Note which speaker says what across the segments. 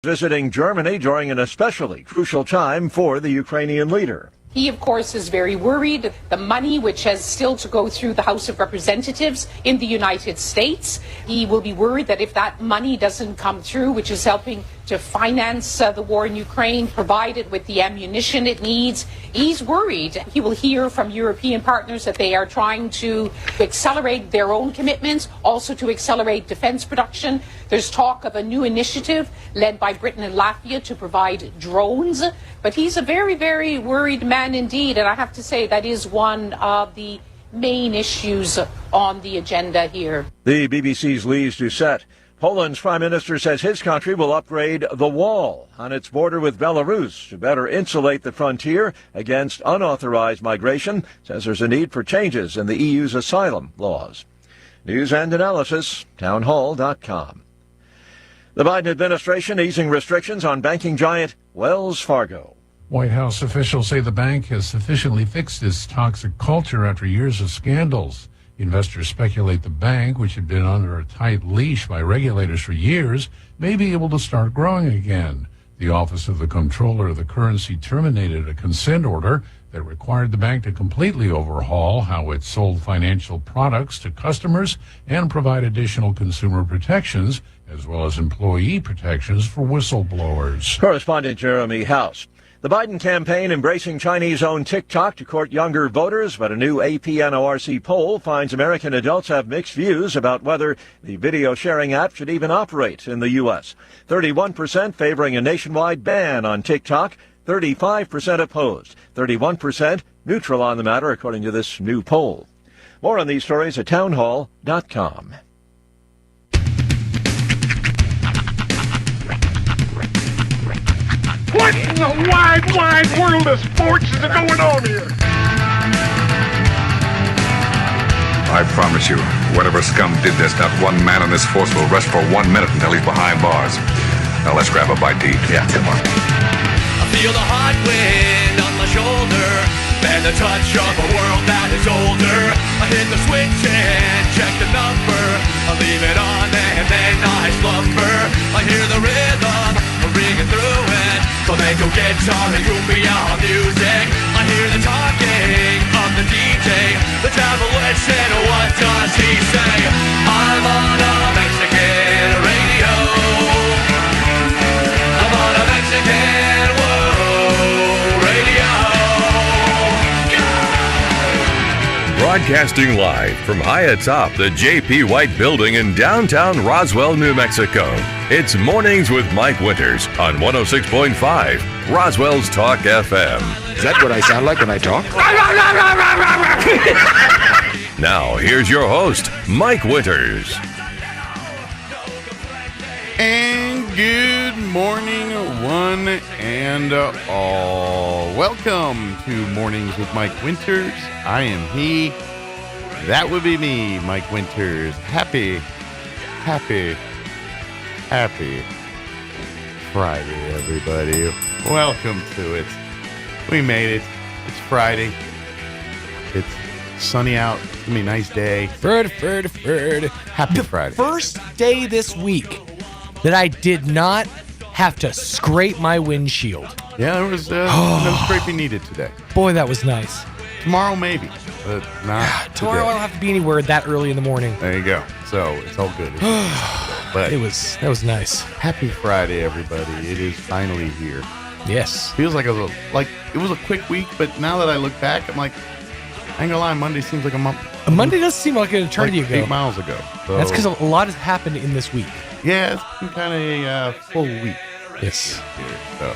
Speaker 1: visiting Germany during an especially crucial time for the Ukrainian leader.
Speaker 2: He, of course, is very worried. The money, which has still to go through the House of Representatives in the United States, he will be worried that if that money doesn't come through, which is helping to finance the war in Ukraine, provide it with the ammunition it needs, he's worried. He will hear from European partners that they are trying to accelerate their own commitments, also to accelerate defense production. There's talk of a new initiative led by Britain and Latvia to provide drones. But he's a very, very worried man indeed, and I have to say that is one of the main issues on the agenda here.
Speaker 1: The BBC's Lise Doucette. Poland's prime minister says his country will upgrade the wall on its border with Belarus to better insulate the frontier against unauthorized migration. Says there's a need for changes in the EU's asylum laws. News and analysis, townhall.com. The Biden administration easing restrictions on banking giant Wells Fargo.
Speaker 3: White House officials say the bank has sufficiently fixed its toxic culture after years of scandals. Investors speculate the bank, which had been under a tight leash by regulators for years, may be able to start growing again. The Office of the Comptroller of the Currency terminated a consent order that required the bank to completely overhaul how it sold financial products to customers and provide additional consumer protections, as well as employee protections for whistleblowers.
Speaker 1: Correspondent Jeremy House. The Biden campaign embracing Chinese-owned TikTok to court younger voters, but a new AP-NORC poll finds American adults have mixed views about whether the video-sharing app should even operate in the U.S. 31% favoring a nationwide ban on TikTok, 35% opposed, 31% neutral on the matter, according to this new poll. More on these stories at townhall.com.
Speaker 4: What in the wide, wide world of sports is going on here?
Speaker 5: I promise you, whatever scum did this, not one man on this force will rest for 1 minute until he's behind bars. Now let's grab a bite to eat. Yeah, come on.
Speaker 6: I feel the hot wind on my shoulder and the touch of a world that is older. I hit the switch and check the number. I leave it on and then I slumber. I hear the rhythm ringing through it. Flamenco guitar and cumbia music. I hear the talking of the DJ. The travel listen, what does he say? I'm on a Mexican radio. I'm on a Mexican radio.
Speaker 7: Broadcasting live from high atop the J.P. White Building in downtown Roswell, New Mexico. It's Mornings with Mike Winters on 106.5 Roswell's Talk FM.
Speaker 8: Is that what I sound like when I talk?
Speaker 7: Now, here's your host, Mike Winters.
Speaker 9: And good morning, one and all. Welcome to Mornings with Mike Winters. I am he. That would be me, Mike Winters. Happy Friday, everybody. Welcome to it. We made it. It's Friday. It's sunny out. It's going to be a nice day.
Speaker 10: Happy
Speaker 9: Friday.
Speaker 10: First day this week that I did not have to scrape my windshield.
Speaker 9: Yeah, there was no scraping needed today.
Speaker 10: Boy, that was nice.
Speaker 9: Tomorrow, maybe, but not
Speaker 10: Tomorrow
Speaker 9: today.
Speaker 10: I don't have to be anywhere that early in the morning.
Speaker 9: There you go. So it's all good. But
Speaker 10: that was nice.
Speaker 9: Happy Friday, everybody! It is finally here.
Speaker 10: Yes.
Speaker 9: Feels like it was a quick week, but now that I look back, I'm like, I ain't gonna lie, Monday seems like a month.
Speaker 10: Monday does seem like an eternity ago.
Speaker 9: 8 miles ago. So,
Speaker 10: that's because a lot has happened in this week.
Speaker 9: Yeah, it's been kind of a full week.
Speaker 10: Yes.
Speaker 9: Here, so.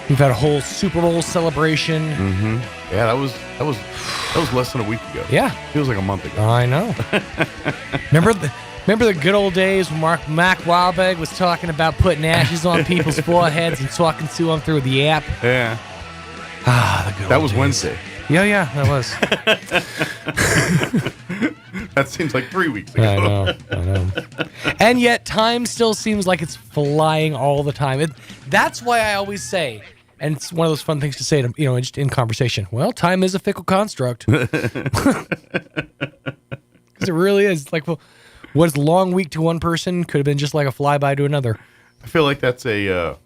Speaker 10: We've had a whole Super Bowl celebration.
Speaker 9: Mm-hmm. Yeah, that was less than a week ago.
Speaker 10: Yeah.
Speaker 9: Feels like a month ago.
Speaker 10: I know. Remember the good old days when Mac Wahlberg was talking about putting ashes on people's foreheads and talking to them through the app?
Speaker 9: Yeah.
Speaker 10: The good
Speaker 9: that
Speaker 10: old
Speaker 9: was
Speaker 10: days.
Speaker 9: Wednesday.
Speaker 10: Yeah, that was.
Speaker 9: That seems like 3 weeks ago.
Speaker 10: I know. And yet, time still seems like it's flying all the time. That's why I always say, and it's one of those fun things to say to, just in conversation. Well, time is a fickle construct. Because it really is. Like, well, what's a long week to one person could have been just like a flyby to another.
Speaker 9: I feel like that's a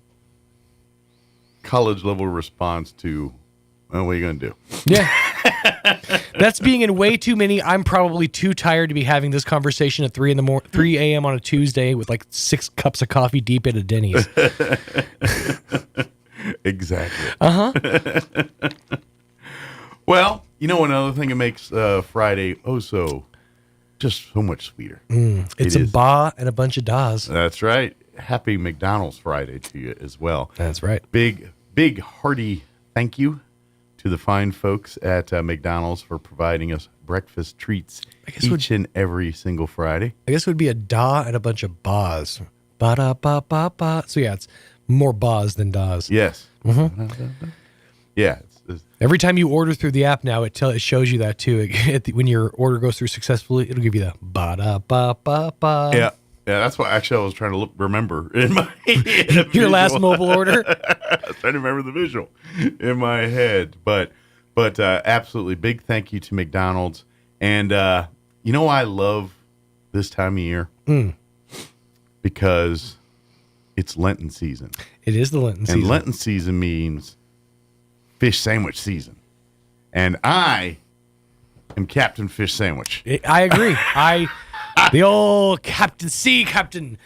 Speaker 9: college level response to, well, what are you going to do?
Speaker 10: Yeah. That's being in way too many. I'm probably too tired to be having this conversation at 3 a.m. on a Tuesday with like 6 cups of coffee deep at a Denny's.
Speaker 9: Exactly.
Speaker 10: Uh-huh.
Speaker 9: Well, you know, another thing that makes Friday just so much sweeter.
Speaker 10: It's a ba and a bunch of das.
Speaker 9: That's right. Happy McDonald's Friday to you as well.
Speaker 10: That's right.
Speaker 9: Big hearty thank you to the fine folks at McDonald's for providing us breakfast treats each and every single Friday.
Speaker 10: I guess it would be a da and a bunch of bas. Ba-da-ba-ba-ba. So yeah, it's more bas than das.
Speaker 9: Yes.
Speaker 10: Mm-hmm.
Speaker 9: Yeah.
Speaker 10: Every time you order through the app now, it shows you that too. When your order goes through successfully, it'll give you the ba-da-ba-ba-ba.
Speaker 9: Yeah. Yeah, that's what actually I was trying to remember in my
Speaker 10: your last mobile order.
Speaker 9: I was trying to remember the visual in my head, but absolutely big thank you to McDonald's. And you know why I love this time of year? Because it's Lenten season.
Speaker 10: It is the Lenten season.
Speaker 9: And Lenten season means fish sandwich season. And I am Captain Fish Sandwich.
Speaker 10: I agree. The old Captain.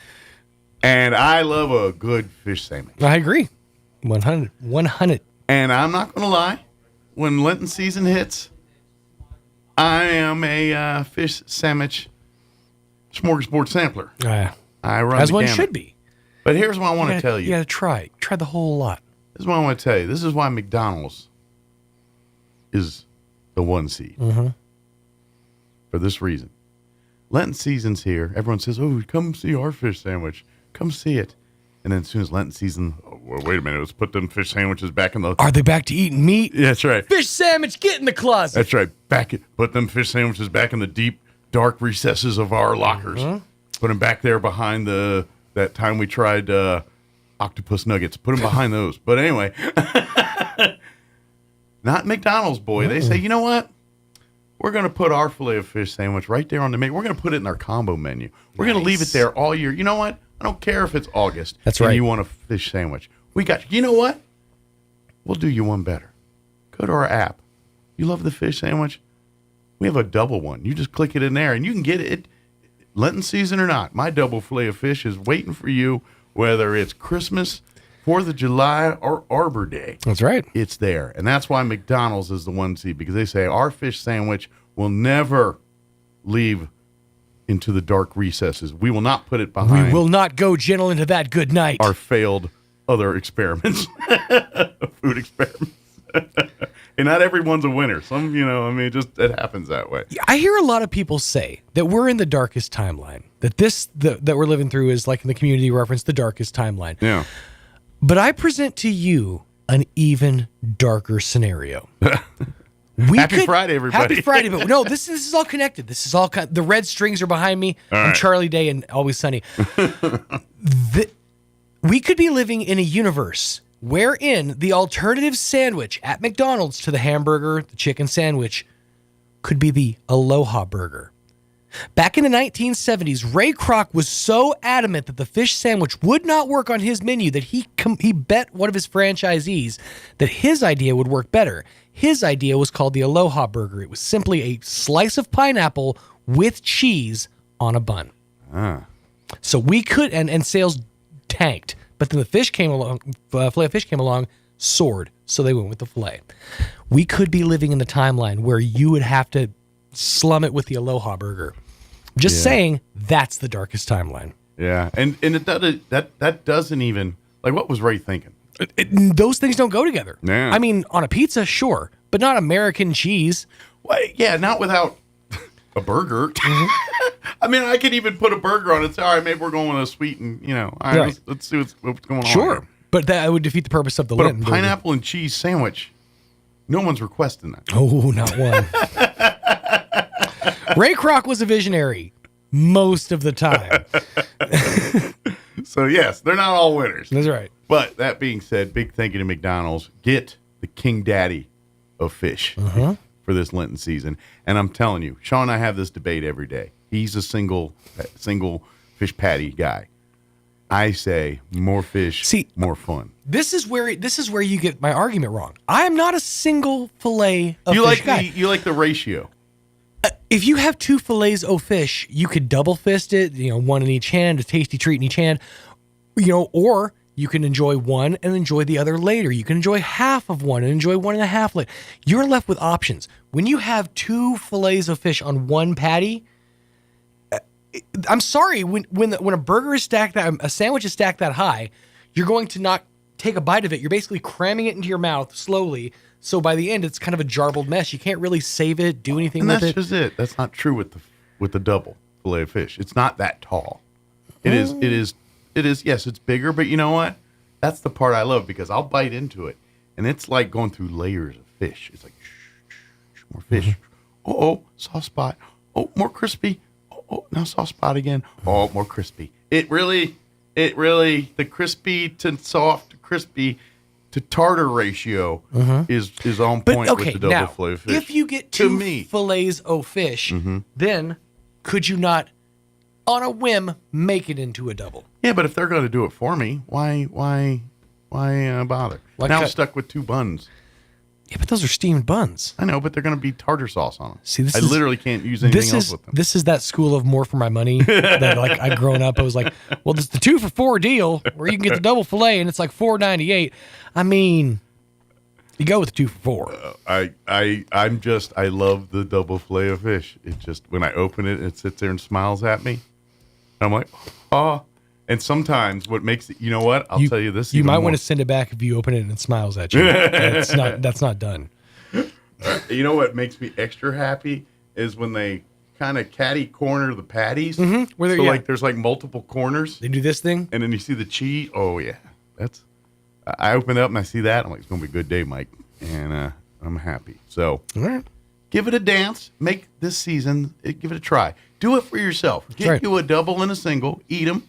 Speaker 9: And I love a good fish sandwich.
Speaker 10: I agree. 100.
Speaker 9: And I'm not going to lie. When Lenten season hits, I am a fish sandwich smorgasbord sampler. I run
Speaker 10: as
Speaker 9: the
Speaker 10: one
Speaker 9: gamut.
Speaker 10: should be.
Speaker 9: But here's what I want to tell you.
Speaker 10: You got to try the whole lot.
Speaker 9: This is what I want to tell you. This is why McDonald's is the one seed.
Speaker 10: Mm-hmm.
Speaker 9: For this reason. Lenten season's here. Everyone says, oh, come see our fish sandwich. Come see it. And then as soon as Lenten season, well, wait a minute, let's put them fish sandwiches back in the...
Speaker 10: Are they back to eating meat?
Speaker 9: Yeah, that's right.
Speaker 10: Fish sandwich, get in the closet.
Speaker 9: That's right. Put them fish sandwiches back in the deep, dark recesses of our lockers.
Speaker 10: Mm-hmm.
Speaker 9: Put them back there behind that time we tried octopus nuggets. Put them behind those. But anyway, not McDonald's, boy. They say, you know what? We're going to put our filet of fish sandwich right there on the menu. We're going to put it in our combo menu. We're going to leave it there all year. You know what? I don't care if it's August.
Speaker 10: That's
Speaker 9: and
Speaker 10: right.
Speaker 9: You want a fish sandwich. We got you. You know what? We'll do you one better. Go to our app. You love the fish sandwich? We have a double one. You just click it in there, and you can get it. Lenten season or not, my double filet of fish is waiting for you, whether it's Christmas, 4th of July, or Arbor Day.
Speaker 10: That's right.
Speaker 9: It's there. And that's why McDonald's is the one seed, because they say our fish sandwich will never leave into the dark recesses. We will not put it behind.
Speaker 10: We will not go gentle into that good night.
Speaker 9: Our failed other experiments, food experiments. And not everyone's a winner. Some, it happens that way.
Speaker 10: I hear a lot of people say that we're in the darkest timeline, that we're living through is, like in the community reference, the darkest timeline.
Speaker 9: Yeah.
Speaker 10: But I present to you an even darker scenario.
Speaker 9: Happy Friday, everybody.
Speaker 10: Happy Friday, but no, this is all connected. This is all the red strings are behind me. I'm
Speaker 9: right.
Speaker 10: Charlie Day and Always Sunny. We could be living in a universe wherein the alternative sandwich at McDonald's to the hamburger, the chicken sandwich, could be the Aloha burger. Back in the 1970s, Ray Kroc was so adamant that the fish sandwich would not work on his menu that he bet one of his franchisees that his idea would work better. His idea was called the Aloha burger. It was simply a slice of pineapple with cheese on a bun. So we could, and sales tanked. But then the fish came along, filet of fish came along, soared. So they went with the filet. We could be living in the timeline where you would have to slum it with the Aloha burger. Just saying, that's the darkest timeline.
Speaker 9: Yeah, and that doesn't even, like, what was Ray thinking?
Speaker 10: Those things don't go together.
Speaker 9: Yeah.
Speaker 10: I mean, on a pizza, sure, but not American cheese.
Speaker 9: Well, yeah, not without a burger.
Speaker 10: Mm-hmm.
Speaker 9: I mean, I could even put a burger on it. Say, all right, maybe we're going with a sweet, and all right,
Speaker 10: Right.
Speaker 9: let's see what's going on.
Speaker 10: Sure,
Speaker 9: here.
Speaker 10: but that would defeat the purpose of the
Speaker 9: But
Speaker 10: Lenten
Speaker 9: a pineapple and cheese sandwich, no one's requesting that.
Speaker 10: Oh, not one. Ray Kroc was a visionary most of the time.
Speaker 9: So, yes, they're not all winners.
Speaker 10: That's right.
Speaker 9: But that being said, big thank you to McDonald's. Get the king daddy of fish for this Lenten season. And I'm telling you, Sean and I have this debate every day. He's a single fish patty guy. I say more fish, more fun.
Speaker 10: This is where you get my argument wrong. I am not a single fillet of fish guy.
Speaker 9: You like the ratio.
Speaker 10: If you have 2 fillets of fish, you could double fist it, one in each hand, a tasty treat in each hand, or you can enjoy one and enjoy the other later. You can enjoy half of one and enjoy 1.5 later. You're left with options. When you have 2 fillets of fish on one patty, I'm sorry, when a burger is stacked, a sandwich is stacked that high, you're going to not take a bite of it. You're basically cramming it into your mouth slowly. So by the end, it's kind of a jarbled mess. You can't really save it, do anything with it.
Speaker 9: And that's just it. That's not true with the double fillet of fish. It's not that tall. It is. Yes, it's bigger, but you know what? That's the part I love because I'll bite into it, and it's like going through layers of fish. It's like more fish. Oh, soft spot. Oh, more crispy. Oh, now soft spot again. Oh, more crispy. It really, the crispy to soft, crispy to tartar ratio is on point with the double fillet of fish.
Speaker 10: If you get 2 fillets of fish, then could you not, on a whim, make it into a double?
Speaker 9: Yeah, but if they're going to do it for me, why bother? Now I'm stuck with 2 buns.
Speaker 10: Yeah, but those are steamed buns.
Speaker 9: I know, but they're going to be tartar sauce on them.
Speaker 10: See,
Speaker 9: I literally can't use anything else with them.
Speaker 10: This is that school of more for my money that, like, I grown up, I was like, well, it's the 2 for $4 deal, where you can get the double fillet, and it's like $4.98. I mean, you go with 2 for $4.
Speaker 9: I love the double fillet of fish. It just, when I open it, it sits there and smiles at me. And I'm like, oh. And sometimes what makes it, you know what? I'll tell you this.
Speaker 10: You might want to send it back if you open it and it smiles at you. That's not done.
Speaker 9: You know what makes me extra happy is when they kind of catty corner the patties. Like there's like multiple corners.
Speaker 10: They do this thing.
Speaker 9: And then you see the cheese. Oh, yeah. I open it up and I see that. I'm like, it's going to be a good day, Mike. And I'm happy. So
Speaker 10: all right.
Speaker 9: Give it a dance. Make this season, give it a try. Do it for yourself. Get you a double and a single. Eat them.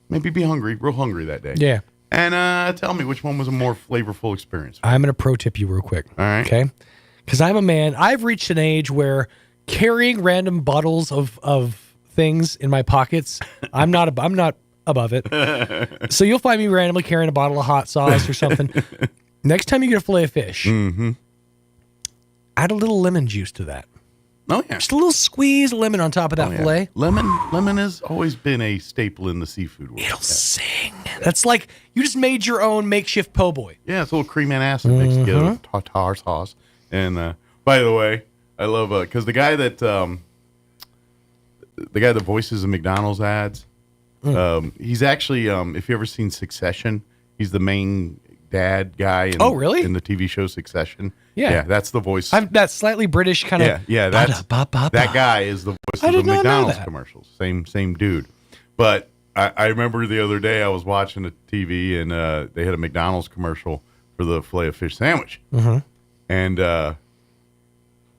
Speaker 9: Maybe be real hungry that day.
Speaker 10: Yeah.
Speaker 9: And tell me which one was a more flavorful experience.
Speaker 10: I'm going to pro tip you real quick.
Speaker 9: All right.
Speaker 10: Okay. Because I'm a man. I've reached an age where carrying random bottles of things in my pockets, I'm not above it. So you'll find me randomly carrying a bottle of hot sauce or something. Next time you get a fillet of fish, add a little lemon juice to that.
Speaker 9: Oh, yeah.
Speaker 10: Just a little squeeze of lemon on top of that fillet.
Speaker 9: Lemon has always been a staple in the seafood world.
Speaker 10: It'll sing. That's like you just made your own makeshift po' boy.
Speaker 9: Yeah, it's a little cream and acid mixed together with tartar sauce. And by the way, I love because the guy that voices the McDonald's ads, he's actually if you ever seen Succession, he's the main dad guy in the TV show Succession. Yeah, that's the voice.
Speaker 10: That slightly British kind of.
Speaker 9: Yeah, that guy is the voice of the McDonald's commercials. Same dude. But I remember the other day I was watching the TV and they had a McDonald's commercial for the filet of fish sandwich, and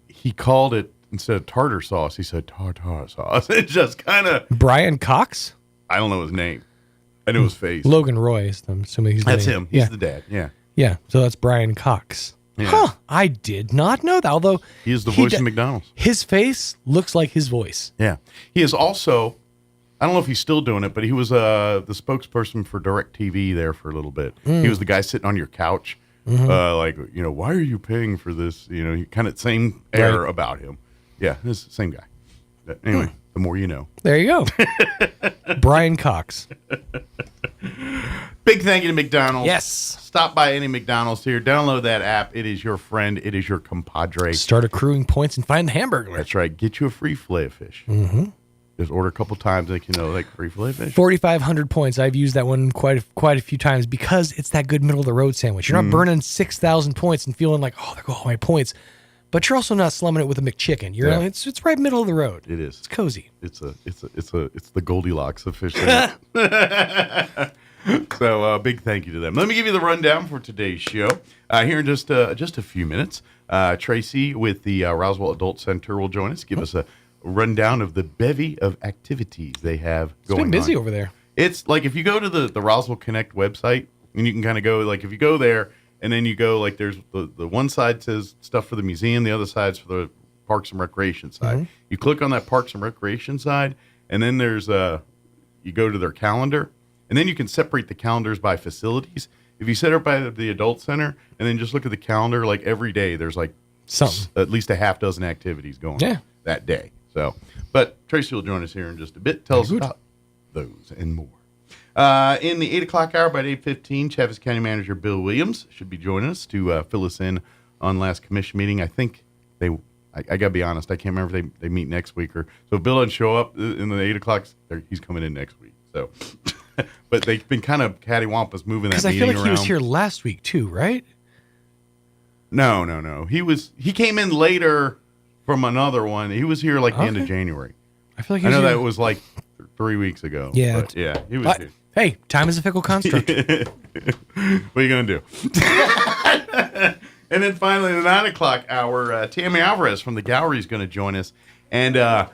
Speaker 9: he called it instead of tartar sauce, he said tartar sauce. It just kind of
Speaker 10: Brian Cox.
Speaker 9: I don't know his name. I knew his face.
Speaker 10: Logan Roy. I'm assuming
Speaker 9: that's him. He's the dad. Yeah.
Speaker 10: Yeah. So that's Brian Cox.
Speaker 9: Yeah.
Speaker 10: Huh. I did not know that. Although
Speaker 9: he is the voice of McDonald's.
Speaker 10: His face looks like his voice.
Speaker 9: Yeah. He is also, I don't know if he's still doing it, but he was the spokesperson for DirecTV there for a little bit. He was the guy sitting on your couch, like, why are you paying for this? He kind of same air about him. Yeah, this same guy. But anyway, the more you know.
Speaker 10: There you go. Brian Cox.
Speaker 9: Big thank you to McDonald's.
Speaker 10: Yes.
Speaker 9: Stop by any McDonald's here. Download that app. It is your friend. It is your compadre.
Speaker 10: Start accruing points and find the hamburger.
Speaker 9: That's right. Get you a free fillet of fish. Just order a couple times, free fillet of fish.
Speaker 10: 4,500 points. I've used that one quite a few times because it's that good middle of the road sandwich. You're not burning 6,000 points and feeling like, oh, there go all my points. But you're also not slumming it with a McChicken. It's right middle of the road.
Speaker 9: It is.
Speaker 10: It's cozy.
Speaker 9: It's the Goldilocks of fish. So big thank you to them. Let me give you the rundown for today's show. Here in just a few minutes, Tracy with the Roswell Adult Center will join us. Give us a rundown of the bevy of activities they have going on.
Speaker 10: It's been busy over there.
Speaker 9: It's like if you go to the Roswell Connect website, and you can kind of go, like if you go there, and then you go, like there's the one side says stuff for the museum, the other side's for the Parks and Recreation side. You click on that Parks and Recreation side, and then there's you go to their calendar, And then you can separate the calendars by facilities. If you set it by the adult center and then just look at the calendar, like every day, there's like at least a half dozen activities going on that day. So, but Tracy will join us here in just a bit. Tell us about those and more. In the 8 o'clock hour, by 8:15, Chaffetz County Manager Bill Williams should be joining us to fill us in on last commission meeting. I think I got to be honest, I can't remember if they meet next week or so. If Bill doesn't show up in the 8 o'clock, he's coming in next week. So, but they've been kind of cattywampus moving that meeting around. Because I feel like
Speaker 10: he was here last week too, right?
Speaker 9: No. He came in later from another one. He was here like the end of January.
Speaker 10: I feel like
Speaker 9: I know that was like 3 weeks ago.
Speaker 10: Yeah.
Speaker 9: But yeah, he was here.
Speaker 10: Hey, time is a fickle construct.
Speaker 9: What are you going to do? And then finally, the 9 o'clock hour, Tammy Alvarez from the gallery is going to join us. And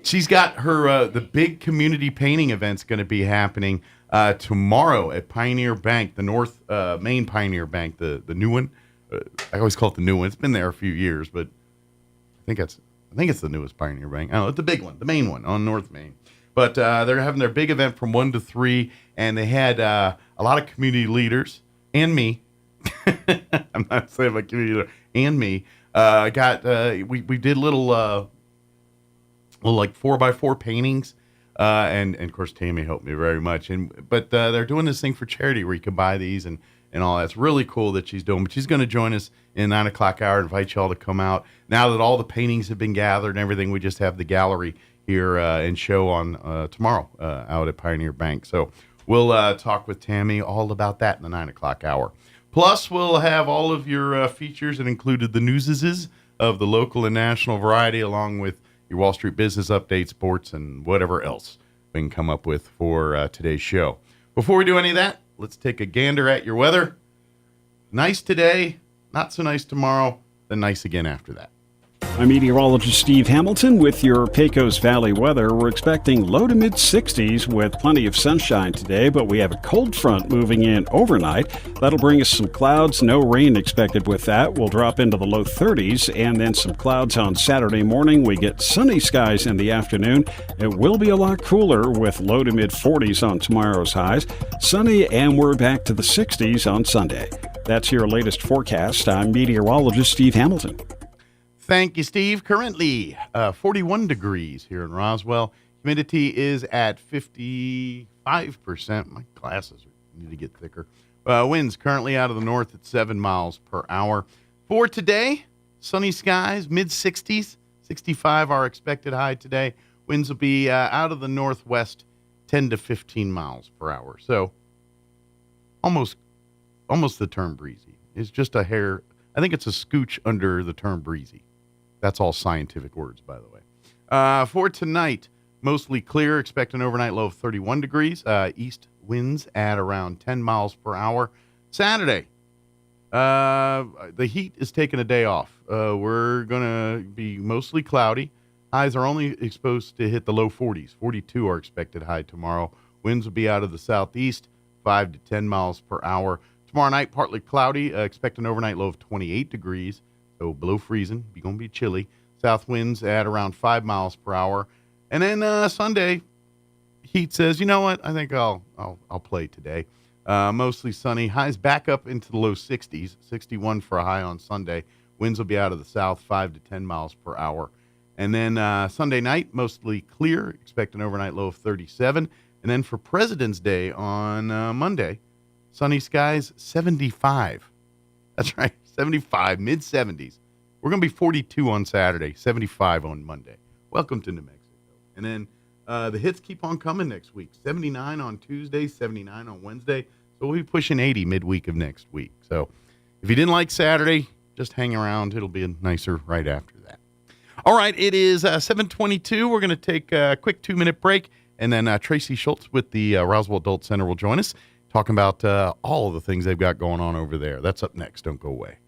Speaker 9: she's got her, the big community painting event's going to be happening tomorrow at Pioneer Bank, the North Main Pioneer Bank, the new one. I always call it the new one. It's been there a few years, but I think it's the newest Pioneer Bank. I don't know, it's the big one, the main one on North Main. But they're having their big event from 1 to 3, and they had a lot of community leaders and me. I'm not saying about community leader and me. We did little like 4x4 paintings, and of course Tammy helped me very much. But they're doing this thing for charity where you can buy these and all that. It's really cool that she's doing. But she's going to join us in 9 o'clock hour. Invite you all to come out. Now that all the paintings have been gathered and everything, we just have the gallery here and show on tomorrow out at Pioneer Bank. So we'll talk with Tammy all about that in the 9 o'clock hour. Plus, we'll have all of your features that included the newses of the local and national variety, along with your Wall Street business updates, sports, and whatever else we can come up with for today's show. Before we do any of that, let's take a gander at your weather. Nice today, not so nice tomorrow, then nice again after that.
Speaker 11: I'm meteorologist Steve Hamilton with your Pecos Valley weather. We're expecting low to mid 60s with plenty of sunshine today, but we have a cold front moving in overnight. That'll bring us some clouds, no rain expected with that. We'll drop into the low 30s and then some clouds on Saturday morning. We get sunny skies in the afternoon. It will be a lot cooler with low to mid 40s on tomorrow's highs. Sunny, and we're back to the 60s on Sunday. That's your latest forecast. I'm meteorologist Steve Hamilton.
Speaker 9: Thank you, Steve. Currently, 41 degrees here in Roswell. Humidity is at 55%. My glasses need to get thicker. Winds currently out of the north at 7 miles per hour. For today, sunny skies, mid-60s. 65 our expected high today. Winds will be out of the northwest, 10 to 15 miles per hour. So almost the term breezy. It's just a hair. I think it's a scooch under the term breezy. That's all scientific words, by the way. For tonight, mostly clear. Expect an overnight low of 31 degrees. East winds at around 10 miles per hour. Saturday, the heat is taking a day off. We're going to be mostly cloudy. Highs are only exposed to hit the low 40s. 42 are expected high tomorrow. Winds will be out of the southeast, 5 to 10 miles per hour. Tomorrow night, partly cloudy. Expect an overnight low of 28 degrees. So below freezing, be going to be chilly. South winds at around 5 miles per hour. And then Sunday, heat says, you know what? I think I'll play today. Mostly sunny. Highs back up into the low 60s. 61 for a high on Sunday. Winds will be out of the south, 5 to 10 miles per hour. And then Sunday night, mostly clear. Expect an overnight low of 37. And then for President's Day on Monday, sunny skies, 75. That's right. 75, mid-70s. We're going to be 42 on Saturday, 75 on Monday. Welcome to New Mexico. And then the hits keep on coming next week. 79 on Tuesday, 79 on Wednesday. So we'll be pushing 80 midweek of next week. So if you didn't like Saturday, just hang around. It'll be nicer right after that. All right, it is 7:22. We're going to take a quick 2-minute break. And then Tracy Schultz with the Roswell Adult Center will join us, talking about all of the things they've got going on over there. That's up next. Don't go away.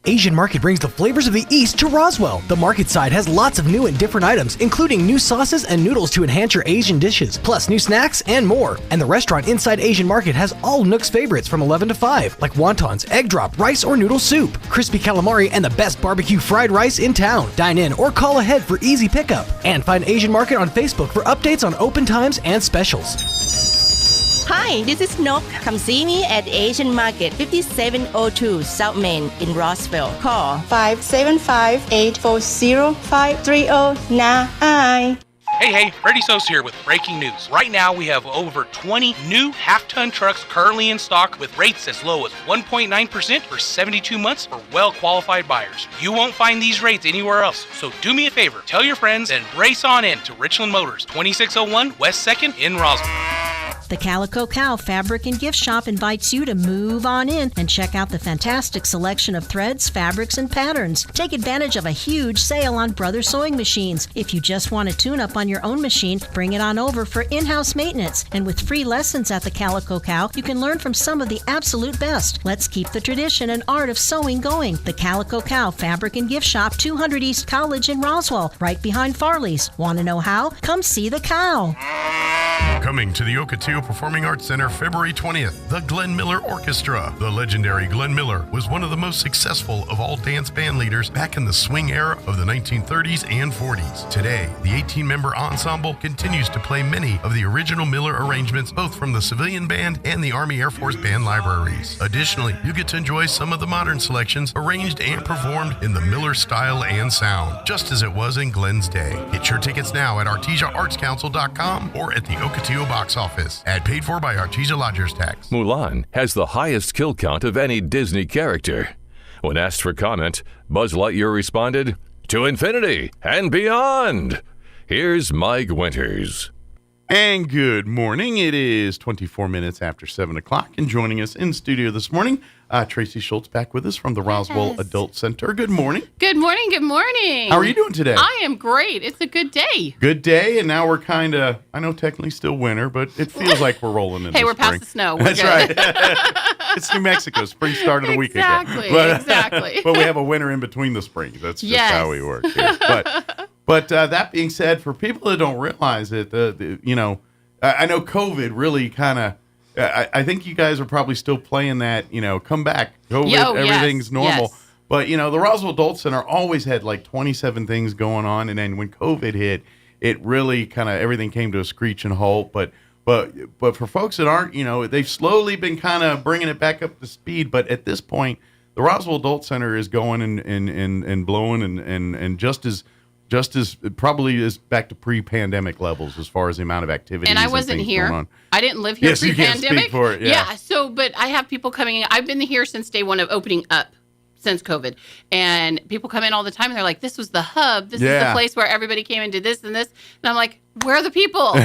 Speaker 12: Asian Market brings the flavors of the East to Roswell. The market side has lots of new and different items, including new sauces and noodles to enhance your Asian dishes, plus new snacks and more. And the restaurant inside Asian Market has all Nook's favorites from 11 to 5, like wontons, egg drop, rice or noodle soup, crispy calamari, and the best barbecue fried rice in town. Dine in or call ahead for easy pickup. And find Asian Market on Facebook for updates on open times and specials.
Speaker 13: Hi, this is Nok. Come see me at Asian Market, 5702 South Main in Roswell. Call 575-840-5309.
Speaker 14: Hey, Freddie Sos here with breaking news. Right now, we have over 20 new half-ton trucks currently in stock with rates as low as 1.9% for 72 months for well-qualified buyers. You won't find these rates anywhere else, so do me a favor. Tell your friends and race on in to Richland Motors, 2601 West 2nd in Roswell.
Speaker 15: The Calico Cow Fabric and Gift Shop invites you to move on in and check out the fantastic selection of threads, fabrics, and patterns. Take advantage of a huge sale on Brother sewing machines. If you just want to tune up on your own machine, bring it on over for in-house maintenance. And with free lessons at the Calico Cow, you can learn from some of the absolute best. Let's keep the tradition and art of sewing going. The Calico Cow Fabric and Gift Shop, 200 East College in Roswell, right behind Farley's. Want to know how? Come see the cow.
Speaker 16: Coming to the Ocotillo Performing Arts Center February 20th, the Glenn Miller Orchestra. The legendary Glenn Miller was one of the most successful of all dance band leaders back in the swing era of the 1930s and 40s. Today, the 18-member ensemble continues to play many of the original Miller arrangements, both from the civilian band and the Army Air Force band libraries. Additionally, you get to enjoy some of the modern selections arranged and performed in the Miller style and sound, just as it was in Glenn's day. Get your tickets now at artesiaartscouncil.com or at the Ocotillo box office. Ad paid for by Artesia Lodgers Tax.
Speaker 7: Mulan has the highest kill count of any Disney character. When asked for comment, Buzz Lightyear responded, "To infinity and beyond." Here's Mike Winters.
Speaker 9: And good morning. It is 24 minutes after 7 o'clock. And joining us in studio this morning, Tracy Schultz back with us from the Roswell Adult Center. Good morning.
Speaker 17: Good morning. Good morning.
Speaker 9: How are you doing today?
Speaker 17: I am great. It's a good day.
Speaker 9: Good day. And now we're kind of, I know technically still winter, but it feels like we're rolling into
Speaker 17: Hey, we're
Speaker 9: spring.
Speaker 17: past the snow. We're
Speaker 9: That's
Speaker 17: good.
Speaker 9: right. It's New Mexico. Spring started a week ago.
Speaker 17: Exactly.
Speaker 9: But we have a winter in between the springs. That's just how we work here. But that being said, for people that don't realize it, I know COVID really kind of, I think you guys are probably still playing that, come back, COVID, everything's normal.
Speaker 17: Yes.
Speaker 9: But, the Roswell Adult Center always had like 27 things going on. And then when COVID hit, it really kind of, everything came to a screeching halt. But for folks that aren't, they've slowly been kind of bringing it back up to speed. But at this point, the Roswell Adult Center is going and blowing and just as probably is back to pre-pandemic levels as far as the amount of activities.
Speaker 17: And I wasn't
Speaker 9: things
Speaker 17: here.
Speaker 9: going on.
Speaker 17: I didn't live here pre-pandemic.
Speaker 9: You can't speak for it. Yeah.
Speaker 17: But I have people coming in. I've been here since day one of opening up since COVID. And people come in all the time and they're like, this was the hub. This is the place where everybody came and did this and this. And I'm like, where are the people?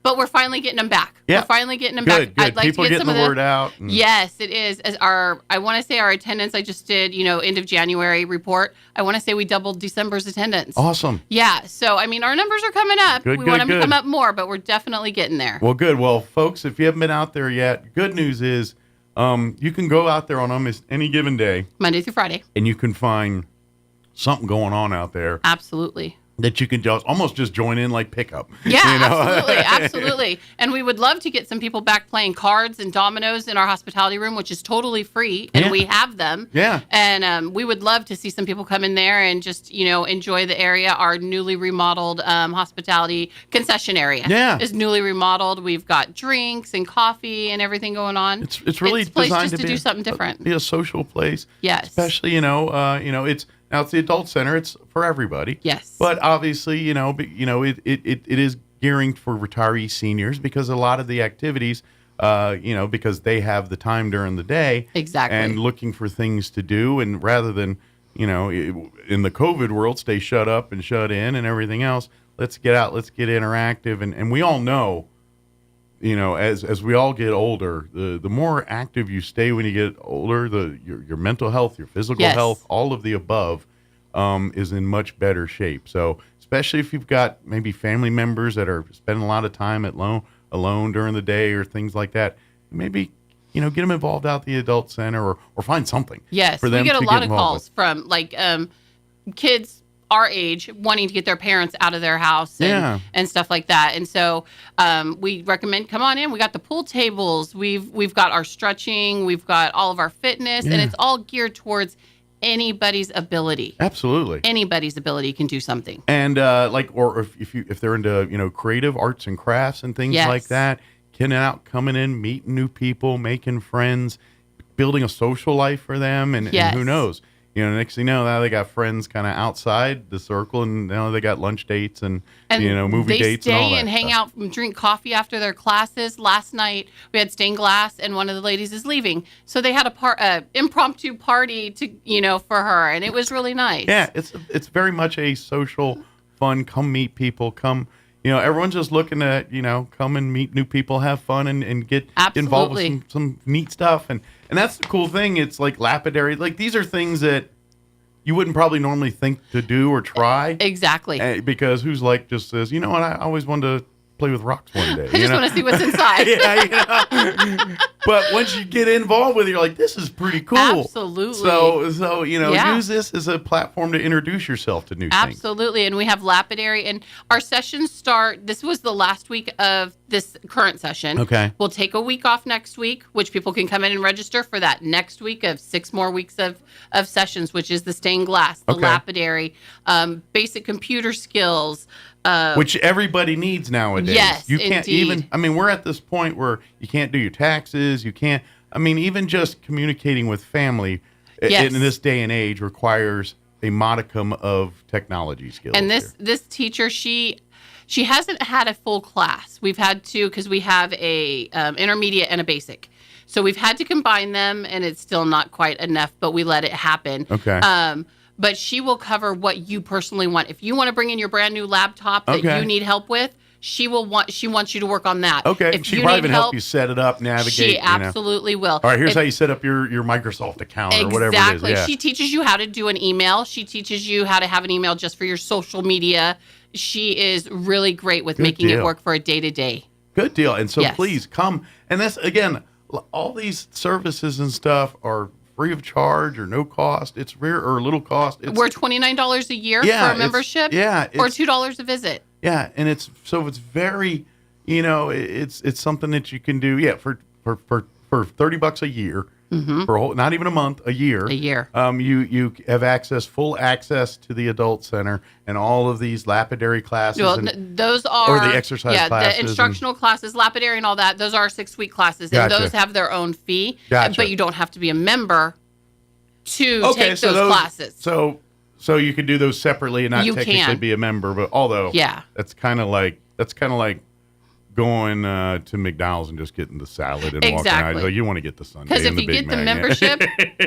Speaker 17: But we're finally getting them back.
Speaker 9: Yeah.
Speaker 17: We're finally getting them back. I'd like
Speaker 9: people
Speaker 17: to get
Speaker 9: getting
Speaker 17: some
Speaker 9: the
Speaker 17: of
Speaker 9: word out.
Speaker 17: Yes, it is. I want to say our attendance, I just did, end of January report. I want to say we doubled December's attendance.
Speaker 9: Awesome.
Speaker 17: Yeah. So, our numbers are coming up. We want them to
Speaker 9: good.
Speaker 17: come up more, but we're definitely getting there.
Speaker 9: Well, good. Well, folks, if you haven't been out there yet, good news is you can go out there on almost any given day.
Speaker 17: Monday through Friday.
Speaker 9: And you can find something going on out there.
Speaker 17: Absolutely.
Speaker 9: That you can almost just join in like pickup.
Speaker 17: Yeah, absolutely. And we would love to get some people back playing cards and dominoes in our hospitality room, which is totally free, and we have them.
Speaker 9: Yeah.
Speaker 17: And we would love to see some people come in there and just, enjoy the area. Our newly remodeled hospitality concession area is newly remodeled. We've got drinks and coffee and everything going on.
Speaker 9: It's really
Speaker 17: a place
Speaker 9: designed
Speaker 17: just to do something different.
Speaker 9: Be a social place.
Speaker 17: Yes.
Speaker 9: Especially, it's the adult center. It's for everybody.
Speaker 17: Yes.
Speaker 9: But obviously, it is gearing for retiree seniors because a lot of the activities, because they have the time during the day.
Speaker 17: Exactly.
Speaker 9: And looking for things to do. And rather than, in the COVID world, stay shut up and shut in and everything else, let's get out, let's get interactive. And we all know, as we all get older, the more active you stay when you get older, your mental health, your physical health, all of the above is in much better shape. So especially if you've got maybe family members that are spending a lot of time alone during the day or things like that, maybe get them involved out at the adult center or find something.
Speaker 17: Yes,
Speaker 9: for them
Speaker 17: we get a lot of calls
Speaker 9: with.
Speaker 17: from kids our age wanting to get their parents out of their house and stuff like that. And so we recommend come on in. We got the pool tables. We've got our stretching. We've got all of our fitness, and it's all geared towards anybody's ability.
Speaker 9: Absolutely.
Speaker 17: Anybody's ability can do something.
Speaker 9: And or if they're into creative arts and crafts and things like that, getting out, coming in, meeting new people, making friends, building a social life for them, and who knows? Next thing you know, now they got friends kind of outside the circle, and now they got lunch dates and movie dates and all that.
Speaker 17: They stay and hang out and drink coffee after their classes. Last night we had stained glass, and one of the ladies is leaving, so they had a impromptu party to for her, and it was really nice.
Speaker 9: Yeah, it's very much a social, fun. Come meet people. Come. Everyone's just looking to, come and meet new people, have fun, and get involved with some neat stuff. And that's the cool thing. It's like lapidary. Like, these are things that you wouldn't probably normally think to do or try.
Speaker 17: Exactly.
Speaker 9: Because who's like just says, you know what, I always wanted to play with rocks one day.
Speaker 17: I just want to see what's inside.
Speaker 9: But once you get involved with it, you're like, this is pretty cool.
Speaker 17: Absolutely.
Speaker 9: So use this as a platform to introduce yourself to new things.
Speaker 17: Absolutely. And we have lapidary, and our sessions start, this was the last week of this current session.
Speaker 9: Okay.
Speaker 17: We'll take a week off next week, which people can come in and register for that next week of 6 more weeks of sessions, which is the stained glass, the lapidary, basic computer skills,
Speaker 9: which everybody needs nowadays.
Speaker 17: Yes,
Speaker 9: you can't
Speaker 17: indeed.
Speaker 9: we're at this point where you can't do your taxes. You can't, even just communicating with family in this day and age requires a modicum of technology skills.
Speaker 17: And this teacher, she hasn't had a full class. We've had to, because we have a intermediate and a basic. So we've had to combine them, and it's still not quite enough, but we let it happen.
Speaker 9: Okay.
Speaker 17: But she will cover what you personally want. If you want to bring in your brand new laptop that you need help with, she wants you to work on that.
Speaker 9: Okay.
Speaker 17: If
Speaker 9: She
Speaker 17: you
Speaker 9: probably
Speaker 17: need
Speaker 9: even
Speaker 17: help,
Speaker 9: help you set it up, navigate.
Speaker 17: She absolutely will.
Speaker 9: All right, here's how you set up your Microsoft account or whatever it is.
Speaker 17: Exactly.
Speaker 9: Yeah.
Speaker 17: She teaches you how to do an email. She teaches you how to have an email just for your social media. She is really great with making it work for a day-to-day.
Speaker 9: Good deal. And so please come. And that's, again, all these services and stuff are free of charge or no cost. It's rare or little cost.
Speaker 17: We're $29 a year for a membership. Or $2 a visit.
Speaker 9: Yeah, and it's very, it's something that you can do. Yeah, for $30 a year, for a whole, not even a month, a year.
Speaker 17: A year.
Speaker 9: You have full access to the adult center and all of these lapidary classes.
Speaker 17: Well, those are
Speaker 9: or the exercise classes.
Speaker 17: the instructional classes, lapidary, and all that. Those are 6-week classes,
Speaker 9: Gotcha.
Speaker 17: and those have their own fee.
Speaker 9: Gotcha.
Speaker 17: But you don't have to be a member to take those classes.
Speaker 9: So you could do those separately and not technically be a member, but although that's kind of like going to McDonald's and just getting the salad and walking out. Like, you want to get the sundae
Speaker 17: Because if you get the membership,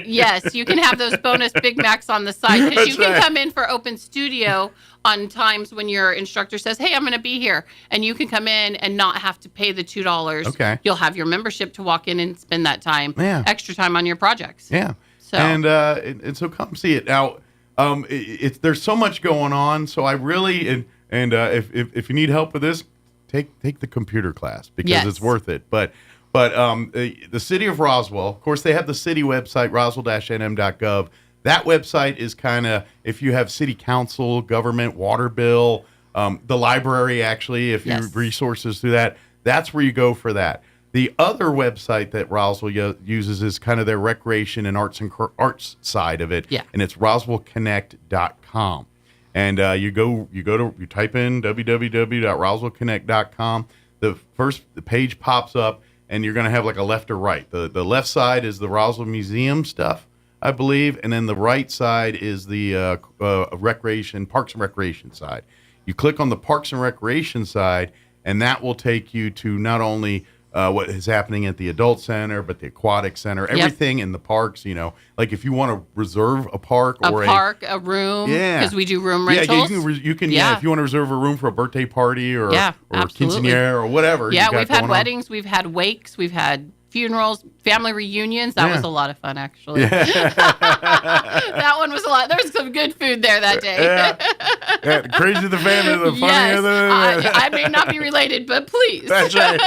Speaker 17: yes, you can have those bonus Big Macs on the side. Because you can come in for open studio on times when your instructor says, hey, I'm going to be here. And you can come in and not have to pay the $2.
Speaker 9: Okay.
Speaker 17: You'll have your membership to walk in and spend that time, extra time on your projects.
Speaker 9: Yeah.
Speaker 17: So.
Speaker 9: And so come see it. Now, there's so much going on. So I really, if you need help with this, take the computer class because it's worth it. But the city of Roswell, of course, they have the city website, roswell-nm.gov. That website is kind of, if you have city council, government, water bill, the library, actually, if you resources through that, that's where you go for that. The other website that Roswell uses is kind of their recreation and arts side of it, and it's roswellconnect.com. And you type in www.roswellconnect.com. The page pops up, and you're going to have like a left or right. The left side is the Roswell Museum stuff, I believe, and then the right side is the Parks and Recreation side. You click on the Parks and Recreation side, and that will take you to not only what is happening at the adult center, but the aquatic center, everything in the parks. Like if you want to reserve a park or
Speaker 17: a room, because we do room rentals.
Speaker 9: You can. If you want to reserve a room for a birthday party or quinceañera or whatever.
Speaker 17: Yeah, we've had weddings, we've had wakes, we've had funerals, family reunions. That was a lot of fun, actually. That one was a lot. There was some good food there that day.
Speaker 9: Crazy the family, the funny.
Speaker 17: I may not be related, but please.
Speaker 9: That's right.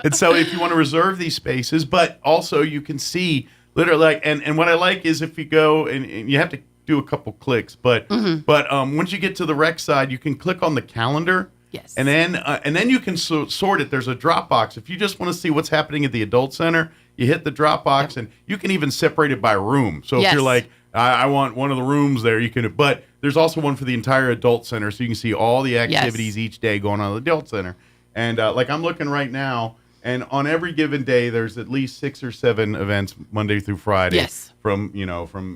Speaker 9: And so if you want to reserve these spaces, but also you can see literally, and what I like is if you go and you have to do a couple clicks, but once you get to the rec side, you can click on the calendar.
Speaker 17: Yes.
Speaker 9: And then you can sort it. There's a drop box. If you just want to see what's happening at the adult center, you hit the drop box, and you can even separate it by room. So if you're like, I want one of the rooms there, you can. But there's also one for the entire adult center, so you can see all the activities each day going on at the adult center. And like I'm looking right now, and on every given day, there's at least 6 or 7 events Monday through Friday.
Speaker 17: Yes.
Speaker 9: From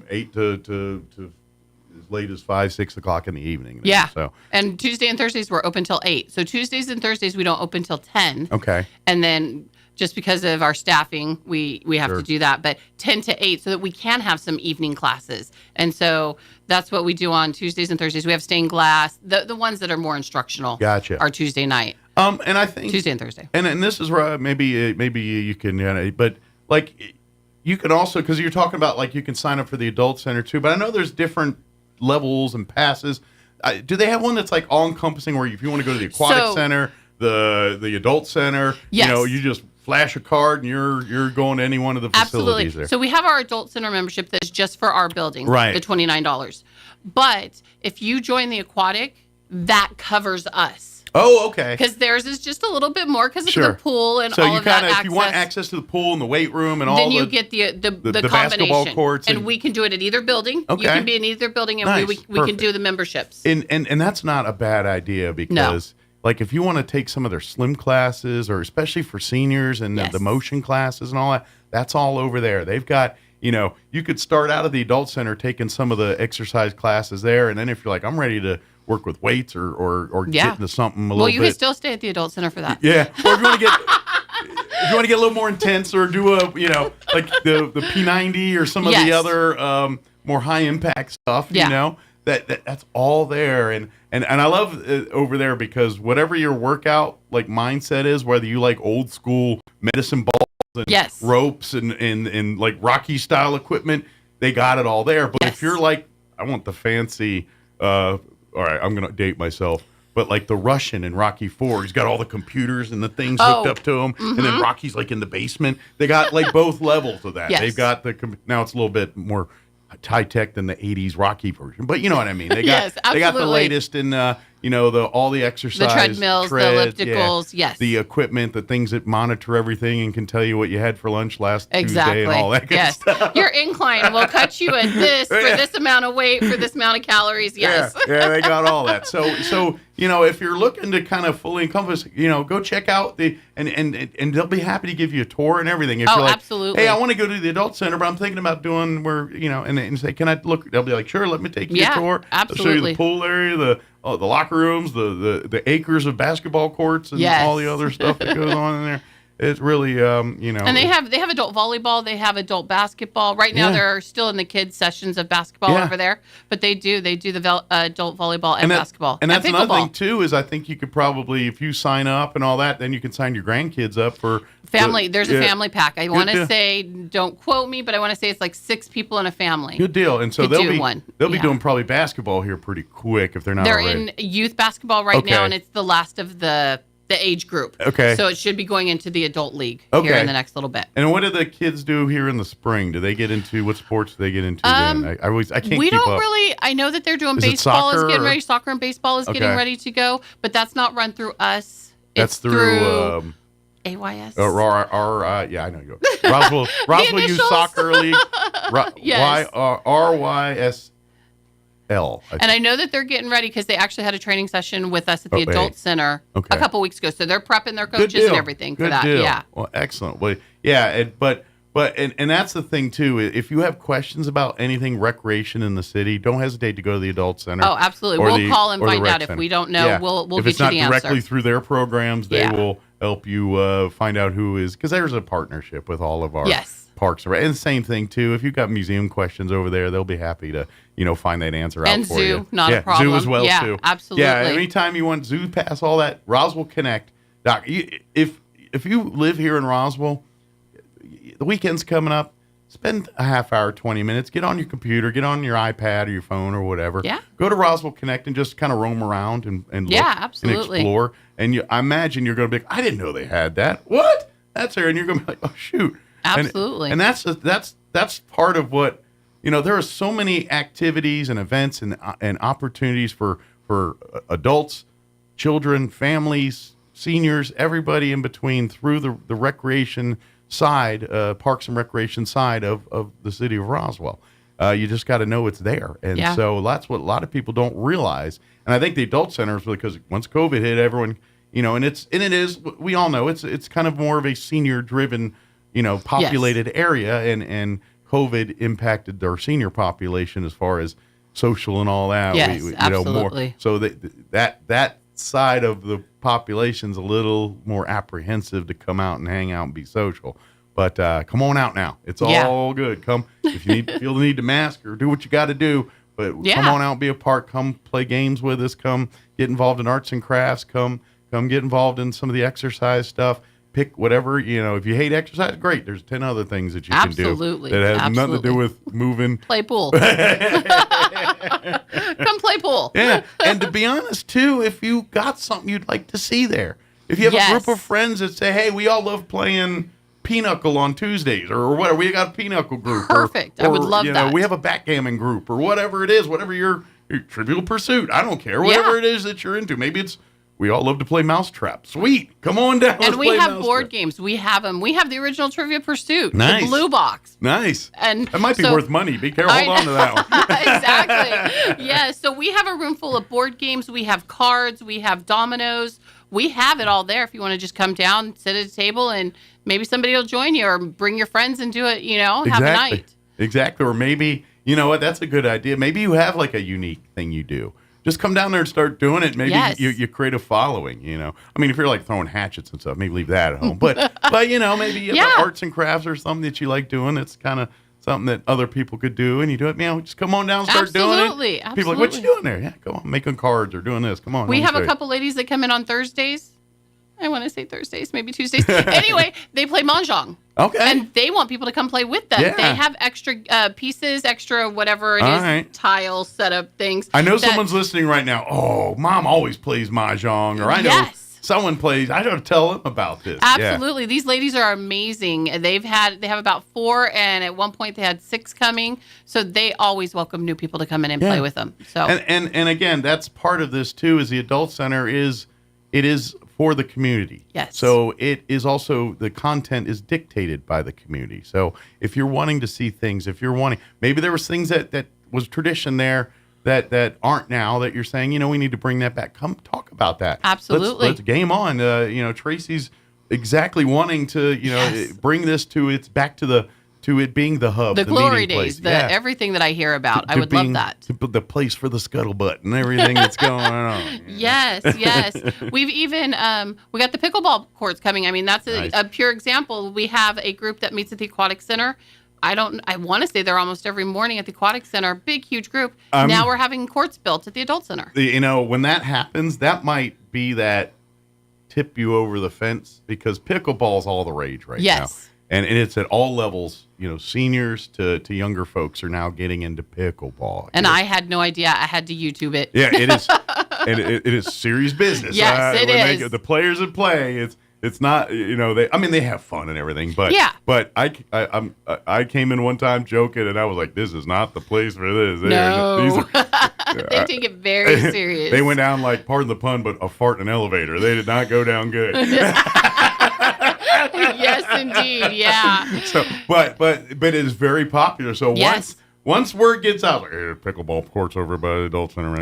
Speaker 9: 8 to as late as 5, 6 o'clock in the evening.
Speaker 17: Yeah.
Speaker 9: So.
Speaker 17: And Tuesday and Thursdays we're open till 8. So Tuesdays and Thursdays we don't open till 10.
Speaker 9: Okay.
Speaker 17: And then just because of our staffing, we have to do that. But 10 to 8 so that we can have some evening classes. And so that's what we do on Tuesdays and Thursdays. We have stained glass. The ones that are more instructional
Speaker 9: Gotcha.
Speaker 17: are Tuesday night.
Speaker 9: And I think
Speaker 17: Tuesday and Thursday.
Speaker 9: And this is where maybe you can, but like you can also, because you're talking about like you can sign up for the adult center too. But I know there's different levels and passes. Do they have one that's like all encompassing where if you want to go to the aquatic center, the adult center,
Speaker 17: yes.
Speaker 9: You just flash a card and you're going to any one of the facilities there.
Speaker 17: So we have our adult center membership that's just for our building,
Speaker 9: right?
Speaker 17: The $29. But if you join the aquatic, that covers us.
Speaker 9: Oh, okay.
Speaker 17: Because theirs is just a little bit more because of
Speaker 9: sure.
Speaker 17: the pool and
Speaker 9: so
Speaker 17: all
Speaker 9: you
Speaker 17: of that
Speaker 9: access.
Speaker 17: access.
Speaker 9: If you want access to the pool and the weight room and all,
Speaker 17: then you get the combination.
Speaker 9: Basketball courts,
Speaker 17: and we can do it at either building.
Speaker 9: Okay.
Speaker 17: You can be in either building, and
Speaker 9: nice.
Speaker 17: we can do the memberships.
Speaker 9: And that's not a bad idea because. No. Like if you want to take some of their slim classes, or especially for seniors and the motion classes and all that, that's all over there. They've got, you could start out at the adult center taking some of the exercise classes there, and then if you're like, I'm ready to work with weights or get into something a little bit.
Speaker 17: Well, you can still stay at the adult center for that.
Speaker 9: Yeah. Or if you want to get a little more intense, or do a like the P90 or some of the other more high impact stuff, that's all there. And I love it over there because whatever your workout like mindset is, whether you like old school medicine balls and ropes and like Rocky style equipment, they got it all there. But if you're like, I want the fancy, all right, I'm gonna date myself, but like the Russian in Rocky IV, he's got all the computers and the things hooked up to him, and then Rocky's like in the basement. They got like both levels of that. They've got now it's a little bit more high tech than the 80s Rocky version, but you know what I mean. They got they got the latest in all the exercise,
Speaker 17: the treadmills,
Speaker 9: treads,
Speaker 17: the ellipticals,
Speaker 9: the equipment, the things that monitor everything and can tell you what you had for lunch last Tuesday and all that good stuff.
Speaker 17: Your incline will cut you at this for this amount of weight for this amount of calories. Yes,
Speaker 9: yeah, they got all that. So if you're looking to kind of fully encompass, go check out and they'll be happy to give you a tour and everything. If you're like,
Speaker 17: absolutely.
Speaker 9: Hey, I want to go to the adult center, but I'm thinking about doing and say, can I look? They'll be like, sure, let me take you a tour.
Speaker 17: Absolutely.
Speaker 9: I'll show you the pool area, the locker rooms, the acres of basketball courts, and all the other stuff that goes on in there. It's really,
Speaker 17: And they have adult volleyball. They have adult basketball. Right now, they're still in the kids' sessions of basketball over there. But they do the adult volleyball and basketball.
Speaker 9: And that's another thing, too, is I think you could probably, if you sign up and all that, then you can sign your grandkids up for...
Speaker 17: Family. There's a family pack. I want to say, don't quote me, but I want to say it's like 6 people in a family.
Speaker 9: Good deal. And so they'll be doing probably basketball here pretty quick if they're not
Speaker 17: They're
Speaker 9: already.
Speaker 17: in youth basketball right now, and it's the last of the age group.
Speaker 9: Okay.
Speaker 17: So it should be going into the adult league here in the next little bit.
Speaker 9: And what do the kids do here in the spring? Do they get into, what sports do they get into then? I can't keep up.
Speaker 17: We don't really, I know that they're doing baseball is getting ready, soccer and baseball is getting ready to go, but that's not run through us.
Speaker 9: That's through
Speaker 17: AYS.
Speaker 9: Yeah, I know you. Roswell Youth Soccer League. RYSL.
Speaker 17: And I know that they're getting ready because they actually had a training session with us at the Adult Center a couple weeks ago. So they're prepping their coaches and everything for that.
Speaker 9: Deal.
Speaker 17: Yeah.
Speaker 9: Well, excellent. Well, yeah, but that's the thing too. If you have questions about anything recreation in the city, don't hesitate to go to the Adult Center.
Speaker 17: Oh, absolutely. We'll call and find out. If we don't know, we'll get you the answer. If it's not
Speaker 9: directly through their programs, they will help you find out who is, because there's a partnership with all of our parks. And same thing too. If you've got museum questions over there, they'll be happy to find that answer out for you.
Speaker 17: And zoo, not a problem.
Speaker 9: Zoo as well too.
Speaker 17: Absolutely.
Speaker 9: Yeah, anytime you want Zoo Pass, all that, Roswell Connect. Doc, if you live here in Roswell, the weekend's coming up, spend a half hour, 20 minutes, get on your computer, get on your iPad or your phone or whatever.
Speaker 17: Yeah.
Speaker 9: Go to Roswell Connect and just kind of roam around and look
Speaker 17: absolutely.
Speaker 9: and explore. And I imagine you're going to be like, I didn't know they had that. What? That's there. And you're going to be like, oh, shoot.
Speaker 17: Absolutely.
Speaker 9: And that's part of what, there are so many activities and events and opportunities for adults, children, families, seniors, everybody in between through the recreation side, parks and recreation side of the city of Roswell. You just got to know it's there. And so that's what a lot of people don't realize. And I think the adult centers, because once COVID hit, everyone, and it is, we all know it's kind of more of a senior driven, populated area, and COVID impacted our senior population as far as social and all that.
Speaker 17: Yes, absolutely.
Speaker 9: More, so that side of the population's a little more apprehensive to come out and hang out and be social. But come on out now. It's all good. Come if you feel the need to mask or do what you got to do. But come on out, be a part. Come play games with us. Come get involved in arts and crafts. Come get involved in some of the exercise stuff. Pick whatever, if you hate exercise, great. There's 10 other things that you can do that have nothing to do with moving.
Speaker 17: Play pool. Come play pool.
Speaker 9: Yeah. And to be honest, too, if you got something you'd like to see there, if you have a group of friends that say, hey, we all love playing Pinochle on Tuesdays or whatever, we got a Pinochle group.
Speaker 17: Perfect. I would love that.
Speaker 9: We have a backgammon group or whatever it is, whatever your Trivial Pursuit. I don't care. Whatever it is that you're into. Maybe it's we all love to play Mousetrap. Sweet. Come on down.
Speaker 17: And we have board games. We have them. We have the original Trivia Pursuit.
Speaker 9: Nice.
Speaker 17: The blue box.
Speaker 9: Nice.
Speaker 17: And
Speaker 9: that might be worth money. Be careful. Hold on to that one.
Speaker 17: Exactly. Yeah. So we have a room full of board games. We have cards. We have dominoes. We have it all there if you want to just come down, sit at a table, and maybe somebody will join you or bring your friends and do it, have a night.
Speaker 9: Exactly. Or maybe, you know what, that's a good idea. Maybe you have like a unique thing you do. Just come down there and start doing it. Maybe you create a following, I mean, if you're like throwing hatchets and stuff, maybe leave that at home. But maybe you have arts and crafts or something that you like doing. It's kind of something that other people could do, and you do it. Just come on down and start doing it.
Speaker 17: Absolutely.
Speaker 9: People are like, what you doing there? Yeah, go on, making cards or doing this. Come on.
Speaker 17: We have a couple ladies that come in on Thursdays. I want to say Thursdays, maybe Tuesdays. Anyway, they play Mahjong.
Speaker 9: Okay.
Speaker 17: And they want people to come play with them. Yeah. They have extra pieces, extra whatever it is, tile setup things.
Speaker 9: I know someone's listening right now. Oh, Mom always plays Mahjong. Or I know someone plays. I don't tell them about this.
Speaker 17: Absolutely. Yeah. These ladies are amazing. They have about 4, and at one point they had 6 coming. So they always welcome new people to come in and play with them. So
Speaker 9: and again, that's part of this too, is the Adult Center is for the community.
Speaker 17: Yes.
Speaker 9: So it is also, the content is dictated by the community. So if you're wanting to see things, maybe there was things that was tradition there that aren't now, that you're saying, we need to bring that back. Come talk about that.
Speaker 17: Absolutely.
Speaker 9: Let's game on. Tracy's exactly wanting to, bring this to it being the hub,
Speaker 17: the glory days, everything that I hear about. I would love that.
Speaker 9: The place for the scuttlebutt and everything that's going on.
Speaker 17: Yes. We've even we got the pickleball courts coming. I mean, that's a pure example. We have a group that meets at the Aquatic Center. I want to say they're almost every morning at the Aquatic Center. Big, huge group. Now we're having courts built at the Adult Center.
Speaker 9: When that happens, that might be that tip you over the fence, because pickleball's all the rage right now. And it's at all levels, seniors to younger folks are now getting into pickleball.
Speaker 17: And I had no idea. I had to YouTube it.
Speaker 9: Yeah, it is. And it is serious business.
Speaker 17: Yes, it is.
Speaker 9: The players that play, it's not, they have fun and everything. But but I came in one time joking, and I was like, this is not the place for this.
Speaker 17: No. They take it very serious.
Speaker 9: They went down like, pardon the pun, but a fart in an elevator. They did not go down good.
Speaker 17: Yes, indeed. Yeah.
Speaker 9: So, but it is very popular. So once word gets out, like, pickleball courts over by the Adult Center,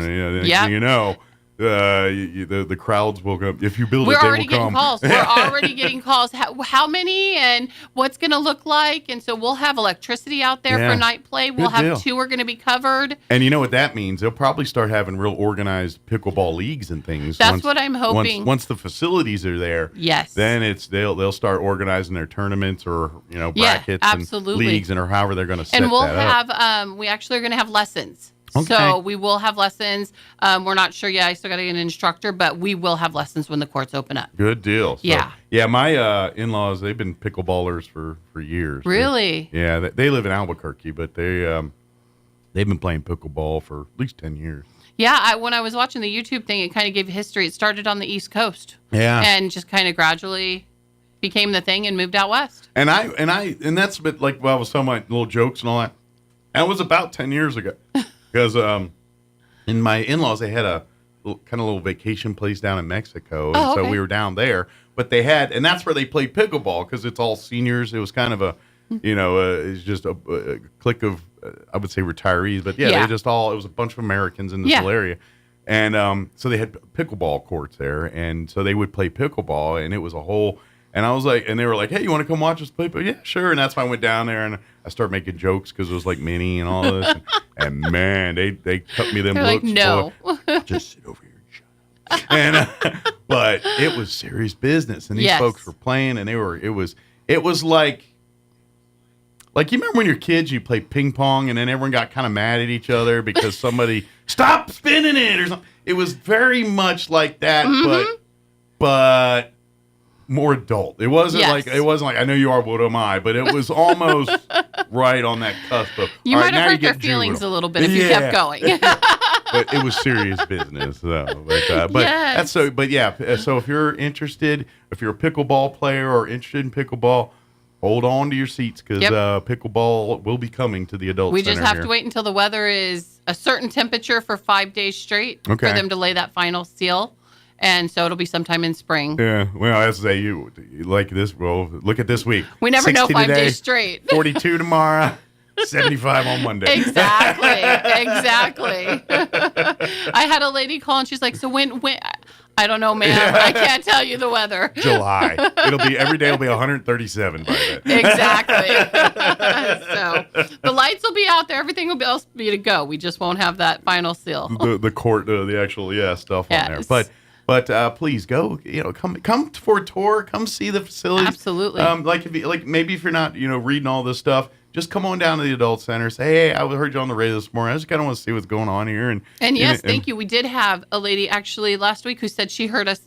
Speaker 9: the crowds will come. If you build it, they will come.
Speaker 17: We're already getting calls. How many and what's going to look like? And so we'll have electricity out there for night play. We'll have 2 are going to be covered.
Speaker 9: And you know what that means? They'll probably start having real organized pickleball leagues and things.
Speaker 17: That's what I'm hoping.
Speaker 9: Once the facilities are there, then they'll start organizing their tournaments or brackets and leagues or however they're going to set that up.
Speaker 17: And we'll have we actually are going to have lessons. Okay. So we will have lessons. We're not sure yet. I still got to get an instructor, but we will have lessons when the courts open up.
Speaker 9: Good deal. So, my in-laws, they've been pickleballers for years.
Speaker 17: Really?
Speaker 9: They live in Albuquerque, but they've been playing pickleball for at least 10 years.
Speaker 17: Yeah, when I was watching the YouTube thing, it kind of gave history. It started on the East Coast.
Speaker 9: Yeah.
Speaker 17: And just kind of gradually became the thing and moved out west.
Speaker 9: And that's a bit like, I was telling my little jokes and all that. That was about 10 years ago. Because in my in-laws, they had a little vacation place down in Mexico. And so we were down there. But they had, and that's where they played pickleball, because it's all seniors. It was kind of it's just a clique of, I would say, retirees. But they just it was a bunch of Americans in this little area. And so they had pickleball courts there, and so they would play pickleball, and it was a whole. And I was like, and they were like, "Hey, you want to come watch us play?" But yeah, sure. And that's why I went down there and I started making jokes because it was like Minnie and all this. And man, they cut me them
Speaker 17: They're
Speaker 9: looks.
Speaker 17: like, no,
Speaker 9: just sit over here and shut up. And but it was serious business, and these
Speaker 17: Yes.
Speaker 9: folks were playing, and it was like you remember when you're kids, you play ping pong, and then everyone got kind of mad at each other because somebody stopped spinning it or something. It was very much like that, but more adult. It wasn't like I know you are, what am I? But it was almost right on that cusp of.
Speaker 17: you
Speaker 9: all
Speaker 17: might
Speaker 9: right, now
Speaker 17: have
Speaker 9: you
Speaker 17: hurt their
Speaker 9: get
Speaker 17: feelings
Speaker 9: juvenile.
Speaker 17: a little bit if you kept going.
Speaker 9: But it was serious business, though. But
Speaker 17: Yes.
Speaker 9: that's so. But yeah, so if you're interested, if you're a pickleball player or interested in pickleball, hold on to your seats because pickleball will be coming to the adult
Speaker 17: We
Speaker 9: center
Speaker 17: just have
Speaker 9: here.
Speaker 17: to wait until the weather is a certain temperature for 5 days straight for them to lay that final seal. And so it'll be sometime in spring.
Speaker 9: Yeah, well, as I say, you like this. Well, look at this week.
Speaker 17: We never know
Speaker 9: 60
Speaker 17: 5
Speaker 9: today,
Speaker 17: days straight.
Speaker 9: 42 tomorrow, 75 on Monday.
Speaker 17: Exactly. I had a lady call and she's like, "So when?" I don't know, ma'am. I can't tell you the weather.
Speaker 9: July. It'll be every day. Will be 137 by then.
Speaker 17: Exactly. So the lights will be out there. Everything will else be to go. We just won't have that final seal.
Speaker 9: The court, the actual stuff on there. But please go. Come for a tour. Come see the facilities.
Speaker 17: Absolutely.
Speaker 9: Maybe if you're not reading all this stuff, just come on down to the adult center. Say, hey, I heard you on the radio this morning. I just kind of want to see what's going on here. And
Speaker 17: yes, thank you. We did have a lady actually last week who said she heard us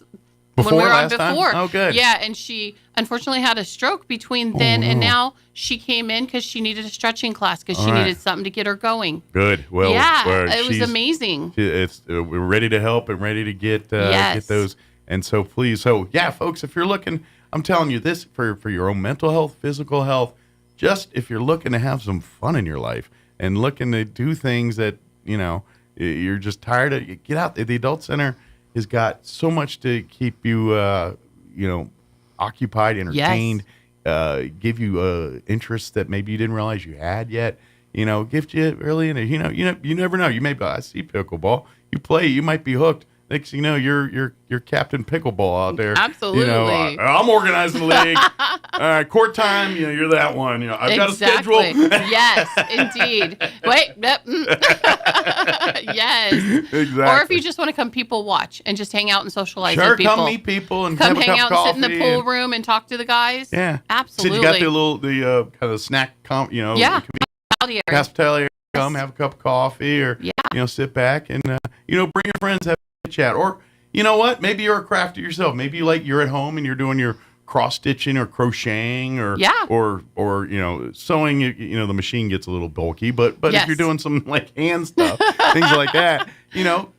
Speaker 9: Before,
Speaker 17: when we were on
Speaker 9: last time?
Speaker 17: before.
Speaker 9: Oh, good.
Speaker 17: Yeah, and she unfortunately had a stroke between then and now. She came in because she needed a stretching class because she needed something to get her going.
Speaker 9: Good. Well,
Speaker 17: it was amazing.
Speaker 9: We're ready to help and ready to get those. And so please, folks, if you're looking, I'm telling you this for your own mental health, physical health. Just if you're looking to have some fun in your life and looking to do things that, you're just tired of, get out there. The adult center has got so much to keep you, occupied, entertained, give you interests that maybe you didn't realize you had yet, gift you really into, you never know. You may be, I see pickleball, you play, you might be hooked. Next thing you know, you're Captain Pickleball out there.
Speaker 17: Absolutely.
Speaker 9: I'm organizing the league. All right, court time. You're that one. I've got a schedule.
Speaker 17: Yes, indeed. Wait. Yes.
Speaker 9: Exactly.
Speaker 17: Or if you just want to come people watch and just hang out and socialize
Speaker 9: Sure,
Speaker 17: with people.
Speaker 9: come meet people and
Speaker 17: come
Speaker 9: have a
Speaker 17: hang
Speaker 9: cup
Speaker 17: out
Speaker 9: of
Speaker 17: and sit in the
Speaker 9: coffee
Speaker 17: pool room and talk to the guys.
Speaker 9: Yeah,
Speaker 17: absolutely.
Speaker 9: So you got the kind of snack, hospitality. Come have a cup of coffee or sit back and bring your friends, have a chat. Or you know what? Maybe you're a crafter yourself. Maybe you're at home and you're doing your cross stitching or crocheting or sewing. The machine gets a little bulky, but if you're doing some like hand stuff, things like that,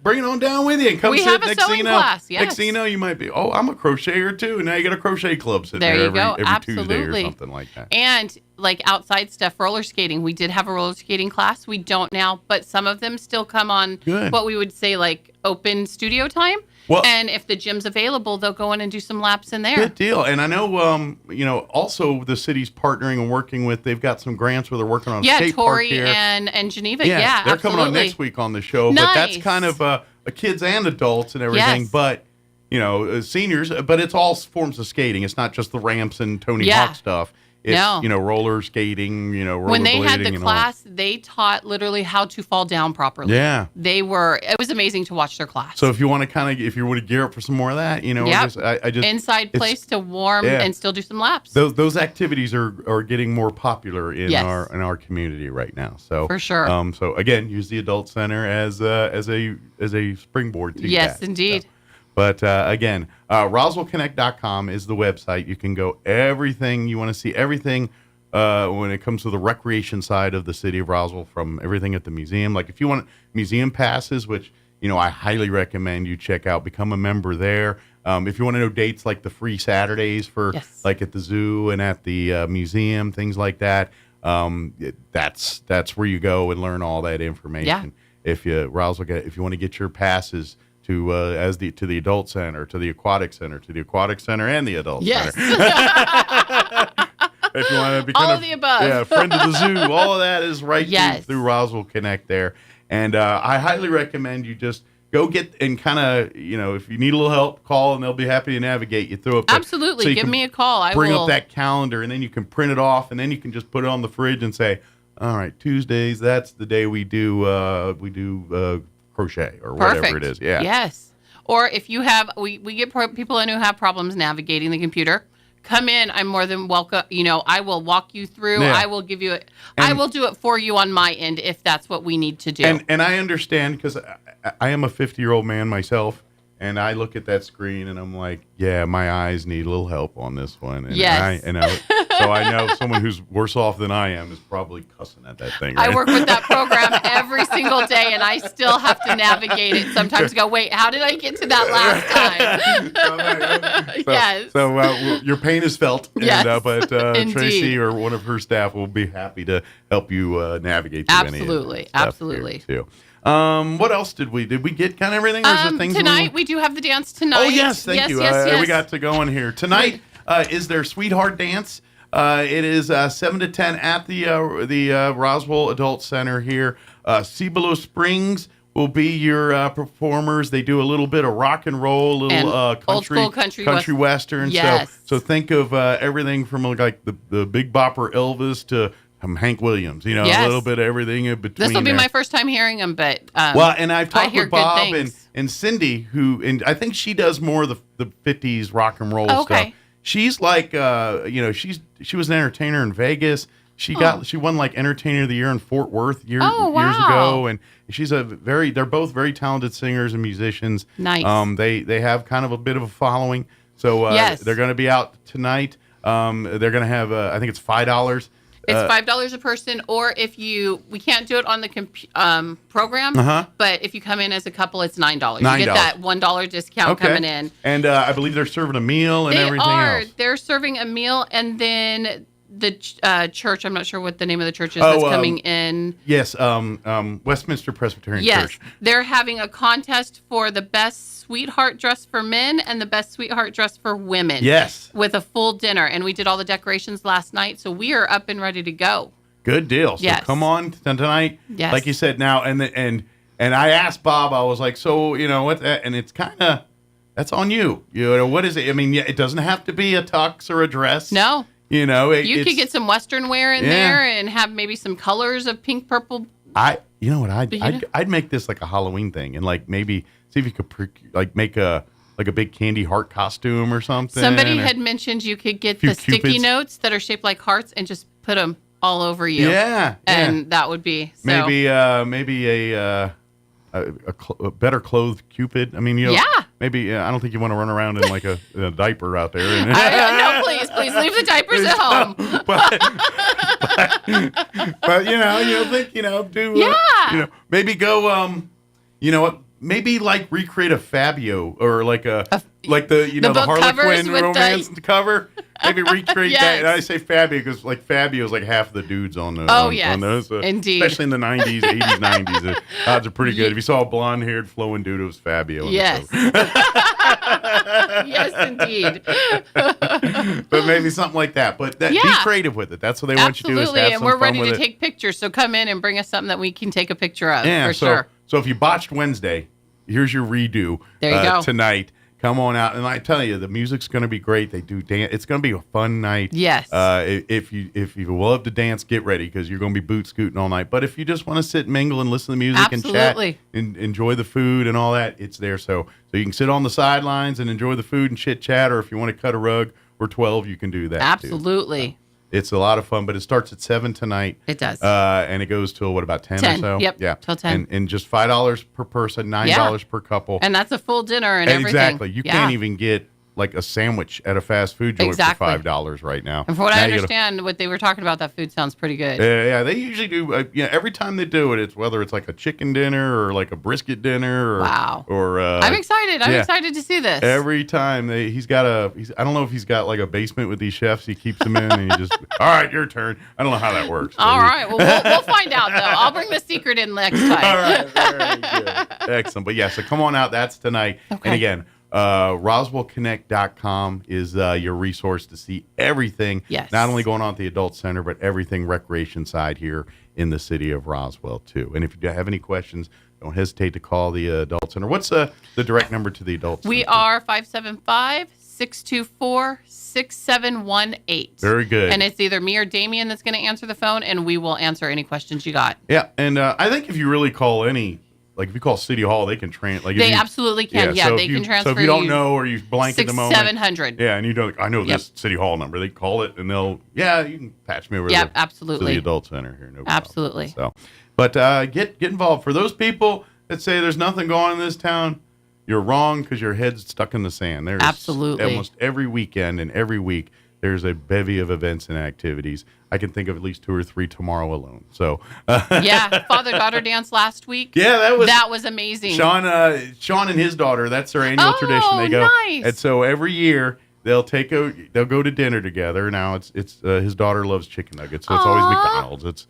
Speaker 9: bring it on down with you and come
Speaker 17: we
Speaker 9: sit.
Speaker 17: Have a
Speaker 9: next
Speaker 17: sewing
Speaker 9: thing you know,
Speaker 17: class. Yes.
Speaker 9: Next thing you know, you might be, I'm a crocheter too. And now you got a crochet club sitting
Speaker 17: there
Speaker 9: there every
Speaker 17: Absolutely.
Speaker 9: Tuesday or something like that.
Speaker 17: And like outside stuff, roller skating. We did have a roller skating class. We don't now, but some of them still come on what we would say like open studio time. Well, and if the gym's available, they'll go in and do some laps in there.
Speaker 9: Good deal. And I know, also the city's partnering and working with, they've got some grants where they're working on a skate park
Speaker 17: Tori
Speaker 9: here.
Speaker 17: and Geneva.
Speaker 9: Yeah, they're
Speaker 17: absolutely.
Speaker 9: coming on next week on the show.
Speaker 17: Nice.
Speaker 9: But that's kind of a kids and adults and everything.
Speaker 17: Yes.
Speaker 9: But, seniors, but it's all forms of skating. It's not just the ramps and Tony Hawk stuff. It's, roller skating,
Speaker 17: when they had the
Speaker 9: and
Speaker 17: class, they taught literally how to fall down properly.
Speaker 9: Yeah.
Speaker 17: It was amazing to watch their class.
Speaker 9: So if you want to if you want to gear up for some more of that, I just
Speaker 17: inside place to warm and still do some laps.
Speaker 9: Those activities are getting more popular in our community right now. So
Speaker 17: for sure.
Speaker 9: So again, use the adult center as a springboard to
Speaker 17: yes,
Speaker 9: that.
Speaker 17: indeed.
Speaker 9: So. But again, RoswellConnect.com is the website. You can go everything you want to see, everything when it comes to the recreation side of the city of Roswell, from everything at the museum. Like if you want museum passes, which I highly recommend you check out, become a member there. If you want to know dates like the free Saturdays for like at the zoo and at the museum, things like that, that's where you go and learn all that information. Yeah. If you want to get your passes to the adult center, to the aquatic center, and the adult center. If you want to become
Speaker 17: all of the above,
Speaker 9: friend of the zoo, all of that is right through Roswell Connect there. And I highly recommend you just go get and kind of, if you need a little help, call and they'll be happy to navigate you through it. But,
Speaker 17: Absolutely.
Speaker 9: so
Speaker 17: Give me a call. I
Speaker 9: bring
Speaker 17: will
Speaker 9: up that calendar and then you can print it off and then you can just put it on the fridge and say, all right, Tuesdays, that's the day we do crochet or whatever it is. Yeah.
Speaker 17: Yes. Or if you have, we get people in who have problems navigating the computer. Come in. I'm more than welcome. I will walk you through.
Speaker 9: Yeah.
Speaker 17: I will give you it. I will do it for you on my end if that's what we need to do.
Speaker 9: And I understand because I am a 50-year-old man myself, and I look at that screen and I'm like, yeah, my eyes need a little help on this one. And
Speaker 17: yes.
Speaker 9: So I know someone who's worse off than I am is probably cussing at that thing. Right?
Speaker 17: I work with that program every single day, and I still have to navigate it. Sometimes go, wait, how did I get to that last time? Yes.
Speaker 9: So your pain is felt.
Speaker 17: Yes.
Speaker 9: But Tracy or one of her staff will be happy to help you navigate through any of that stuff
Speaker 17: Absolutely.
Speaker 9: Too. What else did we get? Kind of everything? Or is there things
Speaker 17: tonight we do have the dance tonight.
Speaker 9: Oh yes, thank you.
Speaker 17: Yes.
Speaker 9: We got to go in here tonight. Is their Sweetheart Dance? It is 7 to 10 at the Roswell Adult Center here. Cibolo Springs will be your performers. They do a little bit of rock and roll, country western.
Speaker 17: Yes.
Speaker 9: So think of everything from like the Big Bopper Elvis to Hank Williams. A little bit of everything in between.
Speaker 17: This will be my first time hearing them, but
Speaker 9: and I've talked with Bob and Cindy, and I think she does more of the 50s rock and roll stuff. She's like, she was an entertainer in Vegas. She won like Entertainer of the Year in Fort Worth years ago, and they're both very talented singers and musicians.
Speaker 17: Nice.
Speaker 9: They have kind of a bit of a following, so they're going to be out tonight. They're going to have, I think it's $5.
Speaker 17: It's $5 a person, or we can't do it on the program, but if you come in as a couple, it's $9. You get that $1 discount coming in.
Speaker 9: And I believe they're serving a meal and everything else.
Speaker 17: They're serving a meal, and then the church, I'm not sure what the name of the church is that's coming in.
Speaker 9: Yes, Westminster Presbyterian Church.
Speaker 17: They're having a contest for the best sweetheart dress for men and the best sweetheart dress for women.
Speaker 9: Yes.
Speaker 17: With a full dinner. And we did all the decorations last night, so we are up and ready to go.
Speaker 9: Good deal. So come on tonight.
Speaker 17: Yes.
Speaker 9: Like you said now, and I asked Bob, I was like, so, what that, and it's kind of, that's on you. What is it? I mean, it doesn't have to be a tux or a dress.
Speaker 17: No.
Speaker 9: You
Speaker 17: could get some Western wear in there and have maybe some colors of pink, purple.
Speaker 9: I'd make this like a Halloween thing and like maybe see if you could make a big candy heart costume or something.
Speaker 17: Somebody had mentioned you could get the sticky notes that are shaped like hearts and just put them all over you.
Speaker 9: Yeah.
Speaker 17: And that would be
Speaker 9: maybe a better clothed Cupid. I mean, maybe I don't think you want to run around in like a diaper out there.
Speaker 17: No, please leave the diapers at home.
Speaker 9: But maybe go. Maybe like recreate a Fabio or like the Harley Quinn romance cover. Maybe recreate that. And I say Fabio because like Fabio is like half the dudes on those. On those,
Speaker 17: indeed.
Speaker 9: Especially in the 90s, 80s, 90s. The odds are pretty good. If you saw a blonde-haired flowing dude, it was Fabio.
Speaker 17: Yes. Yes, indeed.
Speaker 9: But maybe something like that. But be creative with it. That's what they want you to do.
Speaker 17: Absolutely, and we're ready to take pictures. So come in and bring us something that we can take a picture of. For sure.
Speaker 9: So if you botched Wednesday, here's your redo.
Speaker 17: There you go.
Speaker 9: Tonight. Come on out, and I tell you, the music's going to be great. They do dance. It's going to be a fun night.
Speaker 17: Yes.
Speaker 9: If you love to dance, get ready because you're going to be boot scooting all night. But if you just want to sit, mingle, and listen to music and chat and enjoy the food and all that, it's there. So you can sit on the sidelines and enjoy the food and chit chat, or if you want to cut a rug or 12, you can do that.
Speaker 17: Absolutely.
Speaker 9: Too. It's a lot of fun, but it starts at 7 tonight.
Speaker 17: It does.
Speaker 9: And it goes till about 10 or so?
Speaker 17: Yep.
Speaker 9: Yeah.
Speaker 17: Till 10.
Speaker 9: And just $5 per person, $9 per couple.
Speaker 17: And that's a full dinner and everything.
Speaker 9: Exactly. You can't even get like a sandwich at a fast food joint for $5 right now.
Speaker 17: And from what I understand, what they were talking about, that food sounds pretty good.
Speaker 9: Yeah, they usually do. Every time they do it, it's whether it's like a chicken dinner or like a brisket dinner. Or
Speaker 17: I'm excited. I'm excited to see this.
Speaker 9: Every time he's got I don't know if he's got like a basement with these chefs. He keeps them in and he just, all right, your turn. I don't know how that works.
Speaker 17: All right. Well, we'll find out though. I'll bring the secret in next time.
Speaker 9: All right. Very good. Excellent. But so come on out. That's tonight.
Speaker 17: Okay.
Speaker 9: And again, RoswellConnect.com is your resource to see everything, not only going on at the Adult Center, but everything recreation side here in the city of Roswell, too. And if you have any questions, don't hesitate to call the Adult Center. What's the direct number to the Adult Center?
Speaker 17: We are 575-624-6718.
Speaker 9: Very good.
Speaker 17: And it's either me or Damien that's going to answer the phone, and we will answer any questions you got.
Speaker 9: Yeah, and I think if you really call if you call City Hall, they can
Speaker 17: They absolutely can. Yeah, they can transfer you.
Speaker 9: So if you don't know or you blank at the moment.
Speaker 17: 700.
Speaker 9: Yeah, and you don't, I know this City Hall number. They call it, and you can patch me over
Speaker 17: absolutely.
Speaker 9: to the Adult Center here. No
Speaker 17: absolutely.
Speaker 9: Problem. So, but get involved. For those people that say there's nothing going on in this town, you're wrong because your head's stuck in the sand. There's
Speaker 17: absolutely.
Speaker 9: Almost every weekend and every week, there's a bevy of events and activities. I can think of at least 2 or 3 tomorrow alone. So
Speaker 17: father-daughter dance last week.
Speaker 9: Yeah, that was
Speaker 17: amazing.
Speaker 9: Sean and his daughter, that's their annual tradition. They go,
Speaker 17: nice.
Speaker 9: And so every year they'll go to dinner together. Now it's his daughter loves chicken nuggets, so it's always McDonald's. It's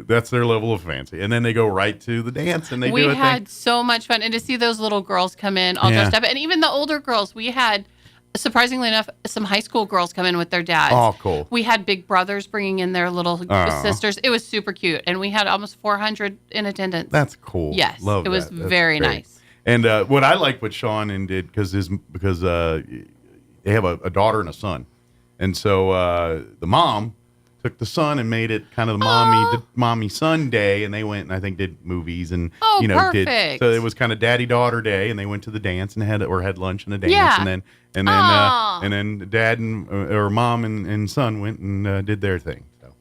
Speaker 9: that's their level of fancy. And then they go right to the dance and we
Speaker 17: had so much fun, and to see those little girls come in all dressed up, and even the older girls. We had, surprisingly enough, some high school girls come in with their dads.
Speaker 9: Oh, cool.
Speaker 17: We had big brothers bringing in their little sisters. It was super cute, and we had almost 400 in attendance.
Speaker 9: That's cool.
Speaker 17: Yes,
Speaker 9: Love
Speaker 17: it was
Speaker 9: that. That's
Speaker 17: very
Speaker 9: great.
Speaker 17: nice.
Speaker 9: And what I like what Sean did because they have a daughter and a son, and so the mom took the son and made it kind of the mommy son day, and they went and I think did movies and
Speaker 17: perfect.
Speaker 9: So it was kind of daddy daughter day, and they went to the dance and had lunch and a dance, and then dad or mom and son went and did their thing. So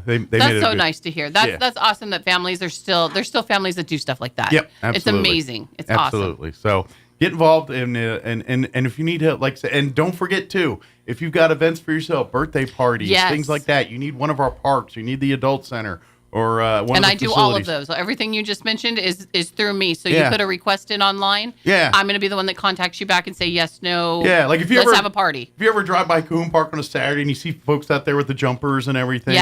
Speaker 9: they
Speaker 17: that's
Speaker 9: made it
Speaker 17: so nice to hear. That's awesome that families there's still family that do stuff like that.
Speaker 9: Yep, absolutely.
Speaker 17: It's amazing. It's
Speaker 9: absolutely
Speaker 17: awesome.
Speaker 9: So get involved and if you need help, and don't forget too, if you've got events for yourself, birthday parties, things like that, you need one of our parks, you need the Adult Center or one of the
Speaker 17: And I do
Speaker 9: facilities.
Speaker 17: all of those. Everything you just mentioned is through me. So you put a request in online.
Speaker 9: Yeah.
Speaker 17: I'm going to be the one that contacts you back and say yes, no.
Speaker 9: Yeah, like if you
Speaker 17: let's
Speaker 9: ever
Speaker 17: have a party.
Speaker 9: If you ever drive by Coon Park on a Saturday and you see folks out there with the jumpers and everything,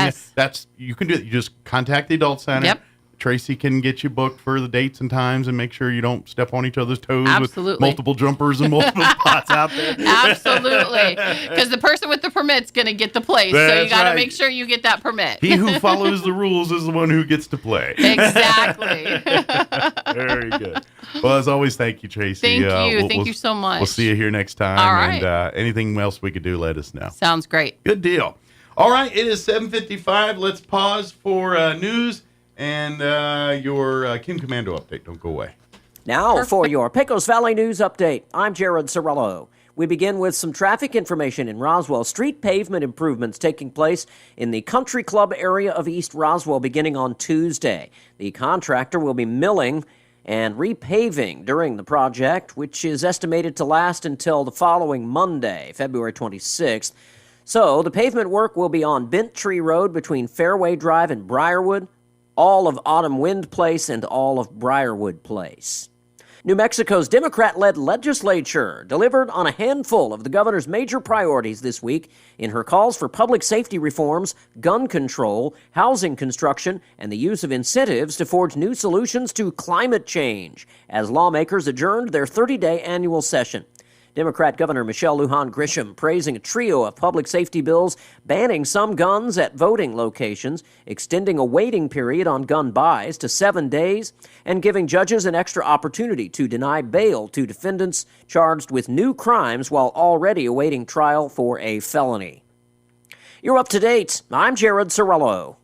Speaker 9: you can do it. You just contact the Adult Center.
Speaker 17: Yep.
Speaker 9: Tracy can get you booked for the dates and times and make sure you don't step on each other's toes with multiple jumpers and multiple spots out there.
Speaker 17: Absolutely. Because the person with the permit's going to get the place. So you got to make sure you get that permit.
Speaker 9: He who follows the rules is the one who gets to play.
Speaker 17: Exactly.
Speaker 9: Very good. Well, as always, thank you, Tracy.
Speaker 17: Thank you. Thank you so much.
Speaker 9: We'll see you here next time.
Speaker 17: All right.
Speaker 9: And anything else we could do, let us know.
Speaker 17: Sounds great.
Speaker 9: Good deal. All right. It is 7:55. Let's pause for news. And your Kim Commando update. Don't go away.
Speaker 18: Now for your Pecos Valley News Update. I'm Jared Cirillo. We begin with some traffic information in Roswell. Street pavement improvements taking place in the Country Club area of East Roswell beginning on Tuesday. The contractor will be milling and repaving during the project, which is estimated to last until the following Monday, February 26th. So the pavement work will be on Bent Tree Road between Fairway Drive and Briarwood, all of Autumn Wind Place, and all of Briarwood Place. New Mexico's Democrat-led legislature delivered on a handful of the governor's major priorities this week in her calls for public safety reforms, gun control, housing construction, and the use of incentives to forge new solutions to climate change as lawmakers adjourned their 30-day annual session. Democrat Governor Michelle Lujan Grisham praising a trio of public safety bills banning some guns at voting locations, extending a waiting period on gun buys to 7 days, and giving judges an extra opportunity to deny bail to defendants charged with new crimes while already awaiting trial for a felony. You're up to date. I'm Jared Cirillo.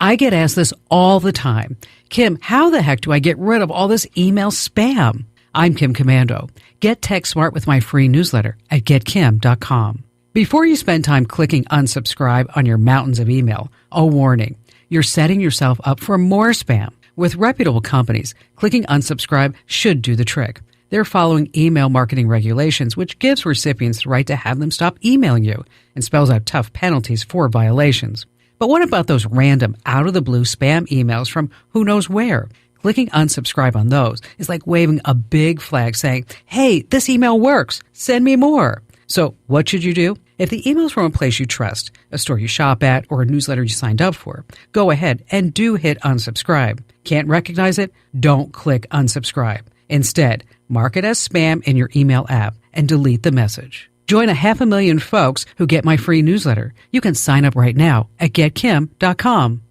Speaker 19: I get asked this all the time. Kim, how the heck do I get rid of all this email spam? I'm Kim Commando. Get tech smart with my free newsletter at getkim.com. Before you spend time clicking unsubscribe on your mountains of email, a warning. You're setting yourself up for more spam. With reputable companies, clicking unsubscribe should do the trick. They're following email marketing regulations, which gives recipients the right to have them stop emailing you and spells out tough penalties for violations. But what about those random, out-of-the-blue spam emails from who knows where? Clicking unsubscribe on those is like waving a big flag saying, hey, this email works. Send me more. So what should you do? If the email's from a place you trust, a store you shop at, or a newsletter you signed up for, go ahead and do hit unsubscribe. Can't recognize it? Don't click unsubscribe. Instead, mark it as spam in your email app and delete the message. Join 500,000 folks who get my free newsletter. You can sign up right now at getkim.com.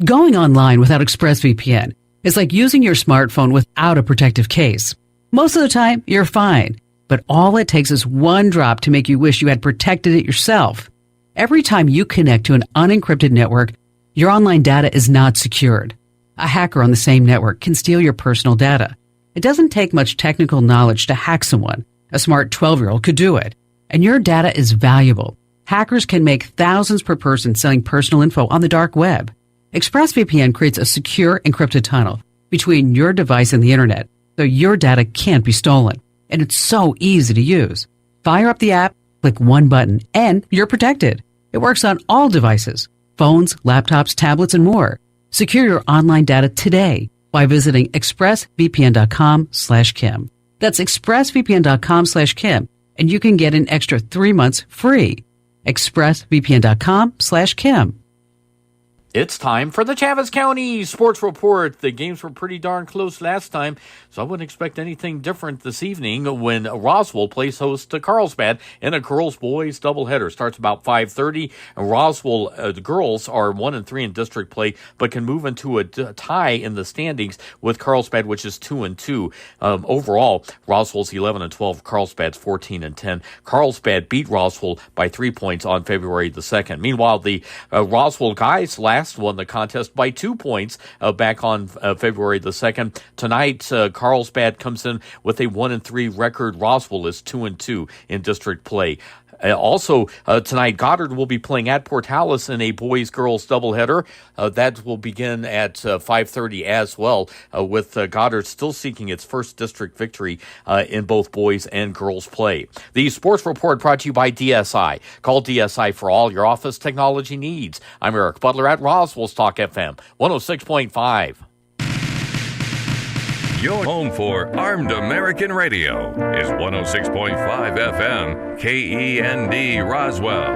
Speaker 19: Going online without ExpressVPN is like using your smartphone without a protective case. Most of the time, you're fine, but all it takes is one drop to make you wish you had protected it yourself. Every time you connect to an unencrypted network, your online data is not secured. A hacker on the same network can steal your personal data. It doesn't take much technical knowledge to hack someone. A smart 12-year-old could do it. And your data is valuable. Hackers can make thousands per person selling personal info on the dark web. ExpressVPN creates a secure encrypted tunnel between your device and the internet, so your data can't be stolen. And it's so easy to use. Fire up the app, click one button, and you're protected. It works on all devices, phones, laptops, tablets, and more. Secure your online data today by visiting expressvpn.com/Kim. That's expressvpn.com/Kim, and you can get an extra 3 months free. expressvpn.com/Kim.
Speaker 20: It's time for the Chaves County Sports Report. The games were pretty darn close last time, so I wouldn't expect anything different this evening when Roswell plays host to Carlsbad in a girls-boys doubleheader. Starts about 5:30. Roswell, the girls are 1-3 in district play, but can move into a tie in the standings with Carlsbad, which is 2-2. Overall, Roswell's 11-12. Carlsbad's 14-10. Carlsbad beat Roswell by 3 points on February the 2nd. Meanwhile, the Roswell guys last won the contest by 2 points back on February the 2nd. Tonight, Carlsbad comes in with a 1-3 record. Roswell is 2-2 in district play. Also, tonight, Goddard will be playing at Portales in a boys-girls doubleheader. That will begin at 5:30 as well, with Goddard still seeking its first district victory in both boys and girls play. The Sports Report brought to you by DSI. Call DSI for all your office technology needs. I'm Eric Butler at Roswell Talk FM 106.5.
Speaker 7: Your home for Armed American Radio is 106.5 FM, KEND Roswell.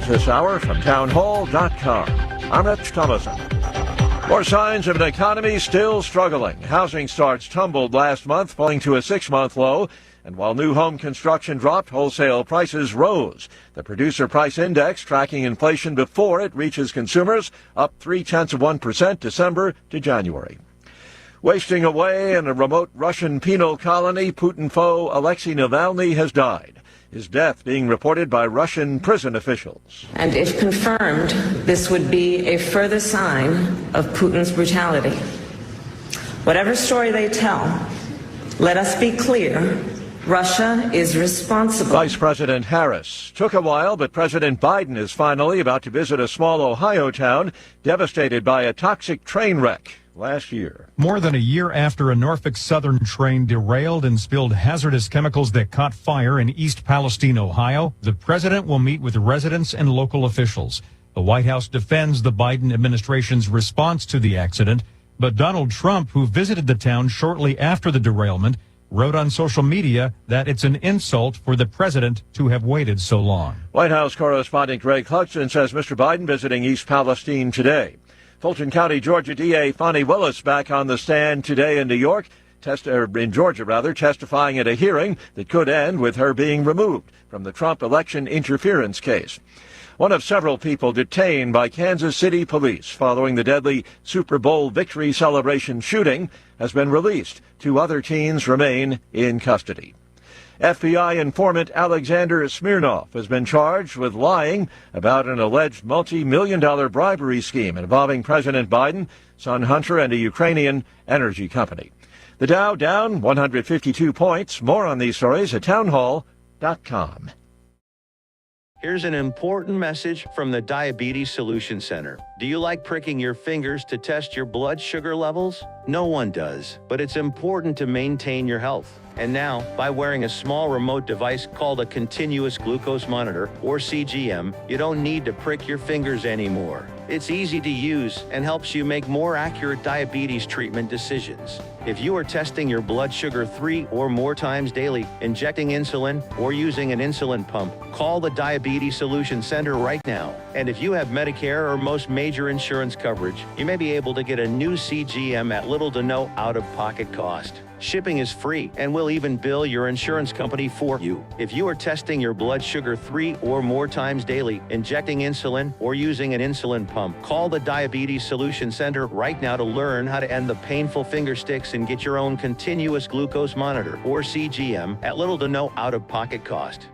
Speaker 1: This hour from townhall.com. I'm Rich Thomason. More signs of an economy still struggling. Housing starts tumbled last month, falling to a 6-month low. And while new home construction dropped, wholesale prices rose. The Producer Price Index, tracking inflation before it reaches consumers, up 0.3% December to January. Wasting away in a remote Russian penal colony, Putin foe Alexei Navalny has died. His death being reported by Russian prison officials.
Speaker 21: And if confirmed, this would be a further sign of Putin's brutality. Whatever story they tell, let us be clear, Russia is responsible.
Speaker 1: Vice President Harris. Took a while, but President Biden is finally about to visit a small Ohio town devastated by a toxic train wreck last year.
Speaker 22: More than a year after a Norfolk Southern train derailed and spilled hazardous chemicals that caught fire in East Palestine, Ohio, the president will meet with residents and local officials. The White House defends the Biden administration's response to the accident, but Donald Trump, who visited the town shortly after the derailment, wrote on social media that it's an insult for the president to have waited so long.
Speaker 1: White House correspondent Greg Clugston says Mr. Biden visiting East Palestine today. Fulton County, Georgia DA Fonnie Willis back on the stand today in New York, in Georgia, testifying at a hearing that could end with her being removed from the Trump election interference case. One of several people detained by Kansas City police following the deadly Super Bowl victory celebration shooting has been released. 2 other teens remain in custody. FBI informant Alexander Smirnov has been charged with lying about an alleged multi-million-dollar bribery scheme involving President Biden, son Hunter, and a Ukrainian energy company. The Dow down 152 points. More on these stories at townhall.com.
Speaker 23: Here's an important message from the Diabetes Solution Center. Do you like pricking your fingers to test your blood sugar levels? No one does, but it's important to maintain your health. And now, by wearing a small remote device called a continuous glucose monitor, or CGM, you don't need to prick your fingers anymore. It's easy to use and helps you make more accurate diabetes treatment decisions. If you are testing your blood sugar 3 or more times daily, injecting insulin, or using an insulin pump, call the Diabetes Solution Center right now. And if you have Medicare or most major insurance coverage, you may be able to get a new CGM at little to no out-of-pocket cost. Shipping is free, and we'll even bill your insurance company for you. If you are testing your blood sugar 3 or more times daily, injecting insulin, or using an insulin pump, call the Diabetes Solution Center right now to learn how to end the painful finger sticks and get your own continuous glucose monitor, or CGM, at little to no out-of-pocket cost.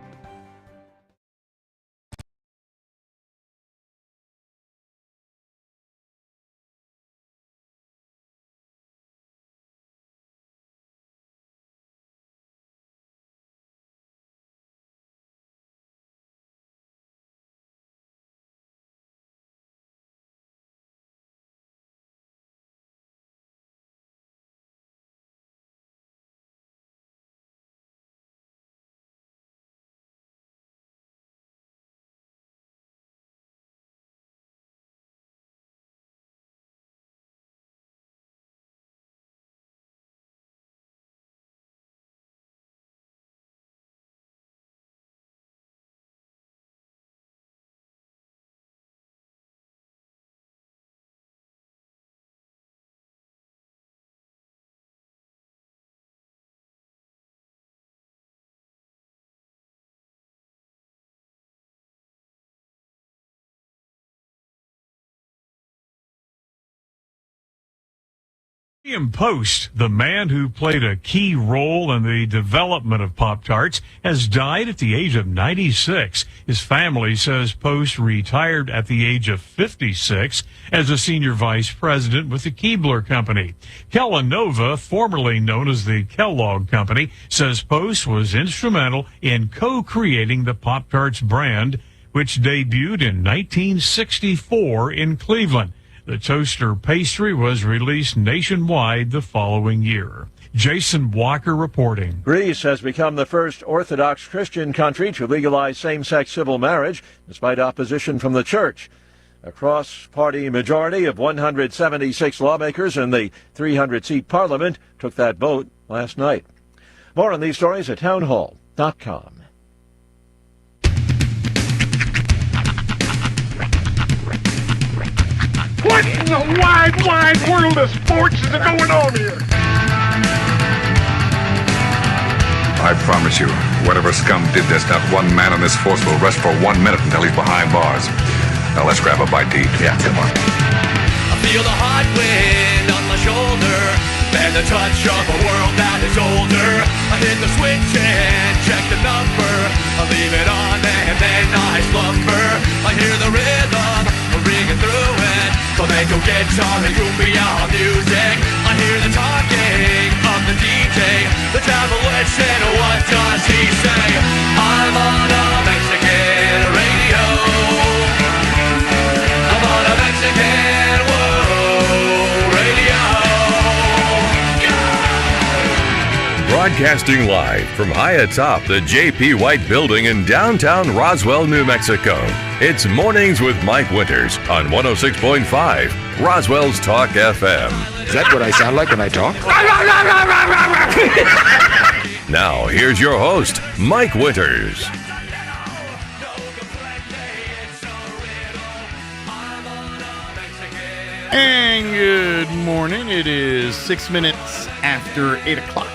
Speaker 22: William Post, the man who played a key role in the development of Pop-Tarts, has died at the age of 96. His family says Post retired at the age of 56 as a senior vice president with the Keebler Company. Kellanova, formerly known as the Kellogg Company, says Post was instrumental in co-creating the Pop-Tarts brand, which debuted in 1964 in Cleveland. The toaster pastry was released nationwide the following year. Jason Walker reporting.
Speaker 1: Greece has become the first Orthodox Christian country to legalize same-sex civil marriage, despite opposition from the church. A cross-party majority of 176 lawmakers in the 300-seat parliament took that vote last night. More on these stories at townhall.com.
Speaker 2: What in the wide, wide world of sports is going on here?
Speaker 5: I promise you, whatever scum did this, not one man in this force will rest for 1 minute until he's behind bars. Now let's grab a bite to eat. Yeah, come on.
Speaker 6: I feel the hot wind on my shoulder and the touch of a world that is older. I hit the switch and check the number. I leave it on and then I slumber. I hear the rhythm ringing through it. Flamenco guitar and cumbia music. I hear the talking of the DJ. The travel listen, what does he say? I'm on a Mexican radio. I'm on a Mexican radio.
Speaker 7: Broadcasting live from high atop the J.P. White Building in downtown Roswell, New Mexico. It's Mornings with Mike Winters on 106.5 Roswell's Talk FM.
Speaker 8: Is that what I sound like when I talk?
Speaker 7: Now, here's your host, Mike Winters.
Speaker 9: And good morning. It is 6 minutes after 8 o'clock.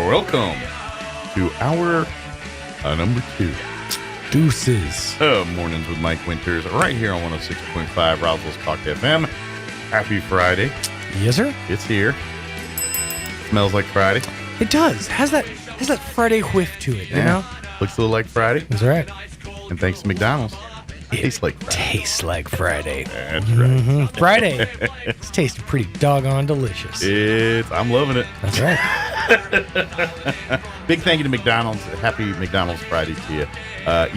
Speaker 9: Welcome to hour number 2.
Speaker 10: Deuces.
Speaker 9: Mornings with Mike Winters, right here on 106.5 Roswell's Talk FM. Happy Friday.
Speaker 10: Yes, sir.
Speaker 9: It's here. Smells like Friday.
Speaker 10: It does. Has that Friday whiff to it, you know?
Speaker 9: Looks a little like Friday.
Speaker 10: That's right.
Speaker 9: And thanks to McDonald's. Tastes like Friday.
Speaker 10: Tastes like Friday.
Speaker 9: That's right.
Speaker 10: Mm-hmm. Friday. It's tasting pretty doggone delicious.
Speaker 9: I'm loving it.
Speaker 10: That's right.
Speaker 9: Big thank you to McDonald's. Happy McDonald's Friday to you.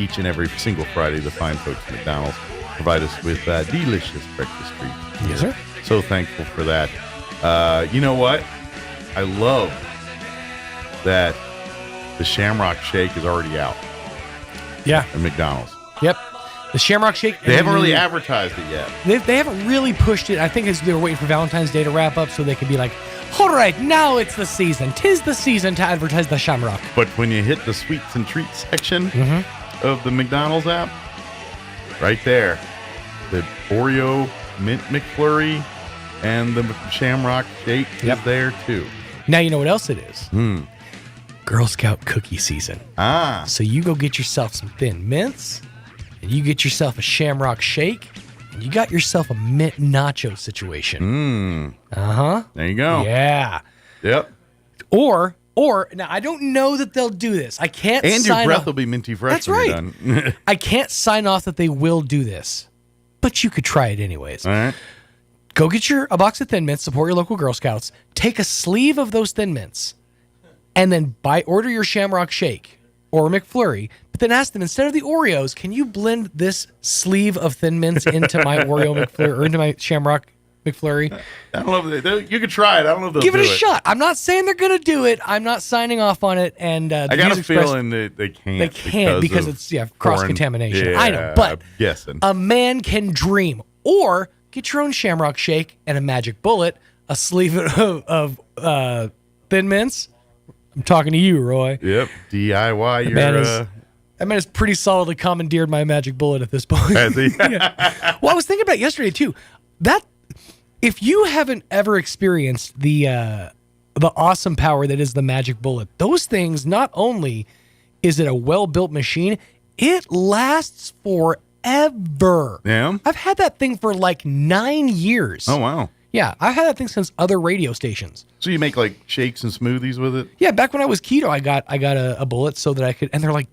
Speaker 9: Each and every single Friday, the fine folks at McDonald's provide us with delicious breakfast treats.
Speaker 10: Yes, sir.
Speaker 9: So thankful for that. You know what? I love that the Shamrock Shake is already out.
Speaker 10: Yeah.
Speaker 9: At McDonald's.
Speaker 10: Yep. The Shamrock Shake.
Speaker 9: They haven't really advertised it yet.
Speaker 10: They haven't really pushed it. I think they were waiting for Valentine's Day to wrap up so they could be like, all right, now it's the season. 'Tis the season to advertise the Shamrock.
Speaker 9: But when you hit the sweets and treats section of the McDonald's app, right there, the Oreo Mint McFlurry and the Shamrock Shake is there too.
Speaker 10: Now you know what else it is. Girl Scout cookie season. So you go get yourself some Thin Mints, and you get yourself a Shamrock Shake, and you got yourself a mint nacho situation.
Speaker 9: There you go.
Speaker 10: Yeah.
Speaker 9: Yep.
Speaker 10: Or now I don't know that they'll do this. I can't.
Speaker 9: And your
Speaker 10: sign
Speaker 9: breath
Speaker 10: off.
Speaker 9: will be minty fresh.
Speaker 10: That's
Speaker 9: when
Speaker 10: right.
Speaker 9: You're done.
Speaker 10: I can't sign off that they will do this, but you could try it anyways.
Speaker 9: All right.
Speaker 10: Go get a box of Thin Mints. Support your local Girl Scouts. Take a sleeve of those Thin Mints, and then order your Shamrock Shake or McFlurry. But then ask them, instead of the Oreos, can you blend this sleeve of Thin Mints into my Oreo McFlurry or into my Shamrock McFlurry?
Speaker 9: I don't know if you could try it. I don't know if they'll
Speaker 10: give
Speaker 9: do
Speaker 10: it a shot. I'm not saying they're going to do it. I'm not signing off on it. And
Speaker 9: I got a feeling that they can't.
Speaker 10: They can't because it's cross contamination. I know, but
Speaker 9: I'm guessing.
Speaker 10: a man can dream. Or get your own Shamrock Shake and a magic bullet, a sleeve of Thin Mints. I'm talking to you, Roy.
Speaker 9: Yep. DIY.
Speaker 10: That man has pretty solidly commandeered my magic bullet at this point.
Speaker 9: Has he?
Speaker 10: Yeah. Well, I was thinking about it yesterday too. That if you haven't ever experienced the awesome power that is the magic bullet, those things, not only is it a well-built machine, it lasts forever.
Speaker 9: Yeah.
Speaker 10: I've had that thing for like 9 years.
Speaker 9: Oh wow.
Speaker 10: Yeah, I've had that thing since other radio stations.
Speaker 9: So you make like shakes and smoothies with it?
Speaker 10: Yeah, back when I was keto, I got a bullet so that I could, and they're like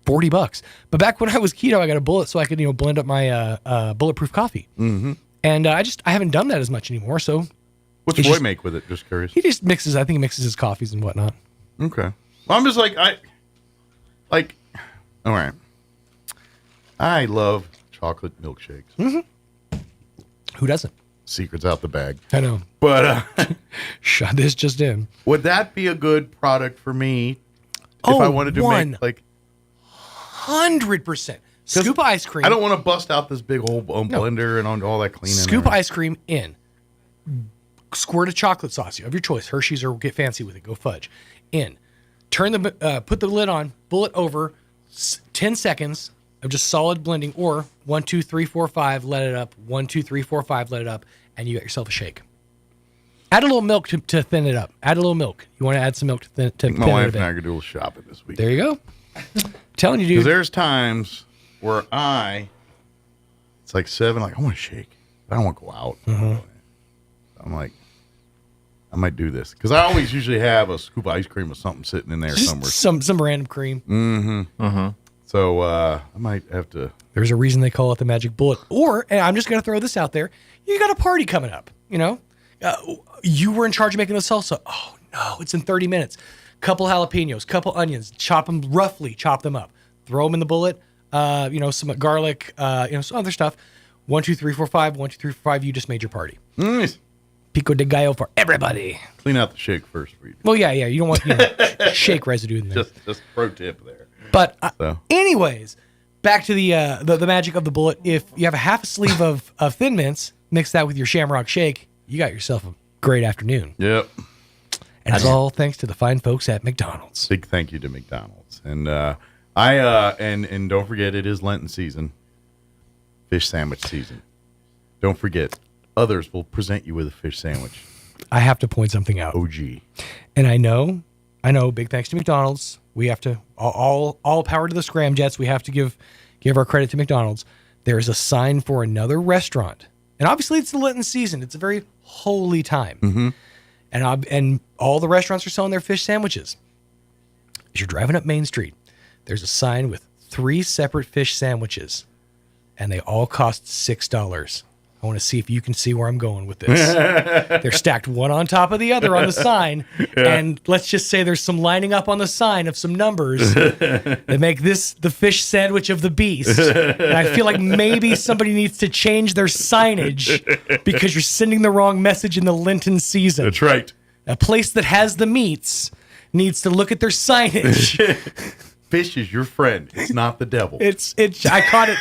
Speaker 10: $40. But back when I was keto, I got a bullet so I could blend up my bulletproof coffee.
Speaker 9: Mm-hmm.
Speaker 10: And I haven't done that as much anymore. So
Speaker 9: what's Roy make with it? Just curious.
Speaker 10: He just mixes. I think he mixes his coffees and whatnot.
Speaker 9: Okay. Well, I'm just all right. I love chocolate milkshakes.
Speaker 10: Mm-hmm. Who doesn't?
Speaker 9: Secret's out the bag.
Speaker 10: I know.
Speaker 9: But
Speaker 10: shot this just in.
Speaker 9: Would that be a good product for me if I wanted to make like
Speaker 10: 100%. Scoop of ice cream.
Speaker 9: I don't want to bust out this big old blender and all that cleaning.
Speaker 10: Scoop ice cream in. Squirt of chocolate sauce of your choice. Hershey's or get fancy with it. Go fudge. In. Turn put the lid on. Bullet over. 10 seconds of just solid blending, or 1, 2, 3, 4, 5. Let it up. 1, 2, 3, 4, 5. Let it up, and you got yourself a shake. Add a little milk to thin it up. Add a little milk. You want to add some milk to thin it a bit.
Speaker 9: My wife and I could do a little shopping this week.
Speaker 10: There you go. Telling you, dude.
Speaker 9: Because there's times where it's like 7, like I want to shake. I don't want to go out.
Speaker 10: Mm-hmm.
Speaker 9: I'm like, I might do this because I always usually have a scoop of ice cream or something sitting in there
Speaker 10: Just
Speaker 9: somewhere.
Speaker 10: Some random cream.
Speaker 9: Mm-hmm.
Speaker 10: Mm-hmm.
Speaker 9: So I might have to.
Speaker 10: There's a reason they call it the magic bullet. Or, and I'm just going to throw this out there, you got a party coming up, you were in charge of making the salsa. Oh, no, it's in 30 minutes. Couple jalapenos, couple onions, chop them up. Throw them in the bullet, some garlic, some other stuff. 1, 2, 3, 4, 5. 1, 2, 3, 4, 5. You just made your party.
Speaker 9: Nice.
Speaker 10: Pico de gallo for everybody.
Speaker 9: Clean out the shake first for you.
Speaker 10: Well, yeah. You don't want shake residue in there.
Speaker 9: Just pro tip there.
Speaker 10: But anyways, back to the magic of the bullet. If you have a half a sleeve of Thin Mints, mix that with your Shamrock Shake, you got yourself a great afternoon.
Speaker 9: Yep.
Speaker 10: And it's all thanks to the fine folks at McDonald's.
Speaker 9: Big thank you to McDonald's. And and don't forget, it is Lenten season. Fish sandwich season. Don't forget, others will present you with a fish sandwich.
Speaker 10: I have to point something out.
Speaker 9: OG.
Speaker 10: And I know, big thanks to McDonald's. We have to, all power to the Scramjets. We have to give our credit to McDonald's. There is a sign for another restaurant. And obviously it's the Lenten season. It's a very holy time.
Speaker 9: Mm-hmm.
Speaker 10: And all the restaurants are selling their fish sandwiches. As you're driving up Main Street, there's a sign with 3 separate fish sandwiches. And they all cost $6. I want to see if you can see where I'm going with this. They're stacked one on top of the other on the sign. Yeah. And let's just say there's some lining up on the sign of some numbers that make this the fish sandwich of the beast. And I feel like maybe somebody needs to change their signage because you're sending the wrong message in the Lenten season.
Speaker 9: That's right.
Speaker 10: A place that has the meats needs to look at their signage.
Speaker 9: fish is your friend. It's not the devil.
Speaker 10: It's. I caught it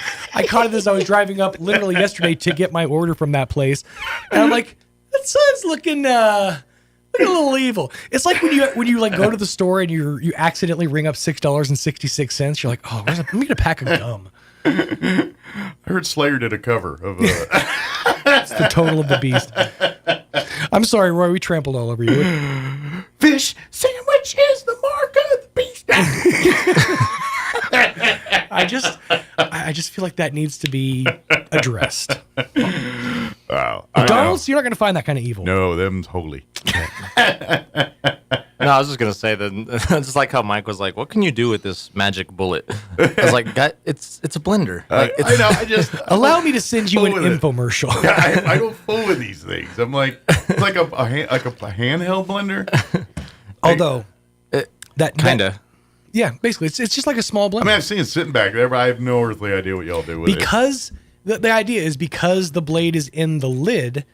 Speaker 10: as I was driving up literally yesterday to get my order from that place, and I'm like, that sun's looking a little evil. It's like when you like go to the store and you accidentally ring up $6.66. You're like, oh, let me get a pack of gum.
Speaker 9: I heard Slayer did a cover of.
Speaker 10: It's the total of the beast. I'm sorry, Roy. We trampled all over you.
Speaker 9: Fish sandwich is the mark of the beast.
Speaker 10: I just feel like that needs to be addressed.
Speaker 9: Wow.
Speaker 10: McDonald's, you're not going to find that kind of evil.
Speaker 9: No, them's holy.
Speaker 3: No, I was just gonna say that. Just like how Mike was like, "What can you do with this magic bullet?" I was like, "It's a blender." Like,
Speaker 9: I know. I just
Speaker 10: allow me to send you an infomercial.
Speaker 9: Yeah, I don't fool with these things. I'm like, it's like a handheld blender.
Speaker 10: Although that
Speaker 3: kinda.
Speaker 10: Yeah, basically, it's just like a small blender.
Speaker 9: I mean, I've seen it sitting back there, but I have no earthly idea what y'all do with it.
Speaker 10: Because the idea is because the blade is in the lid,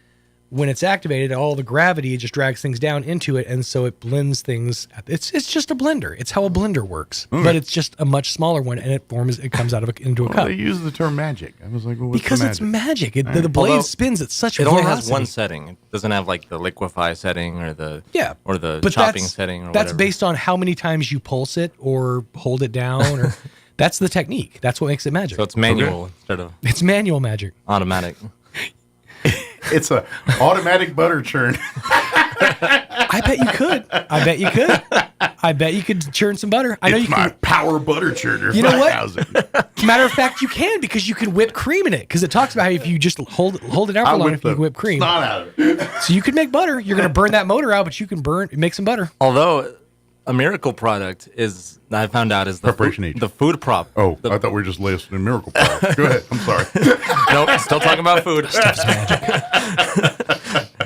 Speaker 10: when it's activated, all the gravity just drags things down into it, and so it blends things. It's just a blender. It's how a blender works, but it's just a much smaller one, and it comes out of into a cup.
Speaker 9: They use the term magic. I was like, well, what's
Speaker 10: because
Speaker 9: the
Speaker 10: it's magic. The blade
Speaker 3: Although,
Speaker 10: spins at such
Speaker 3: it
Speaker 10: velocity.
Speaker 3: only has one setting. It doesn't have like the liquefy setting or the
Speaker 10: but
Speaker 3: chopping setting. Or
Speaker 10: that's
Speaker 3: whatever.
Speaker 10: based on how many times you pulse it or hold it down. Or that's the technique. That's what makes it magic.
Speaker 3: So it's manual instead of
Speaker 10: manual magic.
Speaker 3: Automatic.
Speaker 9: It's a automatic butter churn.
Speaker 10: I bet you could. I bet you could churn some butter. I know
Speaker 9: it's
Speaker 10: you
Speaker 9: my
Speaker 10: can.
Speaker 9: power butter churner.
Speaker 10: You know what?
Speaker 9: 5000.
Speaker 10: Matter of fact, you can because you can whip cream in it. Because it talks about how if you just hold it out for long, if you can whip cream.
Speaker 9: Snot out of it.
Speaker 10: So you can make butter. You're going to burn that motor out, but you can make some butter.
Speaker 3: Although a miracle product is, I found out, is the the food prop.
Speaker 9: Oh, I thought we were just listing miracle products. Go ahead. I'm sorry.
Speaker 3: Nope, still talking about food. Stuff's magic.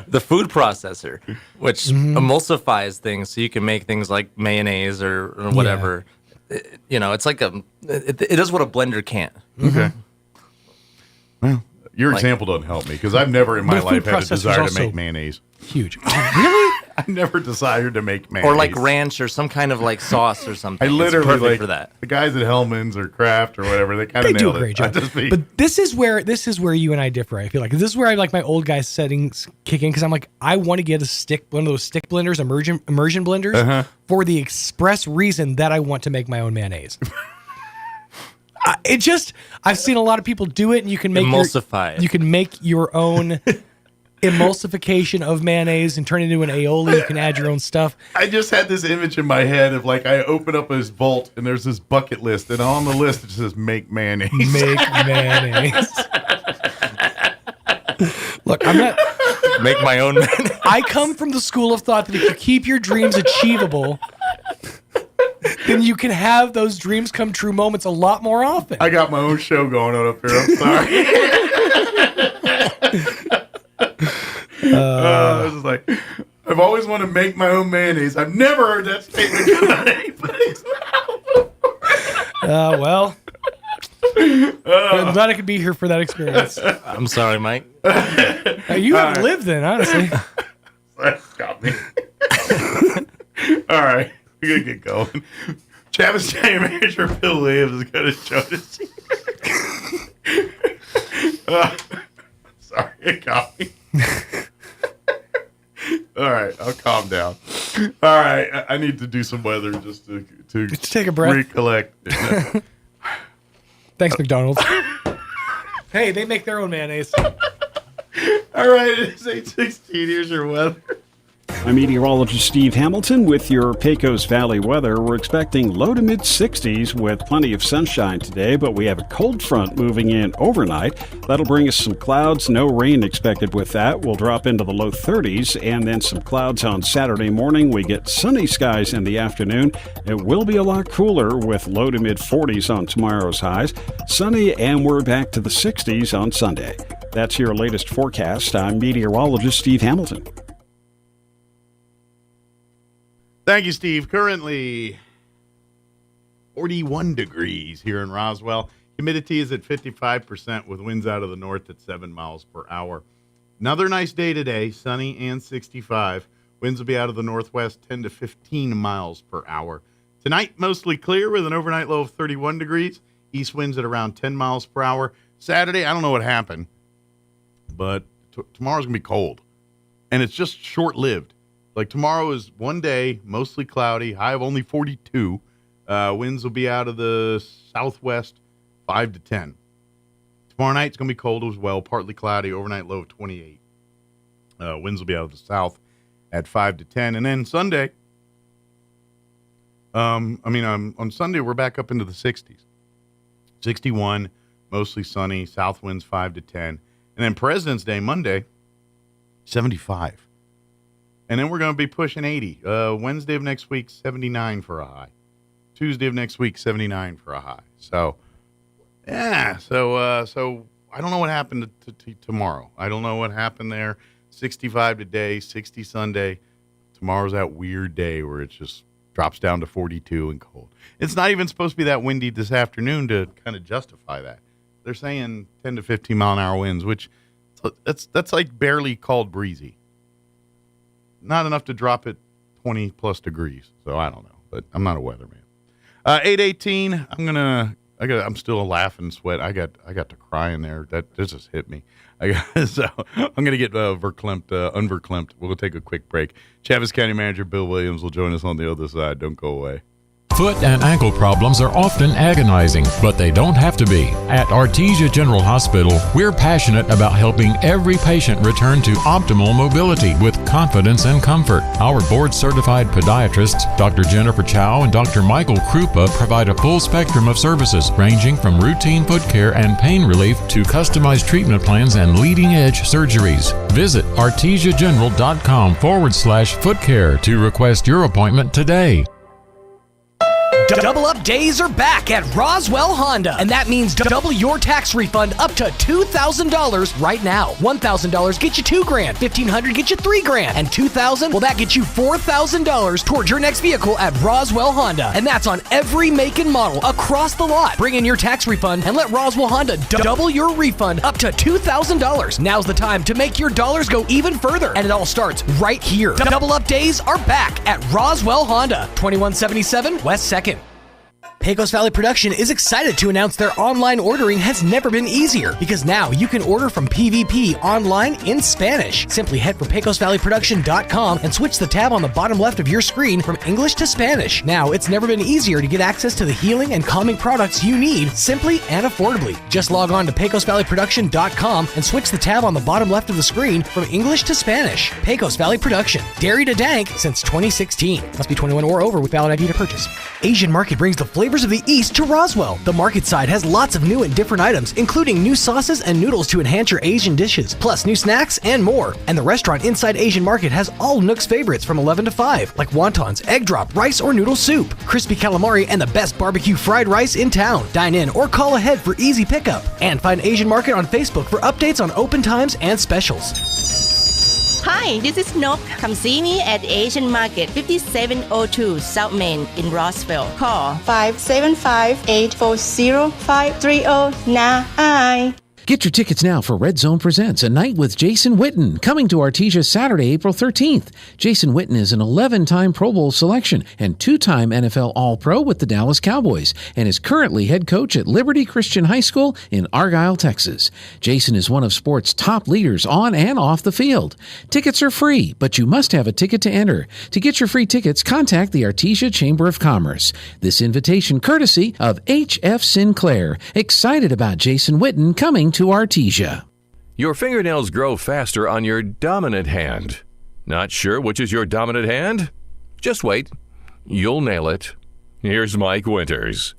Speaker 3: The food processor, which emulsifies things so you can make things like mayonnaise or whatever. It's like it does what a blender can't.
Speaker 9: Okay. Well, your example doesn't help me because I've never in my life had a desire to make mayonnaise.
Speaker 10: Huge. Really?
Speaker 9: I never desired to make mayonnaise.
Speaker 3: Or like ranch or some kind of like sauce or something.
Speaker 9: I literally
Speaker 3: it's perfect
Speaker 9: like
Speaker 3: for that.
Speaker 9: The guys at Hellman's or Kraft or whatever, they kind of
Speaker 10: do
Speaker 9: nailed
Speaker 10: a great job.
Speaker 9: it.
Speaker 10: But this is where you and I differ. I feel like this is where I like my old guy settings kick in because I'm like I want to get one of those stick blenders, immersion blenders, for the express reason that I want to make my own mayonnaise. I've seen a lot of people do it, and you can make
Speaker 3: emulsify.
Speaker 10: You can make your own emulsification of mayonnaise and turn it into an aioli. You can add your own stuff.
Speaker 9: I just had this image in my head of like I open up his vault and there's this bucket list, and on the list it says "make mayonnaise."
Speaker 10: Make mayonnaise. Look, I'm not
Speaker 3: make my own mayonnaise.
Speaker 10: I come from the school of thought that if you keep your dreams achievable, then you can have those dreams come true moments a lot more often.
Speaker 9: I got my own show going on up here. I'm sorry. I was like, I've always wanted to make my own mayonnaise. I've never heard that statement come out of anybody's mouth.
Speaker 10: Well, I'm glad I could be here for that experience.
Speaker 3: I'm sorry, Mike.
Speaker 10: You haven't lived then, honestly.
Speaker 9: That got me. All right, we're going to get going. Travis County Manager Bill Williams is going to join us. Sorry, it got me. All right, I'll calm down. All right, I need to do some weather just to
Speaker 10: take a breath.
Speaker 9: Recollect.
Speaker 10: Thanks, McDonald's. Hey, they make their own mayonnaise.
Speaker 9: All right, it's 8:16. Here's your weather.
Speaker 4: I'm meteorologist Steve Hamilton with your Pecos Valley weather. We're expecting low to mid-60s with plenty of sunshine today, but we have a cold front moving in overnight. That'll bring us some clouds. No rain expected with that. We'll drop into the low 30s and then some clouds on Saturday morning. We get sunny skies in the afternoon. It will be a lot cooler with low to mid-40s on tomorrow's highs. Sunny, and we're back to the 60s on Sunday. That's your latest forecast. I'm meteorologist Steve Hamilton.
Speaker 9: Thank you, Steve. Currently 41 degrees here in Roswell. Humidity is at 55% with winds out of the north at 7 miles per hour. Another nice day today, sunny and 65. Winds will be out of the northwest 10 to 15 miles per hour. Tonight, mostly clear with an overnight low of 31 degrees. East winds at around 10 miles per hour. Saturday, I don't know what happened, but tomorrow's going to be cold. And it's just short-lived. Like tomorrow is one day, mostly cloudy, high of only 42. Winds will be out of the southwest, 5 to 10. Tomorrow night, it's going to be cold as well, partly cloudy, overnight low of 28. Winds will be out of the south at 5 to 10. And then Sunday, on Sunday, we're back up into the 60s. 61, mostly sunny, south winds 5 to 10. And then President's Day, Monday, 75. And then we're going to be pushing 80. Wednesday of next week, 79 for a high. Tuesday of next week, 79 for a high. So, yeah. So I don't know what happened to tomorrow. I don't know what happened there. 65 today, 60 Sunday. Tomorrow's that weird day where it just drops down to 42 and cold. It's not even supposed to be that windy this afternoon to kind of justify that. They're saying 10 to 15 mile an hour winds, which that's like barely called breezy. Not enough to drop it 20 plus degrees. So I don't know, but I'm not a weatherman. 8:18. I'm still a laughing sweat. I got to cry in there. That just hit me. So I'm gonna get unverklempt. We'll take a quick break. Chaves County Manager Bill Williams will join us on the other side. Don't go away.
Speaker 11: Foot and ankle problems are often agonizing, but they don't have to be. At Artesia General Hospital, we're passionate about helping every patient return to optimal mobility with confidence and comfort. Our board-certified podiatrists, Dr. Jennifer Chow and Dr. Michael Krupa, provide a full spectrum of services ranging from routine foot care and pain relief to customized treatment plans and leading-edge surgeries. Visit artesiageneral.com/foot care to request your appointment today.
Speaker 10: Double Up Days are back at Roswell Honda, and that means double your tax refund up to $2,000 right now. $1,000 get you $2,000, $1,500 get you $3,000, and $2,000, well, that gets you $4,000 towards your next vehicle at Roswell Honda, and that's on every make and model across the lot. Bring in your tax refund and let Roswell Honda double your refund up to $2,000. Now's the time to make your dollars go even further, and it all starts right here. Double Up Days are back at Roswell Honda, 2177 West 2nd. Pecos Valley Production is excited to announce their online ordering has never been easier, because now you can order from PVP online in Spanish. Simply head for PecosValleyProduction.com and switch the tab on the bottom left of your screen from English to Spanish. Now it's never been easier to get access to the healing and calming products you need simply and affordably. Just log on to PecosValleyProduction.com and switch the tab on the bottom left of the screen from English to Spanish. Pecos Valley Production, dairy to dank since 2016. Must be 21 or over with valid ID to purchase. Asian Market brings the flavors of the East to Roswell. The market side has lots of new and different items, including new sauces and noodles to enhance your Asian dishes, plus new snacks and more. And the restaurant inside Asian Market has all Nook's favorites from 11 to 5, like wontons, egg drop, rice or noodle soup, crispy calamari, and the best barbecue fried rice in town. Dine in or call ahead for easy pickup. And find Asian Market on Facebook for updates on open times and specials.
Speaker 12: Hi, this is Nok. Come see me at Asian Market, 5702 South Main in Roswell. Call 575-840-5309.
Speaker 13: Get your tickets now for Red Zone Presents A Night with Jason Witten, coming to Artesia Saturday, April 13th. Jason Witten is an 11-time Pro Bowl selection and 2-time NFL All-Pro with the Dallas Cowboys and is currently head coach at Liberty Christian High School in Argyle, Texas. Jason is one of sports' top leaders on and off the field. Tickets are free, but you must have a ticket to enter. To get your free tickets, contact the Artesia Chamber of Commerce. This invitation courtesy of H.F. Sinclair. Excited about Jason Witten coming to Artesia.
Speaker 7: Your fingernails grow faster on your dominant hand. Not sure which is your dominant hand? Just wait. You'll nail it. Here's Mike Winters.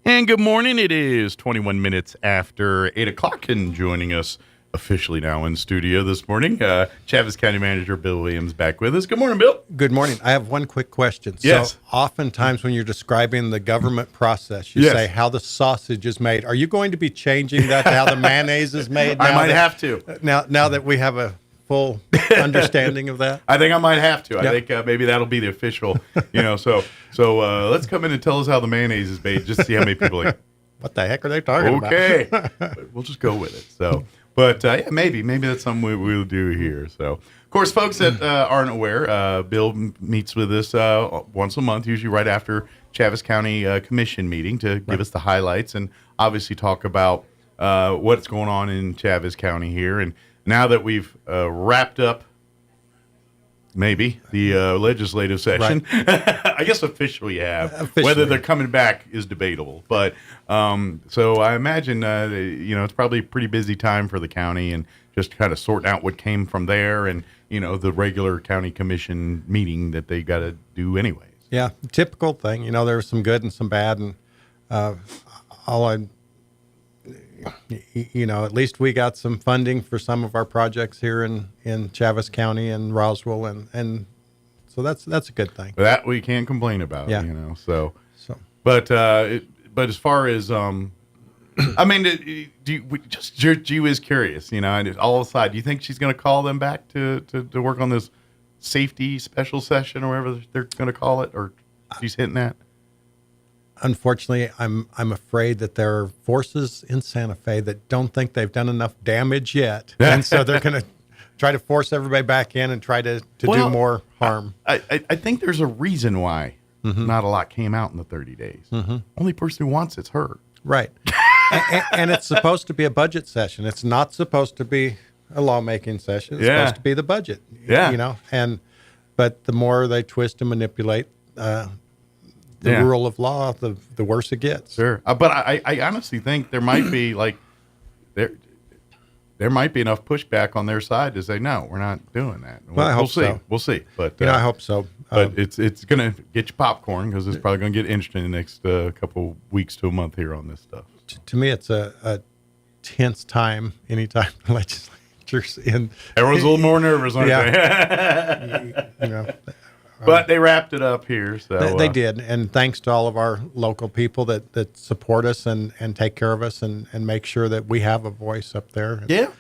Speaker 9: And good morning. It is 21 minutes after 8 o'clock, and joining us officially now in studio this morning, Chaves County Manager Bill Williams back with us. Good morning, Bill.
Speaker 24: Good morning. I have one quick question.
Speaker 9: Yes.
Speaker 24: So oftentimes when you're describing the government process, you say how the sausage is made. Are you going to be changing that to how the mayonnaise is made?
Speaker 9: I might have to.
Speaker 24: Now that we have a full understanding of that?
Speaker 9: I think I might have to.
Speaker 24: Yep.
Speaker 9: I think maybe that'll be the official, So let's come in and tell us how the mayonnaise is made, just to see how many people are like,
Speaker 24: what the heck are they talking about?
Speaker 9: Okay. We'll just go with it. So But yeah, maybe that's something we'll do here. So, of course, folks that aren't aware, Bill meets with us once a month, usually right after Chaves County Commission meeting, to give us the highlights and obviously talk about what's going on in Chaves County here. And now that we've wrapped up maybe the legislative session, right. I guess officially have. Whether they're coming back is debatable. But so I imagine it's probably a pretty busy time for the county and just kind of sorting out what came from there and the regular county commission meeting that they got to do anyways.
Speaker 24: Yeah, typical thing. There was some good and some bad, and at least we got some funding for some of our projects here in Chaves County and Roswell, and so that's a good thing.
Speaker 9: That we can't complain about.
Speaker 24: Yeah.
Speaker 9: But as far as I mean, G was curious, and all aside, do you think she's going to call them back to work on this safety special session or whatever they're going to call it, or she's hinting at?
Speaker 24: Unfortunately, I'm afraid that there are forces in Santa Fe that don't think they've done enough damage yet, and so they're going to try to force everybody back in and try to do more harm.
Speaker 9: I think there's a reason why not a lot came out in the 30 days. Only person who wants it's her.
Speaker 24: Right. and it's supposed to be a budget session. It's not supposed to be a lawmaking session. It's supposed to be the budget.
Speaker 9: Yeah.
Speaker 24: But the more they twist and manipulate the rule of law, the worse it gets.
Speaker 9: Sure. But I honestly think there might be there might be enough pushback on their side to say, no, we're not doing that.
Speaker 24: Well, I hope
Speaker 9: see.
Speaker 24: so.
Speaker 9: We'll see. But
Speaker 24: I hope so.
Speaker 9: But it's going to get you popcorn because it's probably going to get interesting in the next couple weeks to a month here on this stuff.
Speaker 24: To me, it's a tense time anytime the legislature's in.
Speaker 9: Everyone's a little more nervous, aren't
Speaker 24: they?
Speaker 9: But they wrapped it up here. So
Speaker 24: they did. And thanks to all of our local people that support us and take care of us and make sure that we have a voice up there.
Speaker 9: Yeah.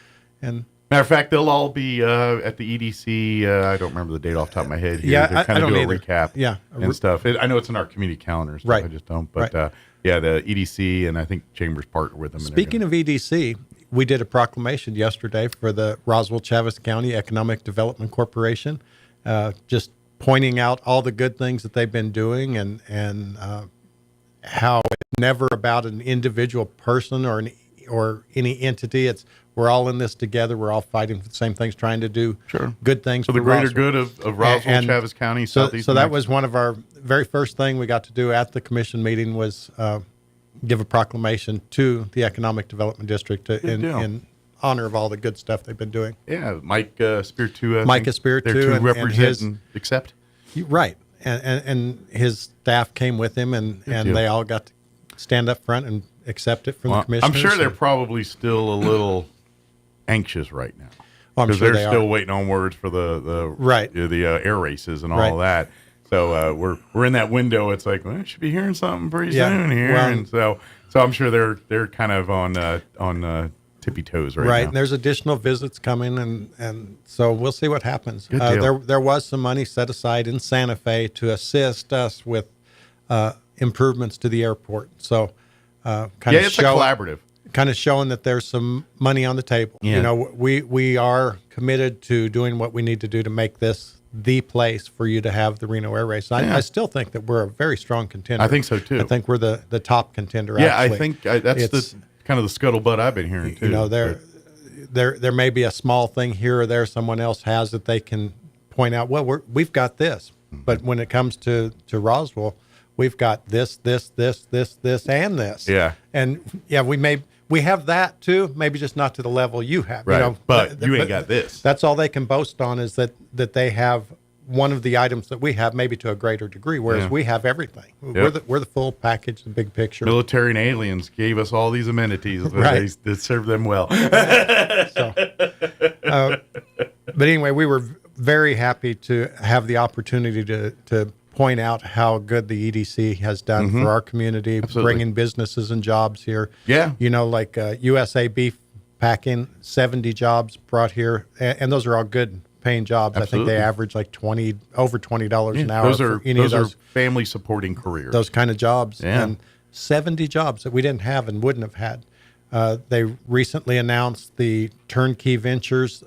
Speaker 24: And
Speaker 9: matter of fact, they'll all be at the EDC. I don't remember the date off the top of my head here.
Speaker 24: Yeah,
Speaker 9: They're kind of doing a recap
Speaker 24: yeah.
Speaker 9: and stuff. I know it's in our community calendar. Stuff.
Speaker 24: Right.
Speaker 9: I just don't. But the EDC and I think Chambers partner with them.
Speaker 24: Speaking of EDC, we did a proclamation yesterday for the Roswell Chaves County Economic Development Corporation, just pointing out all the good things that they've been doing and how it's never about an individual person or any entity. We're all in this together. We're all fighting for the same things, trying to do good things
Speaker 9: for the greater good of Roswell, Chaves County, Southeast.
Speaker 24: So that was one of our very first thing we got to do at the commission meeting was give a proclamation to the Economic Development District in honor of all the good stuff they've been doing.
Speaker 9: Yeah, Mike Spiritu.
Speaker 24: Mike Spiritu.
Speaker 9: They're to represent and accept.
Speaker 24: Right. And his staff came with him, and they all got to stand up front and accept it from the commissioners.
Speaker 9: I'm sure they're probably still a little anxious right now.
Speaker 24: I'm sure
Speaker 9: they're still waiting on words for the air races and all that. So we're in that window. It's like, well, I should be hearing something pretty soon here. Well, and so I'm sure they're kind of on tippy toes right now.
Speaker 24: And there's additional visits coming, and so we'll see what happens. There was some money set aside in Santa Fe to assist us with improvements to the airport. So
Speaker 9: it's a collaborative.
Speaker 24: Kind of showing that there's some money on the table.
Speaker 9: Yeah.
Speaker 24: We are committed to doing what we need to do to make this the place for you to have the Reno Air Race. I still think that we're a very strong contender.
Speaker 9: I think so too.
Speaker 24: I think we're the top contender.
Speaker 9: Yeah,
Speaker 24: actually.
Speaker 9: I think that's kind of the scuttlebutt I've been hearing too.
Speaker 24: There may be a small thing here or there someone else has that they can point out. Well, we've got this, but when it comes to Roswell, we've got this, and this.
Speaker 9: Yeah,
Speaker 24: and we have that too. Maybe just not to the level you have.
Speaker 9: Right, but you ain't got this.
Speaker 24: That's all they can boast on is that they have one of the items that we have, maybe to a greater degree, whereas we have everything. Yep. We're the full package, the big picture.
Speaker 9: Military and aliens gave us all these amenities that served them well.
Speaker 24: But anyway, we were very happy to have the opportunity to point out how good the EDC has done for our community, bringing businesses and jobs here.
Speaker 9: Yeah.
Speaker 24: Like USA Beef Packing, 70 jobs brought here, and those are all good paying jobs.
Speaker 9: Absolutely.
Speaker 24: I think they average like over $20 an hour.
Speaker 9: Those are family supporting careers.
Speaker 24: Those kind of jobs,
Speaker 9: yeah.
Speaker 24: and 70 jobs that we didn't have and wouldn't have had. They recently announced the turnkey ventures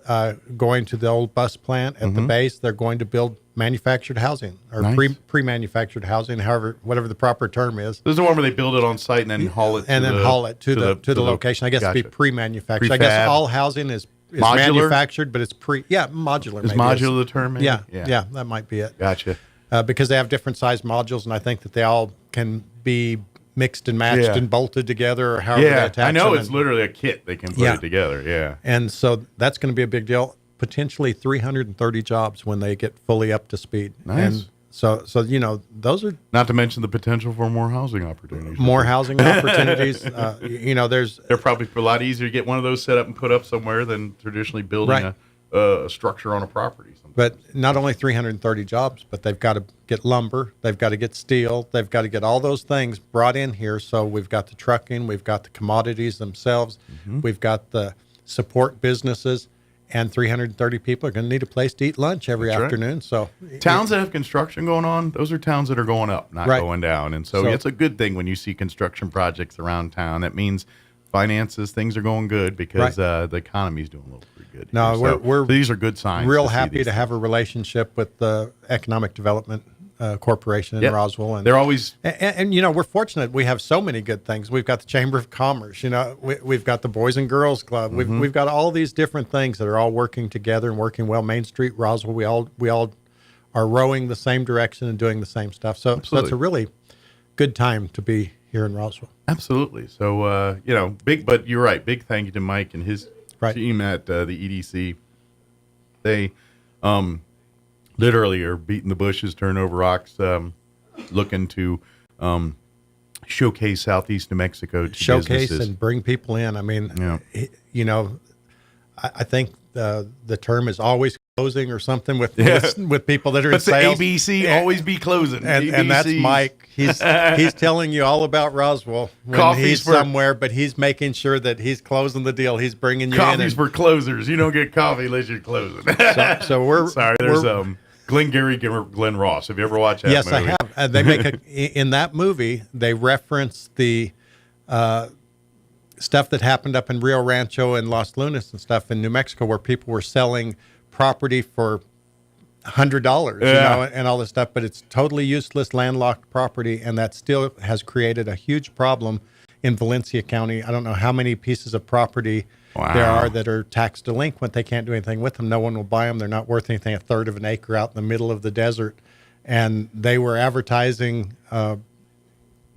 Speaker 24: going to the old bus plant at the base. They're going to build manufactured housing or pre-manufactured housing, whatever the proper term is.
Speaker 9: This is the one where they build it on site and then haul it
Speaker 24: to the location. I guess it'd be pre-manufactured. I guess all housing is manufactured, but it's modular.
Speaker 9: Is modular the term? Maybe?
Speaker 24: Yeah, that might be it.
Speaker 9: Gotcha.
Speaker 24: Because they have different size modules, and I think that they all can be mixed and matched and bolted together, or however they attach
Speaker 9: I know
Speaker 24: them.
Speaker 9: it's literally a kit. They can put it together. Yeah,
Speaker 24: and so that's going to be a big deal. Potentially 330 jobs when they get fully up to speed.
Speaker 9: Nice.
Speaker 24: And so those are
Speaker 9: not to mention the potential for more housing opportunities.
Speaker 24: More housing opportunities. They're
Speaker 9: probably a lot easier to get one of those set up and put up somewhere than traditionally building a structure on a property.
Speaker 24: But not only 330 jobs, but they've got to get lumber, they've got to get steel, they've got to get all those things brought in here. So we've got the trucking, we've got the commodities themselves, we've got the support businesses, and 330 people are going to need a place to eat lunch every afternoon. Right. So
Speaker 9: towns that have construction going on, those are towns that are going up, not going down. And so it's a good thing when you see construction projects around town. That means finances, things are going good because the economy's doing a little pretty good.
Speaker 24: No,
Speaker 9: we're these are good signs.
Speaker 24: Real happy to have a relationship with the Economic Development Corporation in Roswell, and
Speaker 9: they're always
Speaker 24: and we're fortunate. We have so many good things. We've got the Chamber of Commerce. We've got the Boys and Girls Club. We've got all these different things that are all working together and working well. Main Street, Roswell. We all are rowing the same direction and doing the same stuff. So it's a really good time to be here in Roswell.
Speaker 9: Absolutely. So, but you're right. Big thank you to Mike and his team at the EDC. They literally are beating the bushes, turning over rocks, looking to showcase Southeast New Mexico to businesses.
Speaker 24: And bring people in. I mean, I think the term is always closing or something with people that are in sales.
Speaker 9: But the ABC always be closing.
Speaker 24: And that's Mike. He's telling you all about Roswell when he's somewhere, but he's making sure that he's closing the deal. He's bringing you in.
Speaker 9: Coffee's for closers. You don't get coffee unless you're closing.
Speaker 24: So we're
Speaker 9: sorry. There's Glengarry Glen Ross. Have you ever watched that movie?
Speaker 24: Yes, I have. They make in that movie, they reference the stuff that happened up in Rio Rancho and Los Lunas and stuff in New Mexico, where people were selling property for $100, and all this stuff, but it's totally useless, landlocked property, and that still has created a huge problem in Valencia County. I don't know how many pieces of property there are that are tax delinquent. They can't do anything with them. No one will buy them. They're not worth anything. A third of an acre out in the middle of the desert, and they were advertising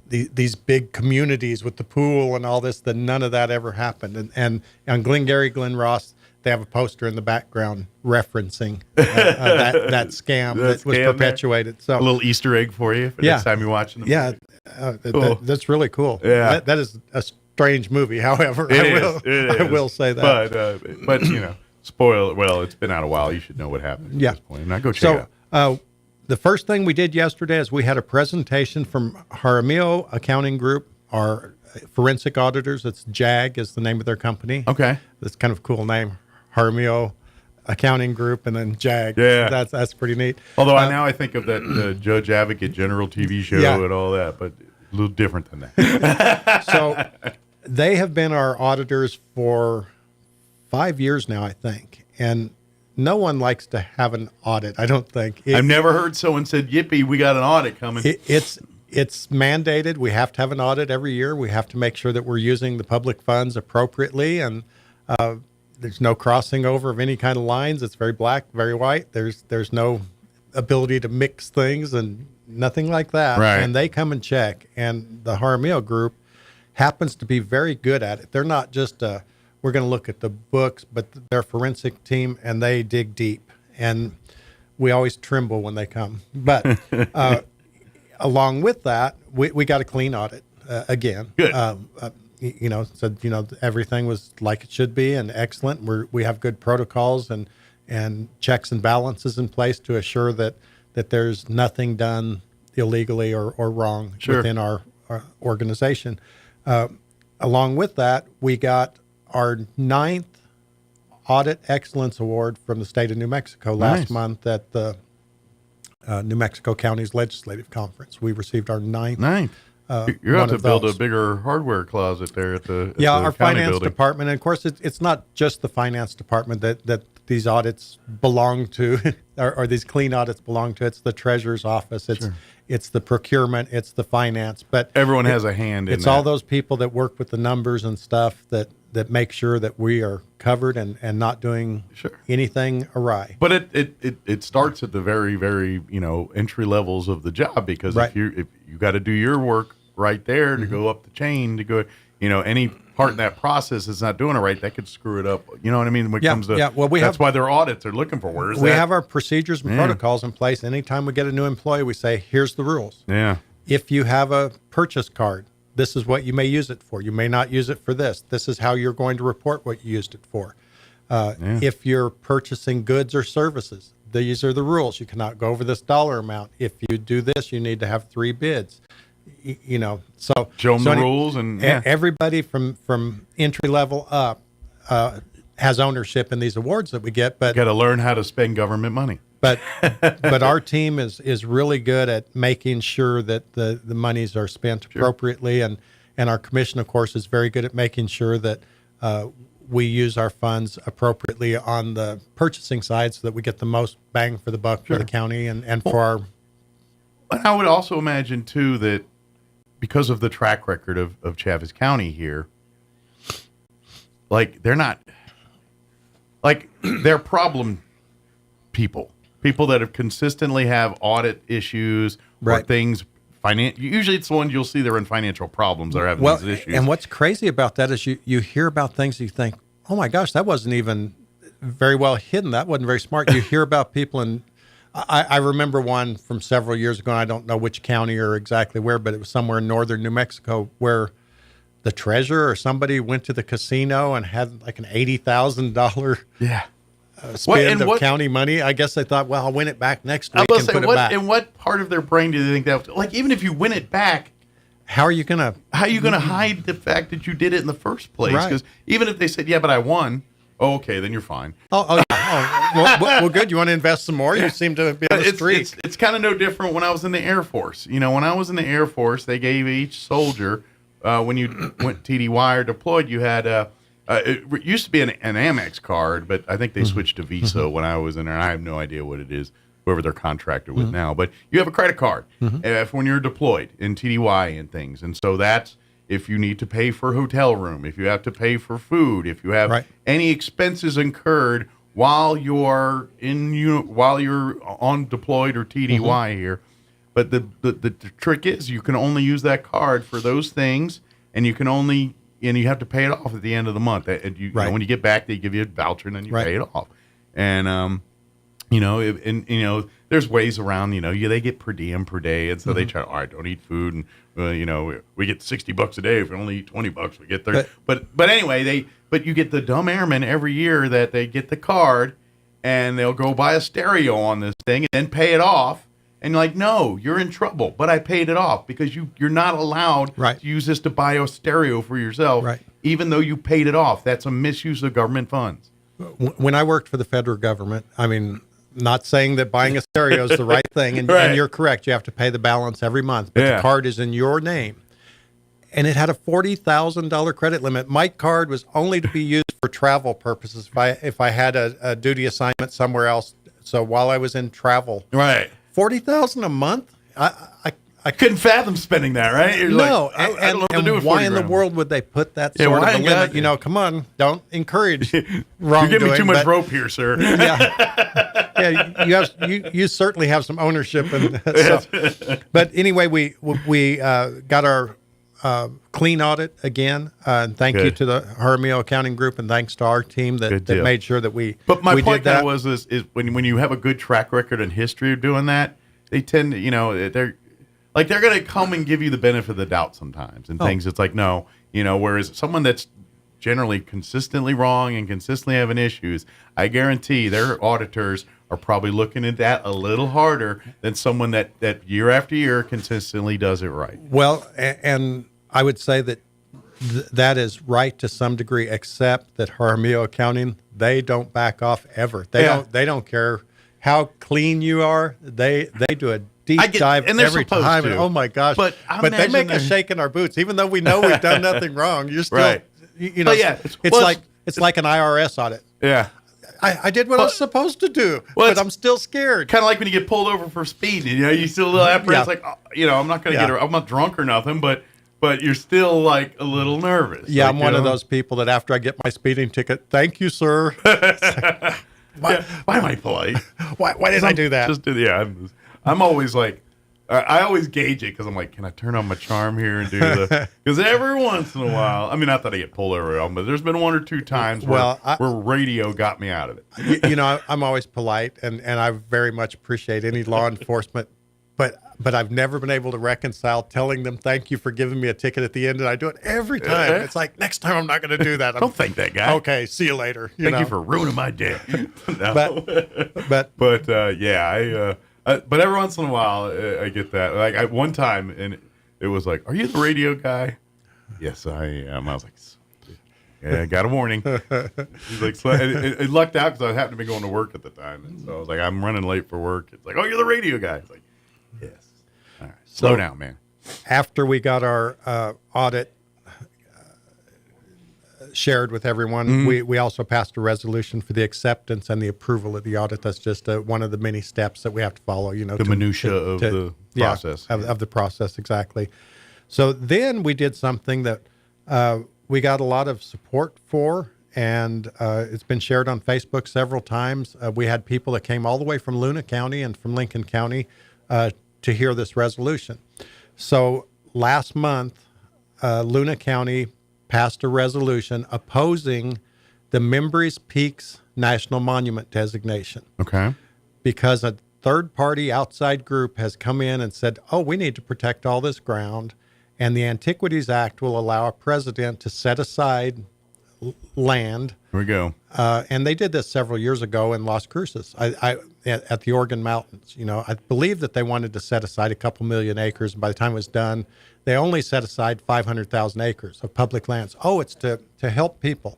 Speaker 24: these big communities with the pool and all this. That none of that ever happened. And on Glengarry Glen Ross, they have a poster in the background referencing that scam that was perpetuated. So
Speaker 9: a little Easter egg for you for next time you're watching the movie.
Speaker 24: That's really cool.
Speaker 9: Yeah,
Speaker 24: that is a strange movie. However, I will say that.
Speaker 9: But spoil it. Well, it's been out a while. You should know what happened. At this point. Now go check it out.
Speaker 24: The first thing we did yesterday is we had a presentation from Jaramillo Accounting Group, our forensic auditors. It's JAG is the name of their company.
Speaker 9: Okay,
Speaker 24: that's kind of a cool name. Jaramillo Accounting Group, and then JAG.
Speaker 9: Yeah,
Speaker 24: that's pretty neat.
Speaker 9: Although now I think of that Judge Advocate General TV show and all that, but a little different than that.
Speaker 24: So they have been our auditors for 5 years now, I think, and no one likes to have an audit. I don't think.
Speaker 9: I've never heard someone said, "Yippee, we got an audit coming."
Speaker 24: It's mandated. We have to have an audit every year. We have to make sure that we're using the public funds appropriately, and there's no crossing over of any kind of lines. It's very black, very white. There's no ability to mix things and nothing like that.
Speaker 9: Right.
Speaker 24: And they come and check. And the Jaramillo Group happens to be very good at it. They're not just we're going to look at the books, but they're a forensic team, and they dig deep. And we always tremble when they come. But along with that, we got a clean audit again.
Speaker 9: Good.
Speaker 24: Everything was like it should be and excellent. We have good protocols and checks and balances in place to assure that there's nothing done illegally or wrong within our organization. Along with that, we got our 9th Audit Excellence Award from the state of New Mexico last month at the New Mexico County's Legislative Conference. We received our ninth
Speaker 9: You have to build a bigger hardware closet there at the
Speaker 24: our
Speaker 9: county
Speaker 24: finance
Speaker 9: building.
Speaker 24: department. And of course, it's not just the finance department that these audits belong to, or these clean audits belong to. It's the treasurer's office. It's the procurement. It's the finance. But
Speaker 9: everyone has a hand in
Speaker 24: It's
Speaker 9: that.
Speaker 24: all those people that work with the numbers and stuff that make sure that we are covered and not doing anything awry.
Speaker 9: But it starts at the very, very entry levels of the job, because if you got to do your work right there to go up the chain to go, any part in that process is not doing it right, that could screw it up. You know what I mean? When it comes to that's why their audits are looking for where is
Speaker 24: we
Speaker 9: that?
Speaker 24: have our procedures and protocols in place. Anytime we get a new employee, we say, here's the rules.
Speaker 9: Yeah.
Speaker 24: If you have a purchase card, this is what you may use it for. You may not use it for this. This is how you're going to report what you used it for. If you're purchasing goods or services, these are the rules. You cannot go over this dollar amount. If you do this, you need to have 3 bids. So
Speaker 9: show them the rules, and
Speaker 24: everybody from entry level up has ownership in these awards that we get. But
Speaker 9: got to learn how to spend government money.
Speaker 24: But our team is really good at making sure that the monies are spent appropriately, and our commission, of course, is very good at making sure that we use our funds appropriately on the purchasing side, so that we get the most bang for the buck for the county and for our.
Speaker 9: But I would also imagine too that because of the track record of Chaves County here, like they're not like they're problem people that have consistently have audit issues or things. Usually it's the ones you'll see they're in financial problems. They're having these issues.
Speaker 24: And what's crazy about that is you hear about things you think, oh my gosh, that wasn't even very well hidden. That wasn't very smart. You hear about people, and I remember one from several years ago. And I don't know which county or exactly where, but it was somewhere in northern New Mexico where the treasurer or somebody went to the casino and had like an $80,000 spend of county money. I guess they thought, well, I'll win it back next week and put it back.
Speaker 9: And what part of their brain do they think that? Like, even if you win it back,
Speaker 24: how are you gonna
Speaker 9: hide the fact that you did it in the first place? Because even if they said, yeah, but I won, okay, then you're fine.
Speaker 24: Well, good. You want to invest some more? You seem to be on the street.
Speaker 9: It's kind of no different when I was in the Air Force. When I was in the Air Force, they gave each soldier, when you went TDY or deployed, you had it used to be an Amex card, but I think they switched to Visa when I was in there. I have no idea what it is, whoever they're contracted with now. But you have a credit card when you're deployed in TDY and things. And so that's if you need to pay for a hotel room, if you have to pay for food, if you have any expenses incurred while you're on deployed or TDY here. But the trick is you can only use that card for those things, and you have to pay it off at the end of the month. When you get back, they give you a voucher, and then you pay it off. And there's ways around. They get per diem per day, and so they try. All right, don't eat food, and we get $60 a day. If we only eat $20, we get 30. But anyway, but you get the dumb airmen every year that they get the card, and they'll go buy a stereo on this thing and then pay it off. And you're like, no, you're in trouble. But I paid it off because you're not allowed to use this to buy a stereo for yourself, even though you paid it off. That's a misuse of government funds.
Speaker 24: When I worked for the federal government, I mean, not saying that buying a stereo is the right thing, and you're correct. You have to pay the balance every month, but the card is in your name. And it had a $40,000 credit limit. My card was only to be used for travel purposes if I had a duty assignment somewhere else. So while I was in travel, $40,000 a month,
Speaker 9: I couldn't fathom spending that. Right? You're
Speaker 24: no,
Speaker 9: like, I don't know what to do with
Speaker 24: why in the world would they put that sort of a limit? Come on, don't encourage wrongdoing.
Speaker 9: You're giving me too much rope here, sir.
Speaker 24: You certainly have some ownership in that. But anyway, we got our clean audit again. And thank you to the Jaramillo Accounting Group, and thanks to our team that made sure that we.
Speaker 9: But my point
Speaker 24: did that
Speaker 9: is when you have a good track record and history of doing that, they tend to they're going to come and give you the benefit of the doubt sometimes and things. It's like no, whereas someone that's generally consistently wrong and consistently having issues, I guarantee their auditors are probably looking at that a little harder than someone that year after year consistently does it right.
Speaker 24: Well, and I would say that that is right to some degree, except that Jaramillo Accounting, they don't back off ever. They don't care how clean you are. They do a deep dive
Speaker 9: and they're
Speaker 24: every
Speaker 9: supposed
Speaker 24: time.
Speaker 9: to.
Speaker 24: And, oh my gosh!
Speaker 9: But
Speaker 24: they make us shake in our boots, even though we know we've done nothing wrong. You're still,
Speaker 9: Right.
Speaker 24: you know,
Speaker 9: But yeah,
Speaker 24: it's like an IRS audit.
Speaker 9: Yeah.
Speaker 24: I did what I was supposed to do, but I'm still scared.
Speaker 9: Kind of like when you get pulled over for speeding. You know, you still a little apprehensive.
Speaker 24: Yeah.
Speaker 9: Like, I'm not going to I'm not drunk or nothing, but you're still like a little nervous.
Speaker 24: Yeah,
Speaker 9: like,
Speaker 24: I'm one of those people that after I get my speeding ticket, thank you, sir.
Speaker 9: Why am I polite?
Speaker 24: Why did I do that?
Speaker 9: I'm always like, I always gauge it because I'm like, can I turn on my charm here and do the? Because every once in a while, I mean, not that I get pulled over, but there's been 1 or 2 times where radio got me out of it.
Speaker 24: You know, I'm always polite, and I very much appreciate any law enforcement, but I've never been able to reconcile telling them thank you for giving me a ticket at the end, and I do it every time. It's like, next time I'm not going to do that.
Speaker 9: Don't thank that guy.
Speaker 24: Okay, see you later.
Speaker 9: Thank you for ruining my day.
Speaker 24: No. But
Speaker 9: but every once in a while, I get that. Like one time, and it was like, "Are you the radio guy?" Yes, I am. I was like, "Yeah, I got a warning." He's like, so, it lucked out because I happened to be going to work at the time, and so I was like, "I'm running late for work." It's like, "Oh, you're the radio guy." It's like, "Yes." All right, slow down, man.
Speaker 24: After we got our audit shared with everyone, we also passed a resolution for the acceptance and the approval of the audit. That's just one of the many steps that we have to follow. You know,
Speaker 9: the minutia of the process.
Speaker 24: Of the process, exactly. So then we did something that we got a lot of support for, and it's been shared on Facebook several times. We had people that came all the way from Luna County and from Lincoln County to hear this resolution. So last month, Luna County passed a resolution opposing the Mimbres Peaks National Monument designation.
Speaker 9: Okay.
Speaker 24: Because a third-party outside group has come in and said, oh, we need to protect all this ground, and the Antiquities Act will allow a president to set aside land.
Speaker 9: Here we go.
Speaker 24: And they did this several years ago in Las Cruces, at the Oregon Mountains. You know, I believe that they wanted to set aside a couple million acres, and by the time it was done, they only set aside 500,000 acres of public lands. Oh, it's to help people,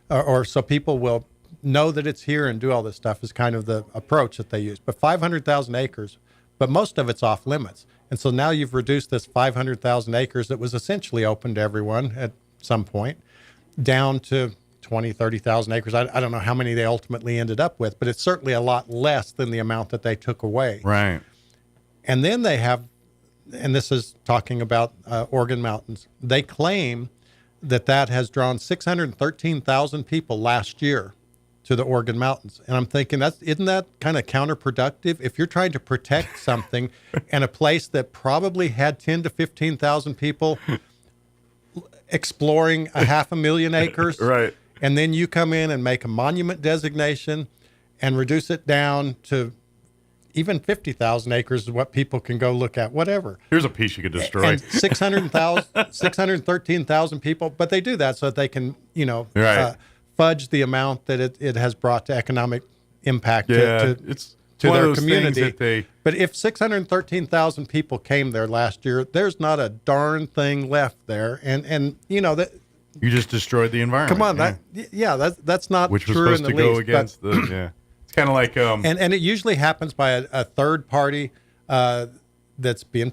Speaker 24: or so people will know that it's here and do all this stuff is kind of the approach that they use. But 500,000 acres, but most of it's off limits. And so now you've reduced this 500,000 acres that was essentially open to everyone at some point down to 20, 30,000 acres. I don't know how many they ultimately ended up with, but it's certainly a lot less than the amount that they took away.
Speaker 9: Right.
Speaker 24: And then they have, and this is talking about Oregon Mountains, they claim that has drawn 613,000 people last year to the Oregon Mountains. And I'm thinking, isn't that kind of counterproductive? If you're trying to protect something and a place that probably had 10 to 15,000 people exploring 500,000 acres,
Speaker 9: right?
Speaker 24: And then you come in and make a monument designation and reduce it down to even 50,000 acres is what people can go look at, whatever.
Speaker 9: Here's a piece you could destroy.
Speaker 24: And 613,000 people, but they do that so that they can, fudge the amount that it has brought to economic impact to their community. But if 613,000 people came there last year, there's not a darn thing left there. And that
Speaker 9: you just destroyed the environment.
Speaker 24: Come on, that's not
Speaker 9: which was
Speaker 24: true
Speaker 9: supposed
Speaker 24: in the
Speaker 9: to
Speaker 24: least,
Speaker 9: go against the It's kind of like
Speaker 24: and it usually happens by a third party that's being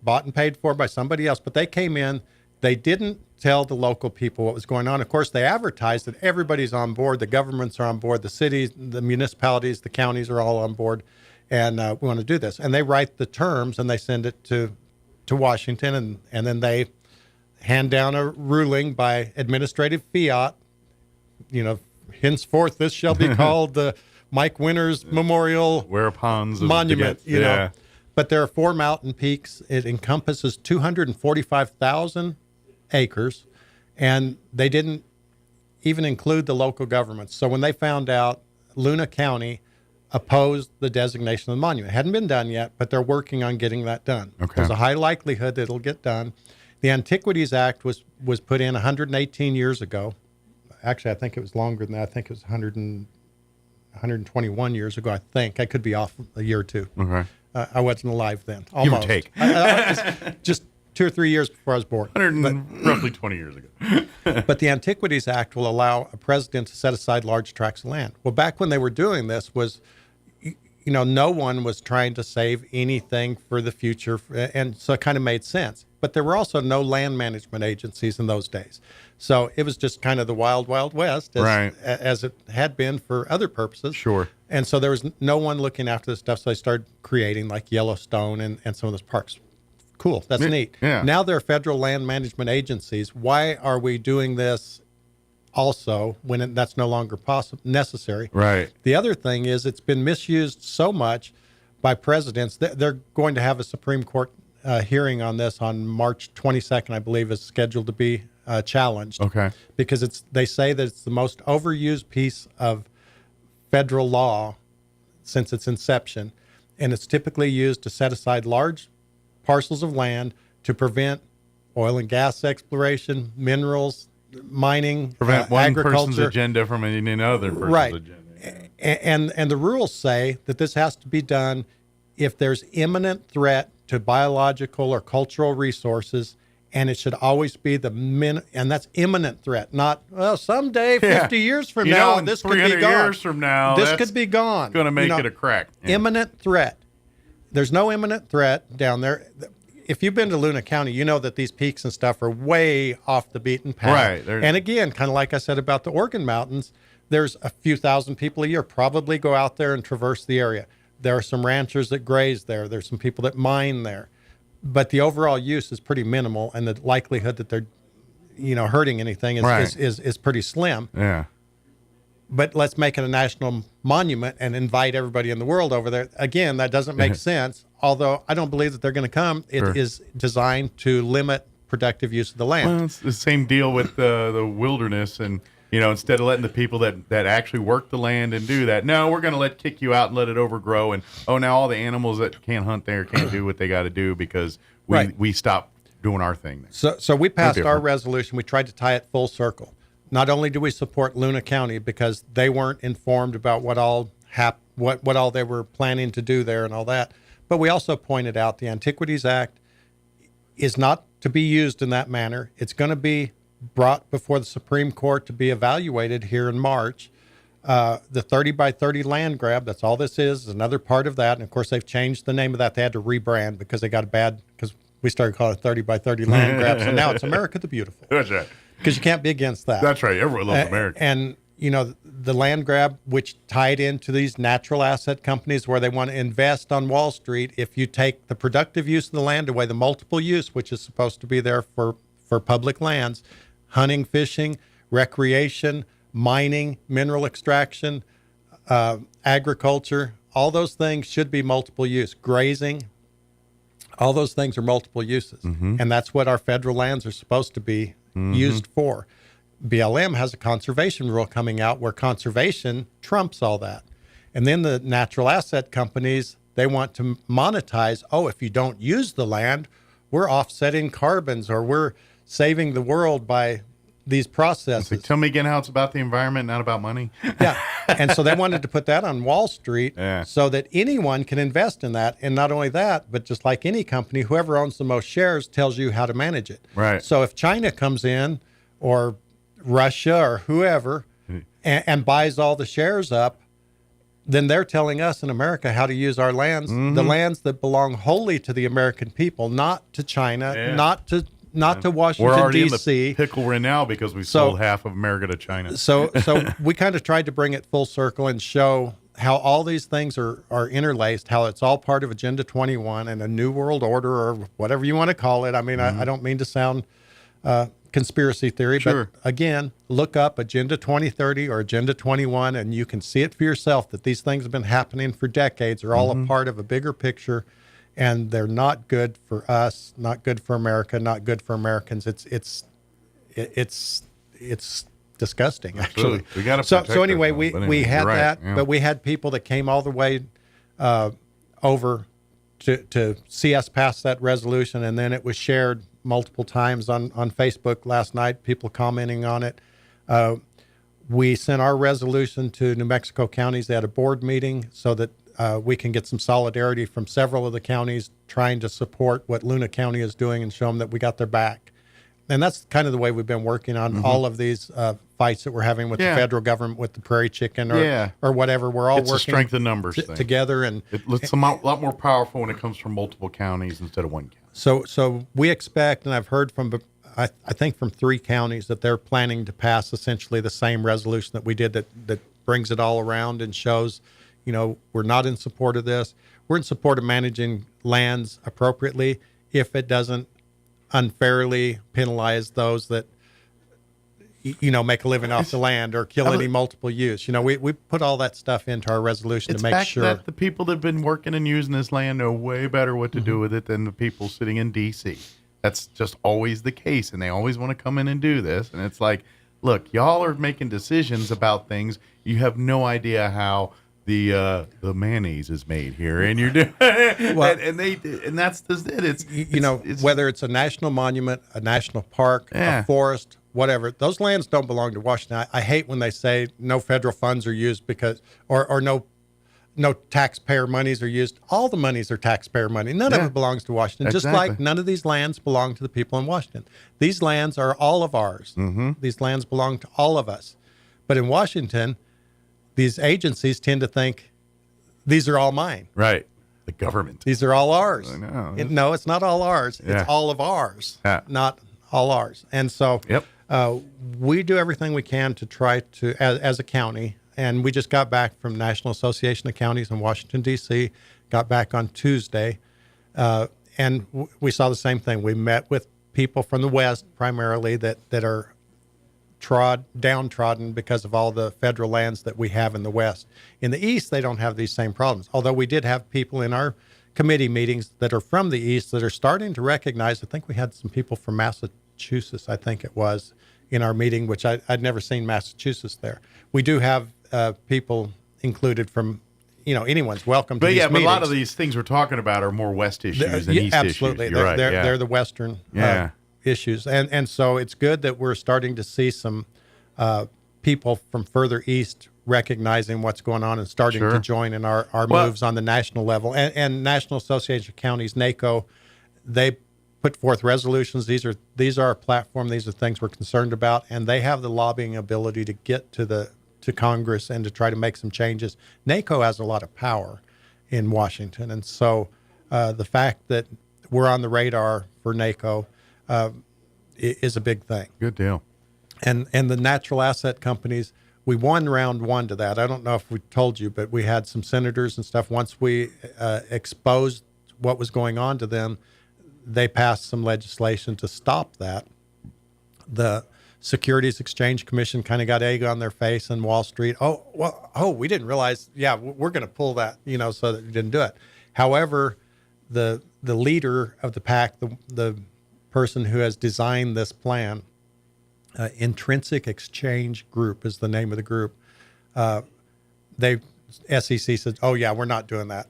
Speaker 24: bought and paid for by somebody else. But they came in, they didn't tell the local people what was going on. Of course, they advertised that everybody's on board. The governments are on board. The cities, the municipalities, the counties are all on board, and we want to do this. And they write the terms and they send it to Washington, and then they hand down a ruling by administrative fiat. Henceforth this shall be called the Mike Winters Memorial Monument. But there are 4 mountain peaks. It encompasses 245,000 acres, and they didn't even include the local governments. So when they found out, Luna County opposed the designation of the monument. It hadn't been done yet, but they're working on getting that done.
Speaker 9: Okay.
Speaker 24: There's a high likelihood that it'll get done. The Antiquities Act was put in 118 years ago. Actually, I think it was longer than that. I think it was 121 years ago, I think. I could be off a year or two.
Speaker 9: Okay.
Speaker 24: I wasn't alive then. Almost.
Speaker 9: Give or take.
Speaker 24: Just 2 or 3 years before I was born.
Speaker 9: Roughly 20 years ago.
Speaker 24: But the Antiquities Act will allow a president to set aside large tracts of land. Well, back when they were doing this was, no one was trying to save anything for the future, and so it kind of made sense. But there were also no land management agencies in those days. So it was just kind of the wild, wild west, as it had been for other purposes.
Speaker 9: Sure.
Speaker 24: And so there was no one looking after this stuff, so they started creating like Yellowstone and some of those parks. Cool, that's neat.
Speaker 9: Yeah.
Speaker 24: Now there are federal land management agencies. Why are we doing this also when that's no longer necessary?
Speaker 9: Right.
Speaker 24: The other thing is it's been misused so much by presidents. They're going to have a Supreme Court hearing on this on March 22nd, I believe, is scheduled to be challenged.
Speaker 9: Okay.
Speaker 24: Because they say that it's the most overused piece of federal law since its inception, and it's typically used to set aside large parcels of land to prevent oil and gas exploration, minerals, mining,
Speaker 9: prevent one
Speaker 24: agriculture.
Speaker 9: person's agenda from another person's agenda.
Speaker 24: And the rules say that this has to be done if there's imminent threat to biological or cultural resources, and it should always be and that's imminent threat, not someday, 50 years from now, this could be gone.
Speaker 9: Years from now,
Speaker 24: this could be gone.
Speaker 9: Going to make it a crack.
Speaker 24: Yeah. Imminent threat. There's no imminent threat down there. If you've been to Luna County, you know that these peaks and stuff are way off the beaten path.
Speaker 9: Right.
Speaker 24: And again, kind of like I said about the Organ Mountains, there's a few thousand people a year probably go out there and traverse the area. There are some ranchers that graze there. There's some people that mine there. But the overall use is pretty minimal, and the likelihood that they're, hurting anything is pretty slim.
Speaker 9: Yeah.
Speaker 24: But let's make it a national monument and invite everybody in the world over there. Again, that doesn't make sense, although I don't believe that they're going to come. It is designed to limit productive use of the land.
Speaker 9: Well, it's the same deal with the wilderness, and instead of letting the people that actually work the land and do that, no, we're going to kick you out and let it overgrow, and now all the animals that can't hunt there can't do what they got to do because we stopped doing our thing there.
Speaker 24: So we passed our resolution. We tried to tie it full circle. Not only do we support Luna County because they weren't informed about what all they were planning to do there and all that, but we also pointed out the Antiquities Act is not to be used in that manner. It's going to be brought before the Supreme Court to be evaluated here in March. The 30 by 30 land grab, that's all this is another part of that. And of course, they've changed the name of that. They had to rebrand because they got because we started calling it 30 by 30 land grab. So now it's America the Beautiful.
Speaker 9: That's right.
Speaker 24: Because you can't be against that.
Speaker 9: That's right. Everyone loves America.
Speaker 24: And, the land grab, which tied into these natural asset companies where they want to invest on Wall Street, if you take the productive use of the land away, the multiple use, which is supposed to be there for public lands, hunting, fishing, recreation, mining, mineral extraction, agriculture, all those things should be multiple use. Grazing, all those things are multiple uses.
Speaker 9: Mm-hmm.
Speaker 24: And that's what our federal lands are supposed to be used for. BLM has a conservation rule coming out where conservation trumps all that. And then the natural asset companies, they want to monetize, if you don't use the land, we're offsetting carbons or we're saving the world by these processes.
Speaker 9: Tell me again how it's about the environment, not about money.
Speaker 24: Yeah. And so they wanted to put that on Wall Street so that anyone can invest in that. And not only that, but just like any company, whoever owns the most shares tells you how to manage it.
Speaker 9: Right.
Speaker 24: So if China comes in or Russia or whoever and buys all the shares up, then they're telling us in America how to use our lands, the lands that belong wholly to the American people, not to China, not to Washington,
Speaker 9: we're already
Speaker 24: D.C.
Speaker 9: in the pickle we're in now because we sold half of America to China.
Speaker 24: So we kind of tried to bring it full circle and show how all these things are interlaced, how it's all part of Agenda 21 and a new world order or whatever you want to call it. I mean, I don't mean to sound conspiracy theory, but again, look up Agenda 2030 or Agenda 21 and you can see it for yourself that these things have been happening for decades. They're all a part of a bigger picture. And they're not good for us, not good for America, not good for Americans. It's disgusting, actually.
Speaker 9: We got to
Speaker 24: so anyway, we had that,
Speaker 9: yeah.
Speaker 24: but we had people that came all the way over to see us pass that resolution, and then it was shared multiple times on Facebook last night. People commenting on it. We sent our resolution to New Mexico counties. They had a board meeting so that we can get some solidarity from several of the counties trying to support what Luna County is doing and show them that we got their back. and that's kind of the way we've been working on all of these fights that we're having with the federal government, with the prairie chicken, or whatever. We're all
Speaker 9: it's
Speaker 24: working
Speaker 9: a strength in numbers thing.
Speaker 24: together, and
Speaker 9: it's a lot more powerful when it comes from multiple counties instead of one county.
Speaker 24: So we expect, and I've heard from, I think from 3 counties, that they're planning to pass essentially the same resolution that we did, that brings it all around and shows, we're not in support of this. We're in support of managing lands appropriately if it doesn't unfairly penalize those that, make a living off the land or kill any multiple use. We put all that stuff into our resolution to make sure
Speaker 9: that the people that have been working and using this land know way better what to do with it than the people sitting in D.C. That's just always the case, and they always want to come in and do this. And it's like, look, y'all are making decisions about things. You have no idea how the mayonnaise is made here, and you're doing, and that's just it. It's
Speaker 24: whether it's a national monument, a national park, a forest, whatever. Those lands don't belong to Washington. I hate when they say no federal funds are used because, or no taxpayer monies are used. All the monies are taxpayer money. None of it belongs to Washington. Exactly. Just like none of these lands belong to the people in Washington. These lands are all of ours. Mm-hmm. These lands belong to all of us. But in Washington, these agencies tend to think these are all mine.
Speaker 9: Right. The government.
Speaker 24: These are all ours.
Speaker 9: I know.
Speaker 24: No, it's not all ours.
Speaker 9: Yeah.
Speaker 24: It's all of ours, not all ours. And so we do everything we can to try to, as a county, and we just got back from National Association of Counties in Washington, D.C., got back on Tuesday, and we saw the same thing. We met with people from the West primarily that are downtrodden because of all the federal lands that we have in the West. In the East, they don't have these same problems, although we did have people in our committee meetings that are from the East that are starting to recognize. I think we had some people from Massachusetts, I think it was, in our meeting, which I'd never seen Massachusetts there. We do have people included from, anyone's welcome to these meetings.
Speaker 9: But a lot of these things we're talking about are more West issues than East
Speaker 24: absolutely.
Speaker 9: issues. Absolutely.
Speaker 24: They're the Western issues. And so it's good that we're starting to see some people from further east recognizing what's going on and starting to join in our moves on the national level. And National Association of Counties, NACO, they put forth resolutions. These are our platform. These are things we're concerned about. And they have the lobbying ability to get to Congress and to try to make some changes. NACO has a lot of power in Washington. And so the fact that we're on the radar for NACO is a big thing.
Speaker 9: Good deal.
Speaker 24: And the natural asset companies, we won round 1 to that. I don't know if we told you, but we had some senators and stuff. Once we exposed what was going on to them, they passed some legislation to stop that. The Securities Exchange Commission kind of got egg on their face in Wall Street. We didn't realize, we're going to pull that, so that we didn't do it. However, the leader of the PAC, the person who has designed this plan, Intrinsic Exchange Group is the name of the group. SEC said, we're not doing that,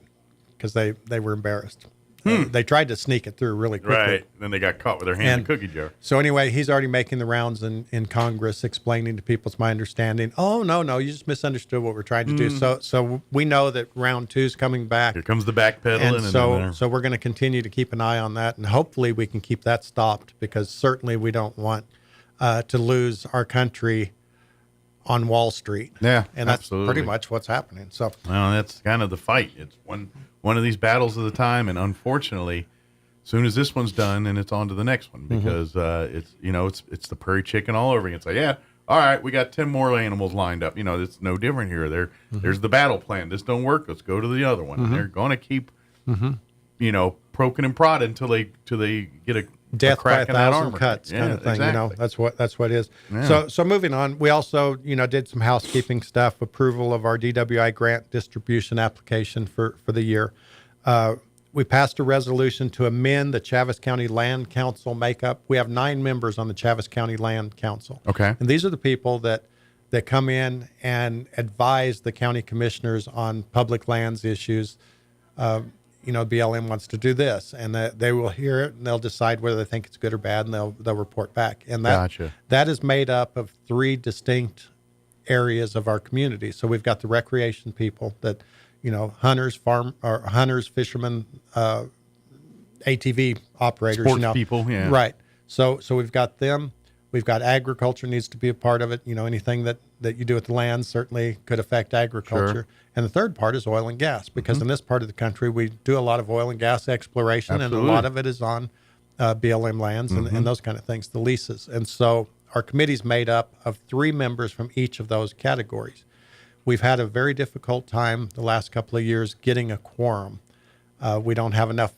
Speaker 24: because they were embarrassed. They tried to sneak it through really quickly.
Speaker 9: Right. Then they got caught with their hand in the cookie jar.
Speaker 24: So anyway, he's already making the rounds in Congress, explaining to people, it's my understanding. Oh, no, you just misunderstood what we're trying to do. So we know that round 2 is coming back.
Speaker 9: Here comes the backpedaling.
Speaker 24: And so we're going to continue to keep an eye on that, and hopefully we can keep that stopped, because certainly we don't want to lose our country on Wall Street.
Speaker 9: Yeah,
Speaker 24: and that's
Speaker 9: absolutely.
Speaker 24: pretty much what's happening. So
Speaker 9: that's kind of the fight. It's one of these battles at a time, and unfortunately, as soon as this one's done, and it's on to the next one, because it's the prairie chicken all over again. It's like, all right, we got 10 more animals lined up. It's no different here. There's the battle plan. This don't work. Let's go to the other one. And they're going to keep, poking and prodding until they get a
Speaker 24: death
Speaker 9: crack
Speaker 24: by
Speaker 9: in that
Speaker 24: 1,000
Speaker 9: armor.
Speaker 24: cuts kind of thing.
Speaker 9: Exactly.
Speaker 24: That's what it is.
Speaker 9: Yeah.
Speaker 24: So moving on, we also did some housekeeping stuff. Approval of our DWI grant distribution application for the year. We passed a resolution to amend the Chaves County Land Council makeup. We have 9 members on the Chaves County Land Council.
Speaker 9: Okay.
Speaker 24: And these are the people that come in and advise the county commissioners on public lands issues. BLM wants to do this, and they will hear it, and they'll decide whether they think it's good or bad, and they'll report back. And that is made up of 3 distinct areas of our community. So we've got the recreation people that, hunters, fishermen, ATV operators,
Speaker 9: sports people,
Speaker 24: right. So we've got them. We've got agriculture needs to be a part of it. Anything that you do with the land certainly could affect agriculture.
Speaker 9: Sure.
Speaker 24: And the third part is oil and gas, because in this part of the country, we do a lot of oil and gas exploration,
Speaker 9: Absolutely.
Speaker 24: and a lot of it is on BLM lands and those kind of things, the leases. And so our committee's made up of 3 members from each of those categories. We've had a very difficult time the last couple of years getting a quorum. We don't have enough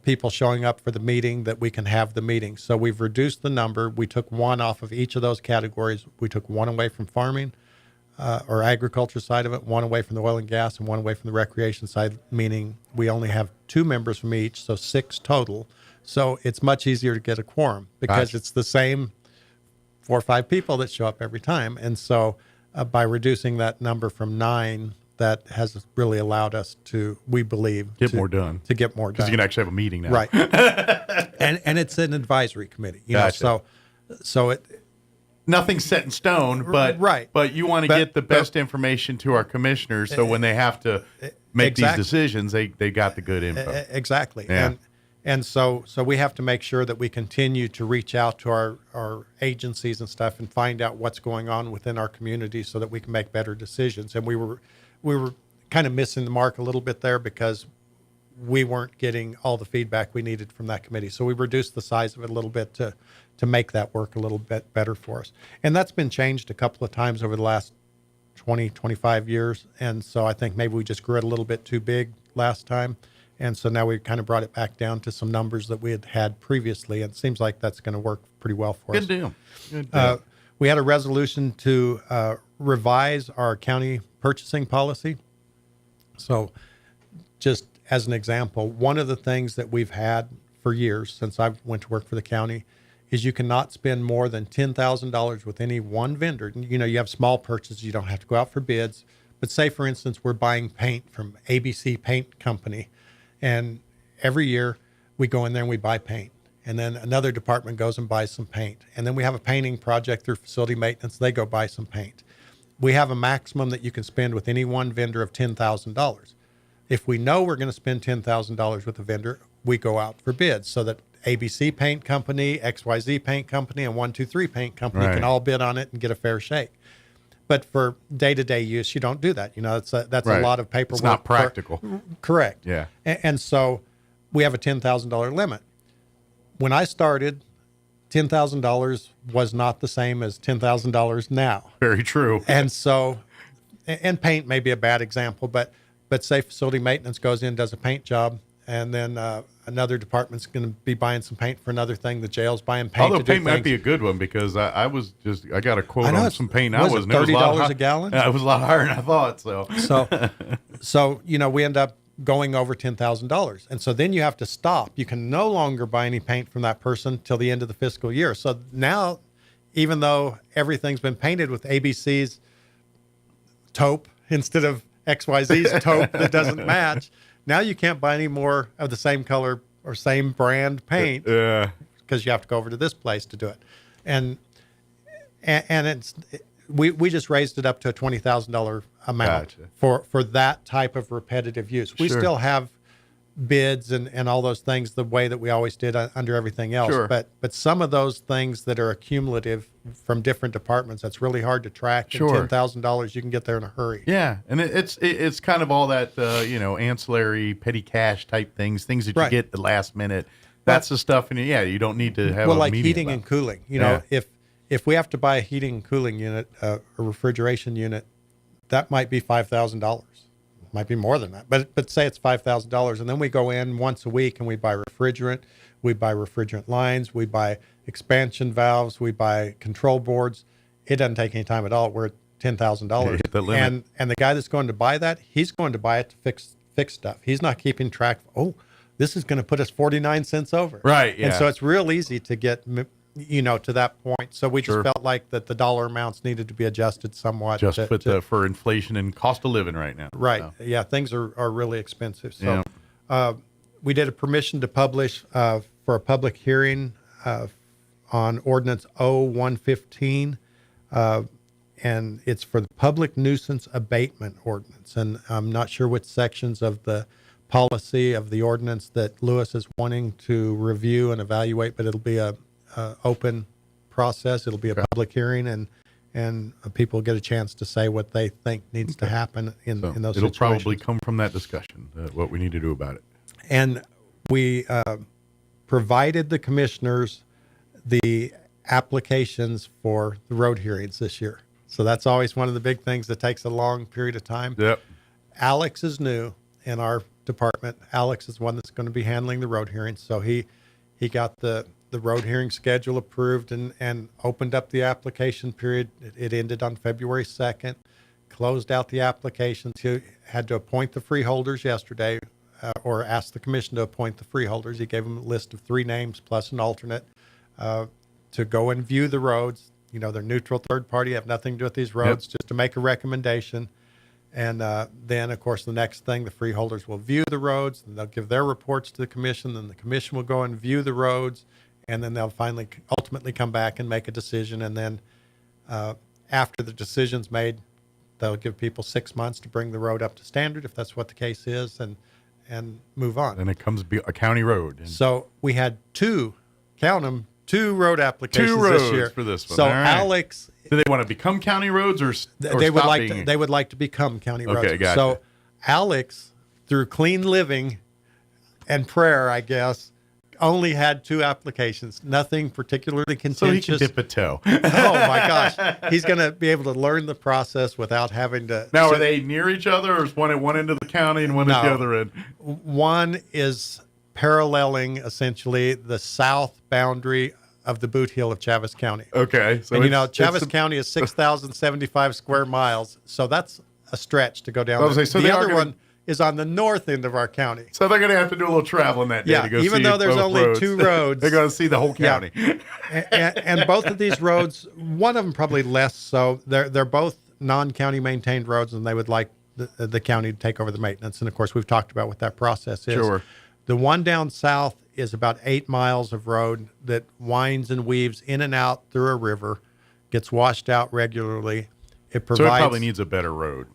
Speaker 24: people showing up for the meeting that we can have the meeting. So we've reduced the number. We took 1 off of each of those categories. We took 1 away from farming or agriculture side of it, 1 away from the oil and gas, and 1 away from the recreation side, meaning we only have 2 members from each, so 6 total. So it's much easier to get a quorum because
Speaker 9: Gotcha.
Speaker 24: it's the same 4 or 5 people that show up every time. And so by reducing that number from 9, that has really allowed us to, we believe,
Speaker 9: Get more done.
Speaker 24: To get more done.
Speaker 9: Because you can actually have a meeting now.
Speaker 24: Right. and it's an advisory committee.
Speaker 9: Gotcha.
Speaker 24: So it,
Speaker 9: nothing's set in stone, but
Speaker 24: right.
Speaker 9: But you want to get the best information to our commissioners, so when they have to make these decisions, they got the good info.
Speaker 24: Exactly.
Speaker 9: Yeah.
Speaker 24: And so we have to make sure that we continue to reach out to our agencies and stuff and find out what's going on within our community so that we can make better decisions. And we were kind of missing the mark a little bit there because we weren't getting all the feedback we needed from that committee. So we reduced the size of it a little bit to make that work a little bit better for us. And that's been changed a couple of times over the last 20, 25 years. And so I think maybe we just grew it a little bit too big last time. And so now we've kind of brought it back down to some numbers that we had previously. And it seems like that's going to work pretty well for us.
Speaker 9: Good deal. Good deal.
Speaker 24: We had a resolution to revise our county purchasing policy. So just as an example, one of the things that we've had for years since I went to work for the county is you cannot spend more than $10,000 with any one vendor. You have small purchases. You don't have to go out for bids. But say, for instance, we're buying paint from ABC Paint Company. And every year we go in there and we buy paint. And then another department goes and buys some paint. And then we have a painting project through facility maintenance. They go buy some paint. We have a maximum that you can spend with any one vendor of $10,000. If we know we're going to spend $10,000 with a vendor, we go out for bids so that ABC Paint Company, XYZ Paint Company, and 123 Paint Company can all bid on it and get a fair shake. But for day-to-day use, you don't do that. That's a lot of paperwork.
Speaker 9: It's not practical.
Speaker 24: Correct.
Speaker 9: Yeah.
Speaker 24: And so we have a $10,000 limit. When I started, $10,000 was not the same as $10,000 now.
Speaker 9: Very true.
Speaker 24: And so, and paint may be a bad example, but say facility maintenance goes in, does a paint job, and then another department's going to be buying some paint for another thing. The jail's buying paint.
Speaker 9: Although paint might be a good one because I got a quote on some paint.
Speaker 24: Was it $30 a gallon?
Speaker 9: Yeah, it was a lot higher than I thought.
Speaker 24: So we end up going over $10,000. And so then you have to stop. You can no longer buy any paint from that person till the end of the fiscal year. So now, even though everything's been painted with ABC's taupe instead of XYZ's taupe that doesn't match, now you can't buy any more of the same color or same brand paint because you have to go over to this place to do it. And it's we just raised it up to a $20,000 amount for that type of repetitive use. We still have bids and all those things the way that we always did under everything else. But some of those things that are accumulative from different departments, that's really hard to track. And $10,000, you can get there in a hurry.
Speaker 9: Yeah, and it's kind of all that ancillary petty cash type things that you get at the last minute. That's the stuff, and you don't need to have
Speaker 24: like heating and cooling. If we have to buy a heating and cooling unit, a refrigeration unit, that might be $5,000. Might be more than that, but say it's $5,000, and then we go in once a week and we buy refrigerant, we buy refrigerant lines, we buy expansion valves, we buy control boards. It doesn't take any time at all. We're at $10,000, and the guy that's going to buy that, he's going to buy it to fix stuff. He's not keeping track of, this is going to put us 49 cents over.
Speaker 9: Right. Yeah.
Speaker 24: And so it's real easy to get to that point. So we just felt like that the dollar amounts needed to be adjusted somewhat.
Speaker 9: Just for inflation and cost of living right now.
Speaker 24: Right. So. Yeah, things are really expensive. So we did a permission to publish for a public hearing on Ordinance 0115, and it's for the Public Nuisance Abatement Ordinance. And I'm not sure which sections of the policy of the ordinance that Lewis is wanting to review and evaluate, but it'll be a open process. It'll be a public hearing, and people get a chance to say what they think needs to happen in those
Speaker 9: it'll
Speaker 24: situations.
Speaker 9: probably come from that discussion, what we need to do about it.
Speaker 24: And we provided the commissioners the applications for the road hearings this year. So that's always one of the big things that takes a long period of time.
Speaker 9: Yep.
Speaker 24: Alex is new in our department. Alex is one that's going to be handling the road hearings. So he got the road hearing schedule approved and opened up the application period. It ended on February 2nd, closed out the applications. He had to appoint the freeholders yesterday, or asked the commission to appoint the freeholders. He gave them a list of 3 names plus an alternate to go and view the roads. You know, they're neutral third party, have nothing to do with these roads, just to make a recommendation. And then, of course, the next thing, the freeholders will view the roads, and they'll give their reports to the commission, then the commission will go and view the roads, and then they'll finally ultimately come back and make a decision. And then after the decision's made, they'll give people 6 months to bring the road up to standard, if that's what the case is, and move on.
Speaker 9: And it comes to be a county road.
Speaker 24: So we had 2 road applications
Speaker 9: 2 roads
Speaker 24: this year
Speaker 9: for this one.
Speaker 24: So
Speaker 9: all right.
Speaker 24: Alex,
Speaker 9: do they want to become county roads or
Speaker 24: they would like to become county roads.
Speaker 9: Okay, gotcha.
Speaker 24: So Alex, through clean living and prayer, I guess, only had 2 applications. Nothing particularly contentious.
Speaker 9: So he can dip a toe.
Speaker 24: Oh my gosh, he's going to be able to learn the process without having to.
Speaker 9: Now, are they near each other, or is one at one end of the county and one at the other end?
Speaker 24: One is paralleling essentially the south boundary of the boot heel of Chaves County.
Speaker 9: Okay.
Speaker 24: So and Chaves County is 6,075 square miles. So that's a stretch to go down there.
Speaker 9: So
Speaker 24: the other one is on the north end of our county.
Speaker 9: So they're going to have to do a little traveling that day to go see
Speaker 24: even though there's only
Speaker 9: roads.
Speaker 24: 2 roads.
Speaker 9: They're going to see the whole county.
Speaker 24: And both of these roads, one of them probably less so. They're both non-county maintained roads, and they would like the county to take over the maintenance. And, of course, we've talked about what that process is.
Speaker 9: Sure.
Speaker 24: The one down south is about 8 miles of road that winds and weaves in and out through a river, gets washed out regularly. It provides.
Speaker 9: So it probably needs a better road,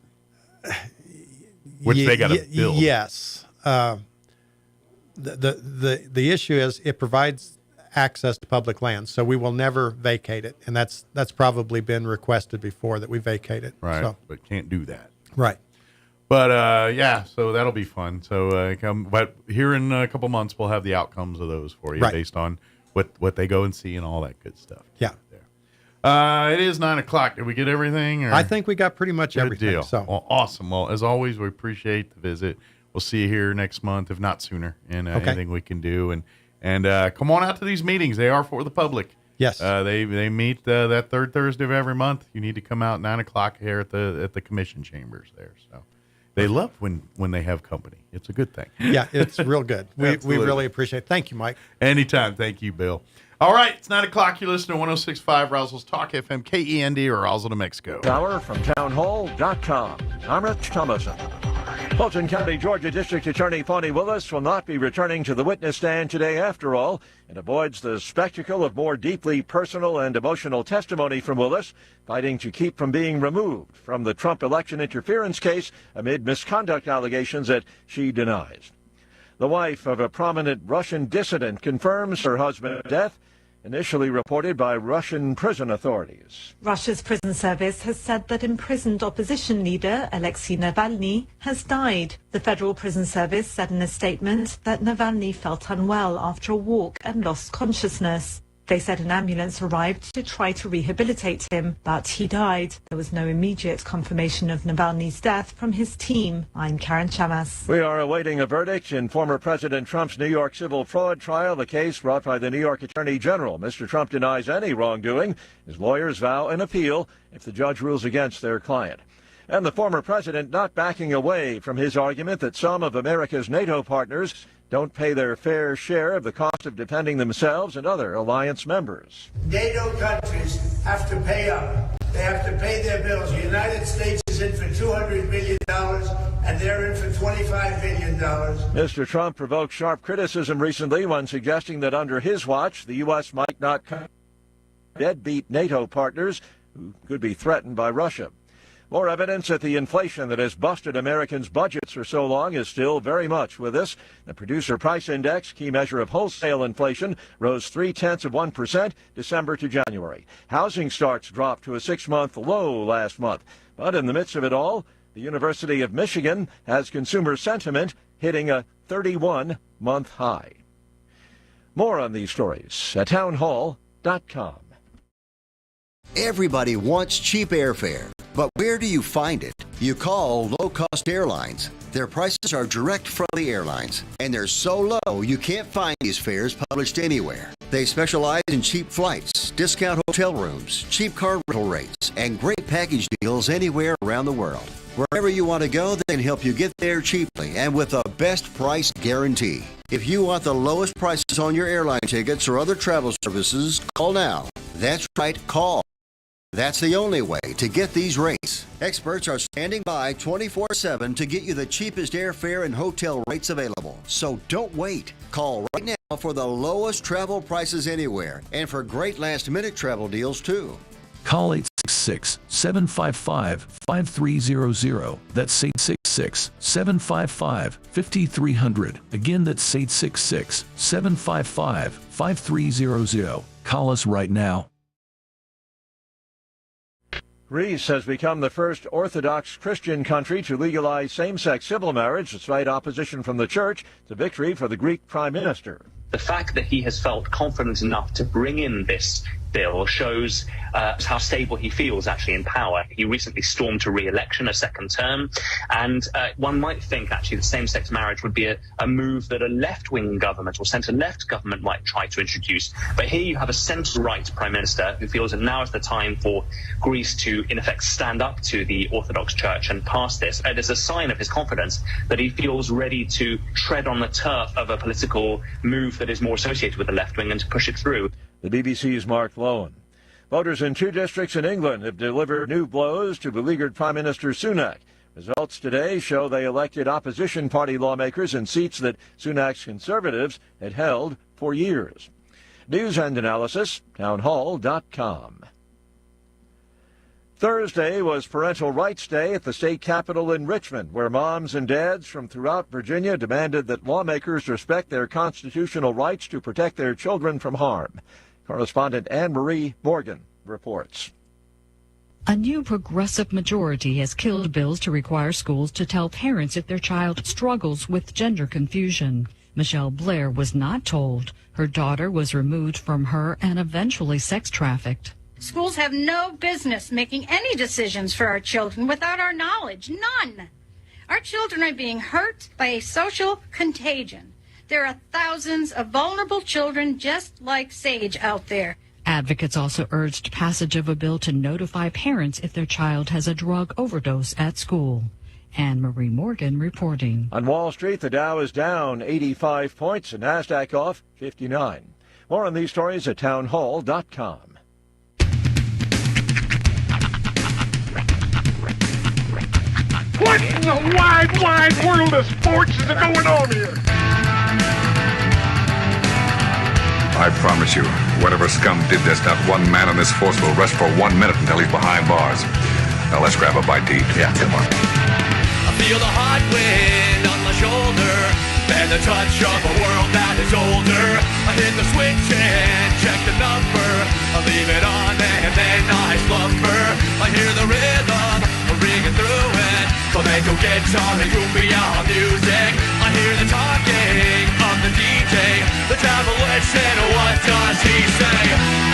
Speaker 9: which they got to build.
Speaker 24: Yes. The issue is it provides access to public land, so we will never vacate it, and that's probably been requested before that we vacate it.
Speaker 9: Right,
Speaker 24: so.
Speaker 9: but can't do that.
Speaker 24: Right.
Speaker 9: But so that'll be fun. So but here in a couple months we'll have the outcomes of those for you based on what they go and see and all that good stuff.
Speaker 24: Yeah.
Speaker 9: It is 9:00. Did we get everything? Or?
Speaker 24: I think we got pretty much
Speaker 9: Good
Speaker 24: everything.
Speaker 9: deal.
Speaker 24: So
Speaker 9: Well, awesome. Well, as always, we appreciate the visit. We'll see you here next month, if not sooner, and anything we can do. And come on out to these meetings. They are for the public.
Speaker 24: Yes.
Speaker 9: They meet that third Thursday of every month. You need to come out 9:00 here at the commission chambers there. So they love when they have company. It's a good thing.
Speaker 24: Yeah, it's real good. We
Speaker 9: Absolutely.
Speaker 24: really appreciate it. Thank you, Mike.
Speaker 9: Anytime. Thank you, Bill. All right, it's 9:00. You listen to 106.5 Roswell's Talk FM, KEND, or Roswell, New Mexico.
Speaker 1: Hour from townhall.com. I'm Rich Thomason. Fulton County, Georgia District Attorney Fonnie Willis will not be returning to the witness stand today after all, and avoids the spectacle of more deeply personal and emotional testimony from Willis, fighting to keep from being removed from the Trump election interference case amid misconduct allegations that she denies. The wife of a prominent Russian dissident confirms her husband's death, initially reported by Russian prison authorities.
Speaker 14: Russia's prison service has said that imprisoned opposition leader Alexei Navalny has died. The Federal Prison Service said in a statement that Navalny felt unwell after a walk and lost consciousness. They said an ambulance arrived to try to rehabilitate him, but he died. There was no immediate confirmation of Navalny's death from his team. I'm Karen Chamas.
Speaker 1: We are awaiting a verdict in former President Trump's New York civil fraud trial, the case brought by the New York Attorney General. Mr. Trump denies any wrongdoing. His lawyers vow an appeal if the judge rules against their client. And the former president not backing away from his argument that some of America's NATO partners don't pay their fair share of the cost of defending themselves and other alliance members.
Speaker 15: NATO countries have to pay up. They have to pay their bills. The United States is in for $200 million, and they're in for $25 billion.
Speaker 1: Mr. Trump provoked sharp criticism recently when suggesting that under his watch, the U.S. might not deadbeat NATO partners who could be threatened by Russia. More evidence that the inflation that has busted Americans' budgets for so long is still very much with us. The Producer Price Index, key measure of wholesale inflation, rose 0.3% December to January. Housing starts dropped to a 6-month low last month. But in the midst of it all, the University of Michigan has consumer sentiment hitting a 31-month high. More on these stories at townhall.com.
Speaker 16: Everybody wants cheap airfare, but where do you find it? You call low-cost airlines. Their prices are direct from the airlines, and they're so low you can't find these fares published anywhere. They specialize in cheap flights, discount hotel rooms, cheap car rental rates, and great package deals anywhere around the world. Wherever you want to go, they can help you get there cheaply and with a best price guarantee. If you want the lowest prices on your airline tickets or other travel services, call now. That's right, call. That's the only way to get these rates. Experts are standing by 24/7 to get you the cheapest airfare and hotel rates available. So don't wait. Call right now for the lowest travel prices anywhere and for great last-minute travel deals too.
Speaker 17: Call 866-755-5300. That's 866-755-5300. Again, that's 866-755-5300. Call us right now.
Speaker 1: Greece has become the first Orthodox Christian country to legalize same-sex civil marriage despite opposition from the church. It's a victory for the Greek Prime Minister.
Speaker 18: The fact that he has felt confident enough to bring in this bill shows how stable he feels actually in power. He recently stormed to re-election a second term, and one might think actually that same-sex marriage would be a move that a left-wing government or centre-left government might try to introduce. But here you have a centre-right Prime Minister who feels that now is the time for Greece to, in effect, stand up to the Orthodox Church and pass this. It is a sign of his confidence that he feels ready to tread on the turf of a political move that is more associated with the left wing and to push it through.
Speaker 1: The BBC's Mark Lowen. Voters in 2 districts in England have delivered new blows to beleaguered Prime Minister Sunak. Results today show they elected opposition party lawmakers in seats that Sunak's Conservatives had held for years. News and analysis, townhall.com. Thursday was Parental Rights Day at the state capitol in Richmond, where moms and dads from throughout Virginia demanded that lawmakers respect their constitutional rights to protect their children from harm. Correspondent Anne-Marie Morgan reports.
Speaker 19: A new progressive majority has killed bills to require schools to tell parents if their child struggles with gender confusion. Michelle Blair was not told. Her daughter was removed from her and eventually sex trafficked.
Speaker 25: Schools have no business making any decisions for our children without our knowledge. None. Our children are being hurt by a social contagion. There are thousands of vulnerable children just like Sage out there.
Speaker 19: Advocates also urged passage of a bill to notify parents if their child has a drug overdose at school. Anne-Marie Morgan reporting.
Speaker 1: On Wall Street, the Dow is down 85 points and NASDAQ off 59. More on these stories at townhall.com.
Speaker 2: What in the wide, wide world of sports is going on here?
Speaker 5: I promise you, whatever scum did this, not one man in this force will rest for 1 minute until he's behind bars. Now let's grab a bite to eat. Yeah, come on.
Speaker 6: I feel the hot wind on my shoulder and the touch of a world that is older. I hit the switch and check the number. I leave it on and then I slumber. I hear the rhythm ringing through it. Flamenco guitar and cumbia music. I hear the talking of the DJ. The devil listen, what does he say?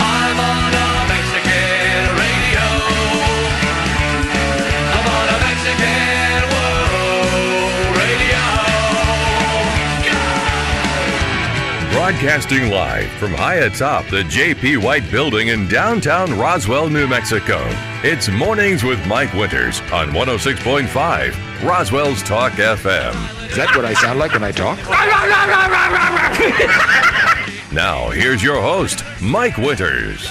Speaker 6: I'm on a Mexican radio. I'm on a Mexican radio.
Speaker 7: Broadcasting live from high atop the J.P. White Building in downtown Roswell, New Mexico. It's Mornings with Mike Winters on 106.5 Roswell's Talk FM.
Speaker 8: Is that what I sound like when I talk?
Speaker 7: Now, here's your host, Mike Winters.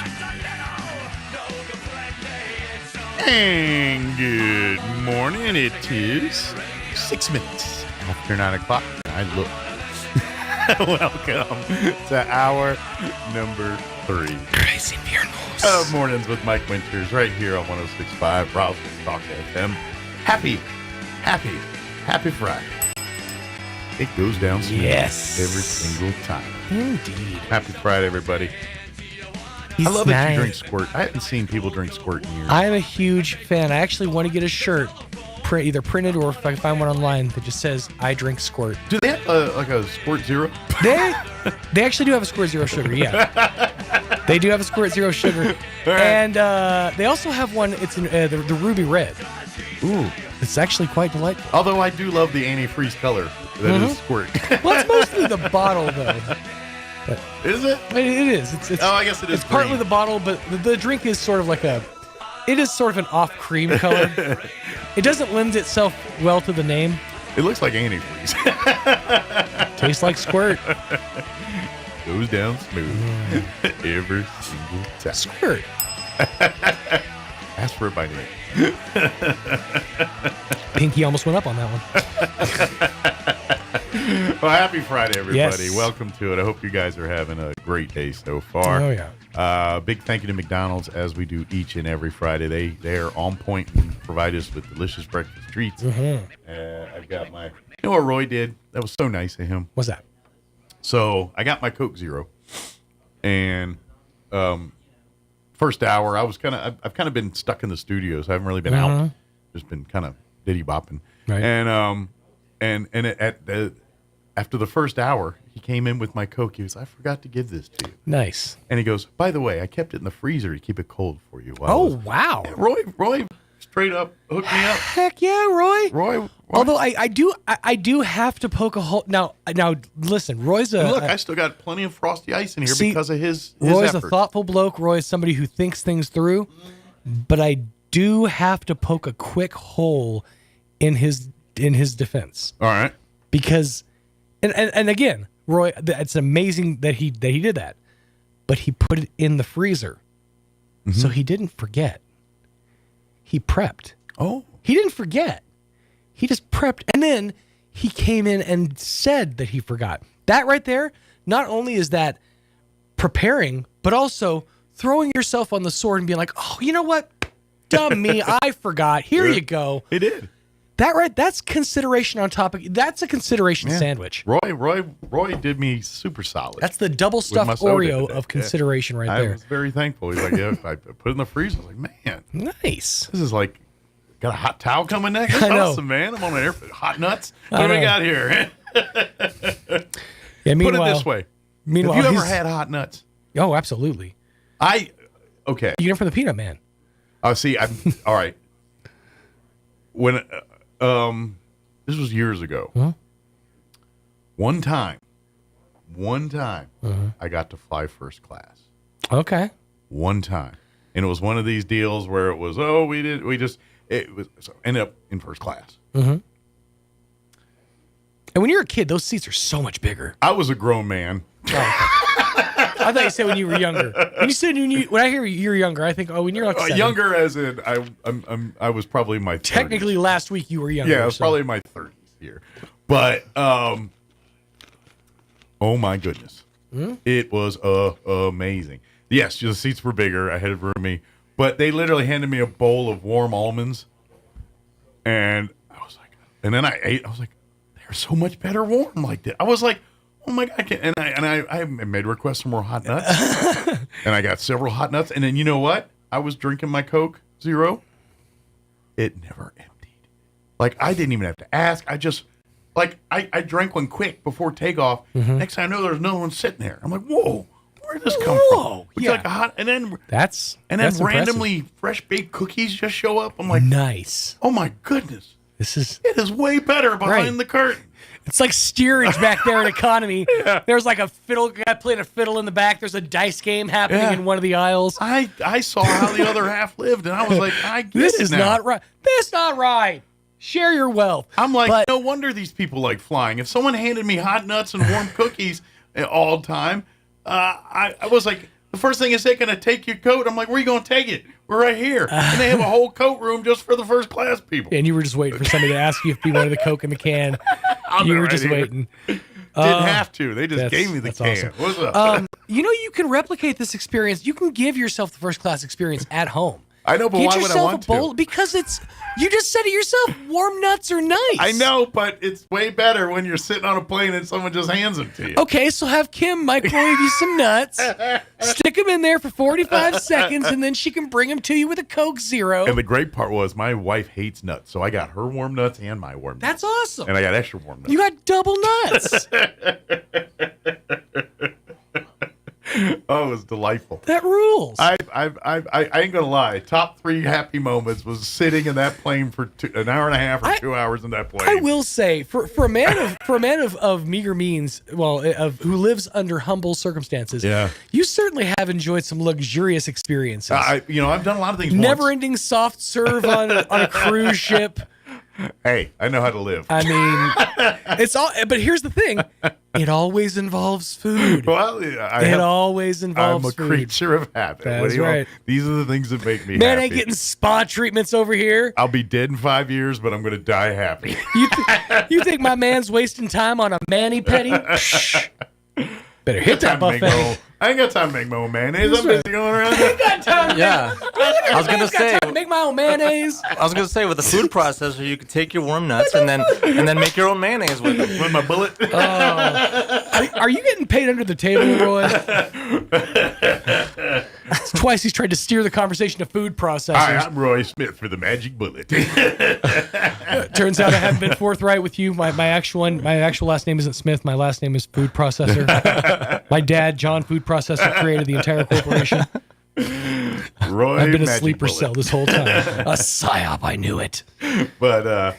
Speaker 9: And good morning. It is 6 minutes after 9 o'clock. I look. Welcome to hour number 3.
Speaker 10: Felicidades inviernos.
Speaker 9: Mornings with Mike Winters right here on 106.5 Roswell Talk FM. Happy Friday. It goes down smooth every single time.
Speaker 10: Indeed.
Speaker 9: Happy Friday, everybody.
Speaker 10: He's
Speaker 9: I love that you
Speaker 10: nice.
Speaker 9: drink squirt. I haven't seen people drink squirt in years.
Speaker 10: I am a huge fan. I actually want to get a shirt, either printed or if I can find one online that just says "I drink squirt."
Speaker 9: Do they have like a Squirt Zero?
Speaker 10: They actually do have a Squirt Zero sugar. Yeah, they do have a Squirt Zero sugar, and they also have one. It's in the ruby red.
Speaker 9: Ooh,
Speaker 10: it's actually quite delightful.
Speaker 9: Although I do love the antifreeze color that is Squirt.
Speaker 10: Well, it's mostly the bottle though. But
Speaker 9: is it?
Speaker 10: It is. It's
Speaker 9: I guess it is.
Speaker 10: It's partly the bottle, but the drink is sort of like it is sort of an off cream color. It doesn't lend itself well to the name.
Speaker 9: It looks like antifreeze.
Speaker 10: Tastes like squirt.
Speaker 9: Goes down smooth every single time.
Speaker 10: Squirt.
Speaker 9: Ask for it by name.
Speaker 10: Pinky almost went up on that one.
Speaker 9: Well, happy Friday, everybody.
Speaker 10: Yes.
Speaker 9: Welcome to it. I hope you guys are having a great day so far.
Speaker 10: Oh, yeah.
Speaker 9: Big thank you to McDonald's, as we do each and every Friday. They are on point and provide us with delicious breakfast treats. I've got my... You know what Roy did? That was so nice of him.
Speaker 10: What's that?
Speaker 9: So I got my Coke Zero. And first hour, I've kind of been stuck in the studios. I haven't really been out. Just been kind of diddy bopping.
Speaker 10: Right.
Speaker 9: And after the first hour, he came in with my Coke. He goes, I forgot to give this to you.
Speaker 10: Nice.
Speaker 9: And he goes, by the way, I kept it in the freezer to keep it cold for you.
Speaker 10: Wow.
Speaker 9: Yeah, Roy straight up hooked me up.
Speaker 10: Heck yeah, Roy.
Speaker 9: Roy.
Speaker 10: Although I do have to poke a hole. Now listen, Roy's a...
Speaker 9: And look, I still got plenty of frosty ice in here because of his
Speaker 10: Roy's
Speaker 9: effort.
Speaker 10: a thoughtful bloke. Roy is somebody who thinks things through. But I do have to poke a quick hole in his defense.
Speaker 9: All right.
Speaker 10: Because... And again, Roy, it's amazing that he did that, but he put it in the freezer, so he didn't forget. He prepped.
Speaker 9: Oh,
Speaker 10: he didn't forget. He just prepped, and then he came in and said that he forgot. That right there, not only is that preparing, but also throwing yourself on the sword and being like, "Oh, you know what? Dumb me, I forgot. Here you go."
Speaker 9: He did.
Speaker 10: That's consideration on top of... That's a consideration sandwich.
Speaker 9: Roy did me super solid.
Speaker 10: That's the double stuffed Oreo of consideration right there.
Speaker 9: I was very thankful. He's like, yeah, I put it in the freezer. I was like, man.
Speaker 10: Nice.
Speaker 9: This is like, got a hot towel coming next?
Speaker 10: I know.
Speaker 9: Awesome, man. I'm on air. Hot nuts? What do we got here?
Speaker 10: Yeah,
Speaker 9: put it this way.
Speaker 10: Meanwhile,
Speaker 9: have you ever had hot nuts?
Speaker 10: Oh, absolutely.
Speaker 9: Okay.
Speaker 10: You get them from the Peanut Man.
Speaker 9: Oh, see, all right. When... this was years ago.
Speaker 10: Huh?
Speaker 9: One time, I got to fly first class.
Speaker 10: Okay.
Speaker 9: One time, and it was one of these deals where it was, ended up in first class.
Speaker 10: And when you're a kid, those seats are so much bigger.
Speaker 9: I was a grown man.
Speaker 10: I thought you said when you were younger. When I hear you're younger, I think, when you're like 7.
Speaker 9: Younger as in I was probably my 30s.
Speaker 10: Technically, last week you were younger.
Speaker 9: Yeah, I was probably in my 30s here. But oh my goodness, it was amazing. Yes, the seats were bigger. I had it for me, but they literally handed me a bowl of warm almonds, and I was like, and then I ate. I was like, they're so much better warm like that. I was like, oh my God. I made requests for more hot nuts. And I got several hot nuts. And then you know what? I was drinking my Coke Zero. It never emptied. Like, I didn't even have to ask. I just, like, I drank one quick before takeoff. Next thing I know, there's no one sitting there. I'm like, whoa, where did this come from? It's like a hot, and then randomly fresh baked cookies just show up. I'm like,
Speaker 10: nice.
Speaker 9: Oh my goodness.
Speaker 10: It
Speaker 9: is way better behind the curtain.
Speaker 10: It's like steerage back there in economy. There's like a fiddle guy playing a fiddle in the back. There's a dice game happening in one of the aisles.
Speaker 9: I saw how the other half lived, and I was like, I get
Speaker 10: this
Speaker 9: it
Speaker 10: is
Speaker 9: now.
Speaker 10: not right. This is not right. Share your wealth.
Speaker 9: I'm like, no wonder these people like flying. If someone handed me hot nuts and warm cookies all the time, I was like, the first thing is they're going to take your coat. I'm like, where are you going to take it? We're right here. And they have a whole coat room just for the first class people.
Speaker 10: And you were just waiting for somebody to ask you if you wanted the Coke in the can. You were just waiting.
Speaker 9: Didn't have to. They just gave me the can.
Speaker 10: Awesome.
Speaker 9: What's up?
Speaker 10: You can replicate this experience. You can give yourself the first class experience at home.
Speaker 9: I know, but
Speaker 10: Get
Speaker 9: why would I
Speaker 10: yourself
Speaker 9: want
Speaker 10: a bowl,
Speaker 9: to?
Speaker 10: Because you just said it yourself. Warm nuts are nice.
Speaker 9: I know, but it's way better when you're sitting on a plane and someone just hands them to you.
Speaker 10: Okay, so have Kim microwave you some nuts, stick them in there for 45 seconds, and then she can bring them to you with a Coke Zero.
Speaker 9: And the great part was my wife hates nuts, so I got her warm nuts and my warm nuts.
Speaker 10: That's awesome.
Speaker 9: And I got extra warm nuts.
Speaker 10: You got double nuts.
Speaker 9: Oh, it was delightful.
Speaker 10: That rules.
Speaker 9: I ain't gonna lie. Top 3 happy moments was sitting in that plane for an hour and a half or 2 hours in that plane.
Speaker 10: I will say, for a man of meager means, who lives under humble circumstances, you certainly have enjoyed some luxurious experiences.
Speaker 9: I've done a lot of things.
Speaker 10: Never-ending soft serve on a cruise ship.
Speaker 9: Hey, I know how to live.
Speaker 10: I mean, it's all. But here's the thing: it always involves food.
Speaker 9: Well,
Speaker 10: always involves
Speaker 9: I'm a
Speaker 10: food.
Speaker 9: creature of habit.
Speaker 10: That's right.
Speaker 9: These are the things that make me
Speaker 10: Man
Speaker 9: happy.
Speaker 10: ain't getting spa treatments over here.
Speaker 9: I'll be dead in 5 years, but I'm going to die happy.
Speaker 10: You think my man's wasting time on a mani-pedi? Shh. Better hit that buffet.
Speaker 9: I ain't got time to make my own mayonnaise. I'm busy going around.
Speaker 10: I ain't got time.
Speaker 3: Yeah. I was gonna say.
Speaker 10: To make my own mayonnaise.
Speaker 3: I was gonna say with a food processor, you could take your warm nuts and then make your own mayonnaise with them.
Speaker 9: With my bullet.
Speaker 10: Are you getting paid under the table, Roy? It's twice he's tried to steer the conversation to food processors.
Speaker 9: Hi, I'm Roy Smith for the Magic Bullet.
Speaker 10: Turns out I haven't been forthright with you. My actual last name isn't Smith. My last name is Food Processor. My dad, John Food Processor, created the entire corporation.
Speaker 9: Roy
Speaker 10: I've been a
Speaker 9: Magic
Speaker 10: sleeper
Speaker 9: Bullet.
Speaker 10: cell this whole time. A psyop, I knew it.
Speaker 9: But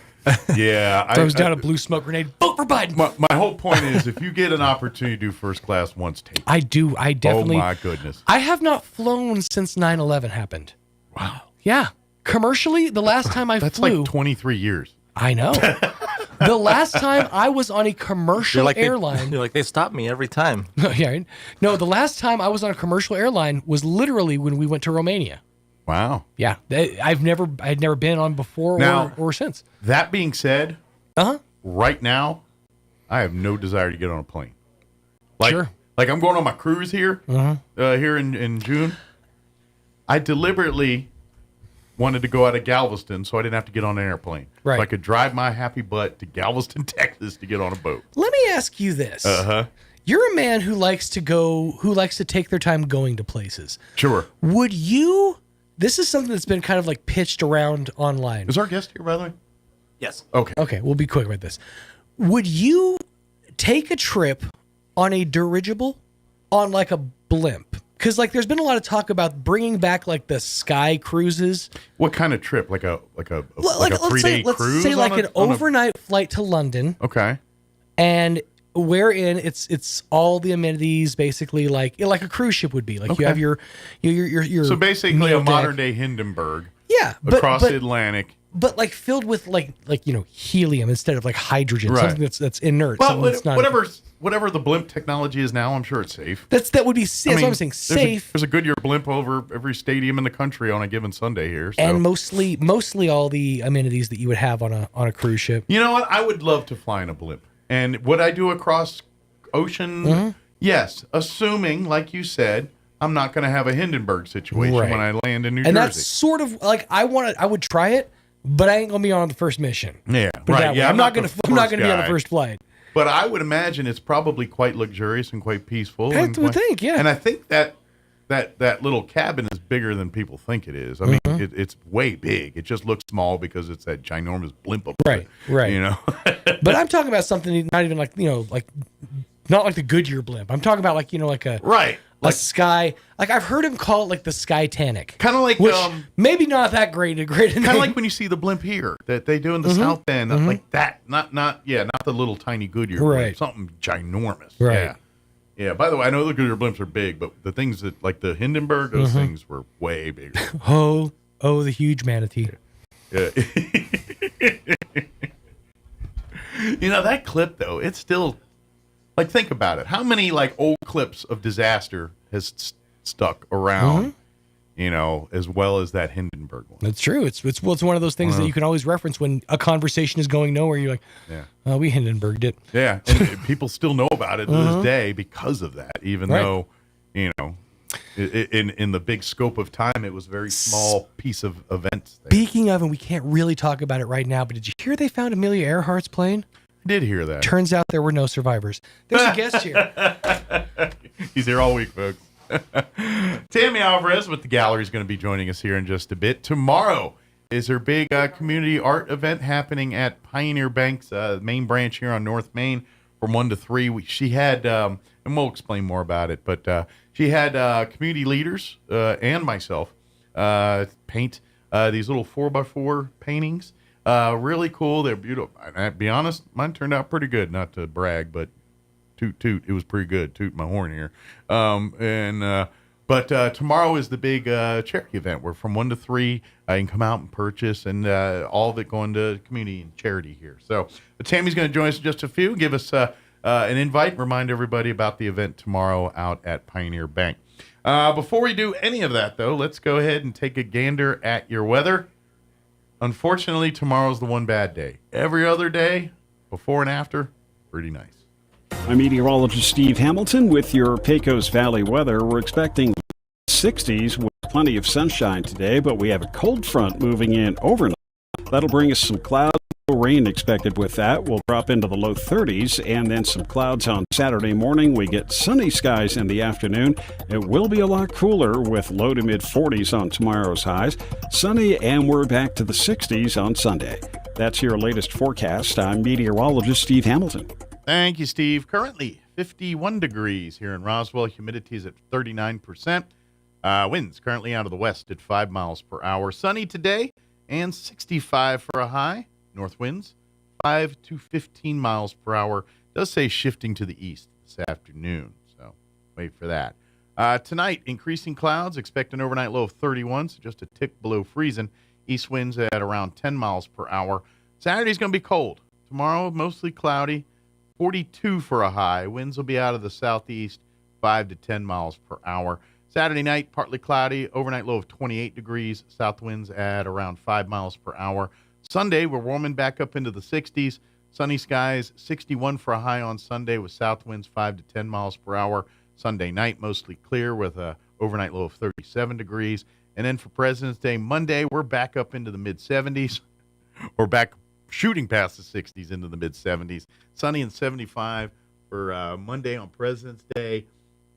Speaker 9: yeah,
Speaker 10: Throws down a blue smoke grenade. Vote for Biden.
Speaker 9: My whole point is, if you get an opportunity to do first class once, take it.
Speaker 10: I do. I definitely.
Speaker 9: Oh my goodness.
Speaker 10: I have not flown since 9/11 happened.
Speaker 9: Wow.
Speaker 10: Yeah. Commercially, the last time I
Speaker 9: That's
Speaker 10: flew.
Speaker 9: like 23 years.
Speaker 10: I know. The last time I was on a commercial airline.
Speaker 3: You're like, they stop me every time.
Speaker 10: Yeah. Right? No, the last time I was on a commercial airline was literally when we went to Romania.
Speaker 9: Wow.
Speaker 10: Yeah. I'd never been on before
Speaker 9: Now,
Speaker 10: or since.
Speaker 9: That being said, right now, I have no desire to get on a plane. Like I'm going on my cruise here, here in June. I deliberately wanted to go out of Galveston so I didn't have to get on an airplane.
Speaker 10: Right.
Speaker 9: So I could drive my happy butt to Galveston, Texas to get on a boat.
Speaker 10: Let me ask you this. You're a man who likes to take their time going to places.
Speaker 9: Sure.
Speaker 10: Would you, this is something that's been kind of like pitched around online.
Speaker 9: Is our guest here, by the way?
Speaker 3: Yes.
Speaker 10: Okay, we'll be quick about this. Would you take a trip on a dirigible, on like a blimp? Because like there's been a lot of talk about bringing back like the sky cruises.
Speaker 9: What kind of trip? Like a
Speaker 10: Let's
Speaker 9: 3-day cruise?
Speaker 10: Let's say like an overnight flight to London.
Speaker 9: Okay.
Speaker 10: And wherein it's all the amenities basically like a cruise ship would be. Like you have your
Speaker 9: so basically
Speaker 10: meal
Speaker 9: a
Speaker 10: deck.
Speaker 9: modern day Hindenburg.
Speaker 10: Yeah,
Speaker 9: across the Atlantic.
Speaker 10: But like filled with like helium instead of like hydrogen,
Speaker 9: Right.
Speaker 10: something that's inert.
Speaker 9: Well,
Speaker 10: something that's not
Speaker 9: whatever the blimp technology is now, I'm sure it's safe.
Speaker 10: that would be that's what I'm saying. Safe.
Speaker 9: There's a Goodyear blimp over every stadium in the country on a given Sunday here. So.
Speaker 10: And mostly all the amenities that you would have on a cruise ship.
Speaker 9: You know what? I would love to fly in a blimp. And would I do across ocean? Yes, assuming, like you said, I'm not going to have a Hindenburg situation
Speaker 10: Right.
Speaker 9: when I land in New
Speaker 10: And
Speaker 9: Jersey.
Speaker 10: that's sort of like I would try it, but I ain't gonna be on the first mission.
Speaker 9: Yeah,
Speaker 10: Put it
Speaker 9: right.
Speaker 10: that way.
Speaker 9: Yeah,
Speaker 10: I'm not
Speaker 9: the
Speaker 10: gonna
Speaker 9: first
Speaker 10: be on the
Speaker 9: guy.
Speaker 10: first flight.
Speaker 9: But I would imagine it's probably quite luxurious and quite peaceful.
Speaker 10: I would think, yeah.
Speaker 9: And I think that little cabin is bigger than people think it is. I mean, it's way big. It just looks small because it's that ginormous blimp up there.
Speaker 10: Right.
Speaker 9: You know?
Speaker 10: But I'm talking about something not even like not like the Goodyear blimp. I'm talking about like a
Speaker 9: right.
Speaker 10: A sky, like I've heard him call it like the Skytanic.
Speaker 9: Kind of like
Speaker 10: which maybe not that great.
Speaker 9: Kind of like when you see the blimp here that they do in the South End, like that. Not the little tiny Goodyear blimp.
Speaker 10: Right.
Speaker 9: Something ginormous.
Speaker 10: Right.
Speaker 9: Yeah. By the way, I know the Goodyear blimps are big, but the things that like the Hindenburg, those things were way bigger.
Speaker 10: Oh, the huge manatee.
Speaker 9: Yeah. You know that clip though, it's still. Like, think about it. How many, like, old clips of disaster has stuck around? as well as that Hindenburg one.
Speaker 10: That's true. It's one of those things that you can always reference when a conversation is going nowhere. You're like, oh, we Hindenburged it.
Speaker 9: Yeah, and people still know about it to this day because of that, even though, in the big scope of time, it was a very small piece of events.
Speaker 10: Speaking of, and we can't really talk about it right now, but did you hear they found Amelia Earhart's plane?
Speaker 9: I did hear that.
Speaker 10: Turns out there were no survivors. There's a guest here.
Speaker 9: He's here all week, folks. Tammy Alvarez with the gallery is going to be joining us here in just a bit. Tomorrow is her big community art event happening at Pioneer Bank's main branch here on North Main from 1 to 3. She had, and we'll explain more about it, but she had community leaders and myself paint these little 4x4 paintings. Really cool. They're beautiful. I'll be honest, mine turned out pretty good, not to brag, but toot, it was pretty good. Toot my horn here. But tomorrow is the big charity event where from 1 to 3, you can come out and purchase, and all of it going to community and charity here. So Tammy's going to join us in just a few, give us an invite, and remind everybody about the event tomorrow out at Pioneer Bank. Before we do any of that, though, let's go ahead and take a gander at your weather. Unfortunately, tomorrow's the one bad day. Every other day, before and after, pretty nice.
Speaker 4: I'm meteorologist Steve Hamilton with your Pecos Valley weather. We're expecting 60s with plenty of sunshine today, but we have a cold front moving in overnight. That'll bring us some clouds. No rain expected with that. We'll drop into the low 30s and then some clouds on Saturday morning. We get sunny skies in the afternoon. It will be a lot cooler with low to mid 40s on tomorrow's highs. Sunny, and we're back to the 60s on Sunday. That's your latest forecast. I'm meteorologist Steve Hamilton.
Speaker 9: Thank you, Steve. Currently 51 degrees here in Roswell. Humidity is at 39%. Winds currently out of the west at 5 miles per hour. Sunny today and 65 for a high. North winds 5 to 15 miles per hour. Does say shifting to the east this afternoon, so wait for that. Tonight, increasing clouds. Expect an overnight low of 31, so just a tick below freezing. East winds at around 10 miles per hour. Saturday's going to be cold. Tomorrow, mostly cloudy. 42 for a high. Winds will be out of the southeast, 5 to 10 miles per hour. Saturday night, partly cloudy. Overnight low of 28 degrees. South winds at around 5 miles per hour. Sunday, we're warming back up into the 60s. Sunny skies, 61 for a high on Sunday with south winds 5 to 10 miles per hour. Sunday night, mostly clear with a overnight low of 37 degrees. And then for President's Day, Monday, we're back up into the mid-70s. Or back shooting past the 60s into the mid-70s. Sunny and 75 for Monday on President's Day.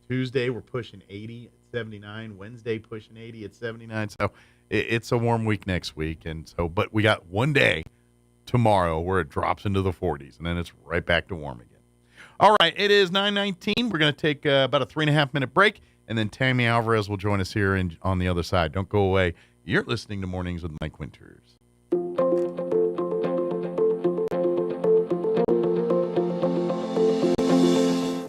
Speaker 9: Tuesday, we're pushing 80 at 79. Wednesday, pushing 80 at 79. So it's a warm week next week. But we got one day tomorrow where it drops into the 40s, and then it's right back to warm again. All right, it is 9:19. We're going to take about a 3.5-minute break, and then Tammy Alvarez will join us here on the other side. Don't go away. You're listening to Mornings with Mike Winters.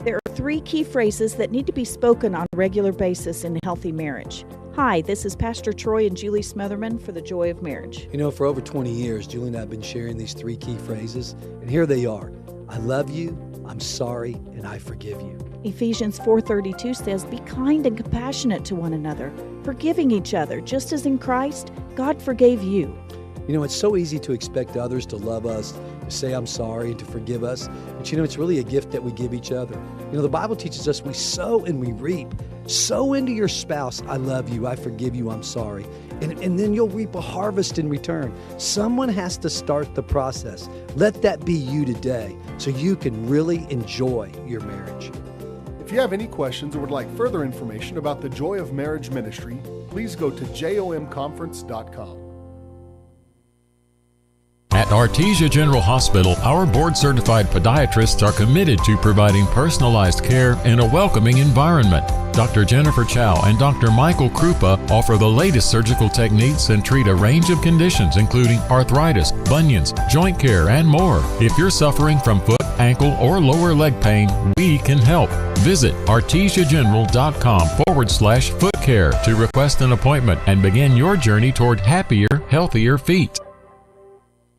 Speaker 20: There are 3 key phrases that need to be spoken on a regular basis in a healthy marriage. Hi, this is Pastor Troy and Julie Smotherman for The Joy of Marriage.
Speaker 21: You know, for over 20 years, Julie and I have been sharing these 3 key phrases, and here they are. I love you, I'm sorry, and I forgive you.
Speaker 20: Ephesians 4:32 says, be kind and compassionate to one another, forgiving each other, just as in Christ, God forgave you.
Speaker 21: You know, it's so easy to expect others to love us, to say I'm sorry, and to forgive us. But you know, it's really a gift that we give each other. You know, the Bible teaches us we sow and we reap. Sow into your spouse, I love you, I forgive you, I'm sorry. And then you'll reap a harvest in return. Someone has to start the process. Let that be you today so you can really enjoy your marriage.
Speaker 22: If you have any questions or would like further information about the Joy of Marriage Ministry, please go to jomconference.com.
Speaker 11: At Artesia General Hospital, our board-certified podiatrists are committed to providing personalized care in a welcoming environment. Dr. Jennifer Chow and Dr. Michael Krupa offer the latest surgical techniques and treat a range of conditions including arthritis, bunions, joint care, and more. If you're suffering from foot, ankle, or lower leg pain, we can help. Visit artesiageneral.com/foot care to request an appointment and begin your journey toward happier, healthier feet.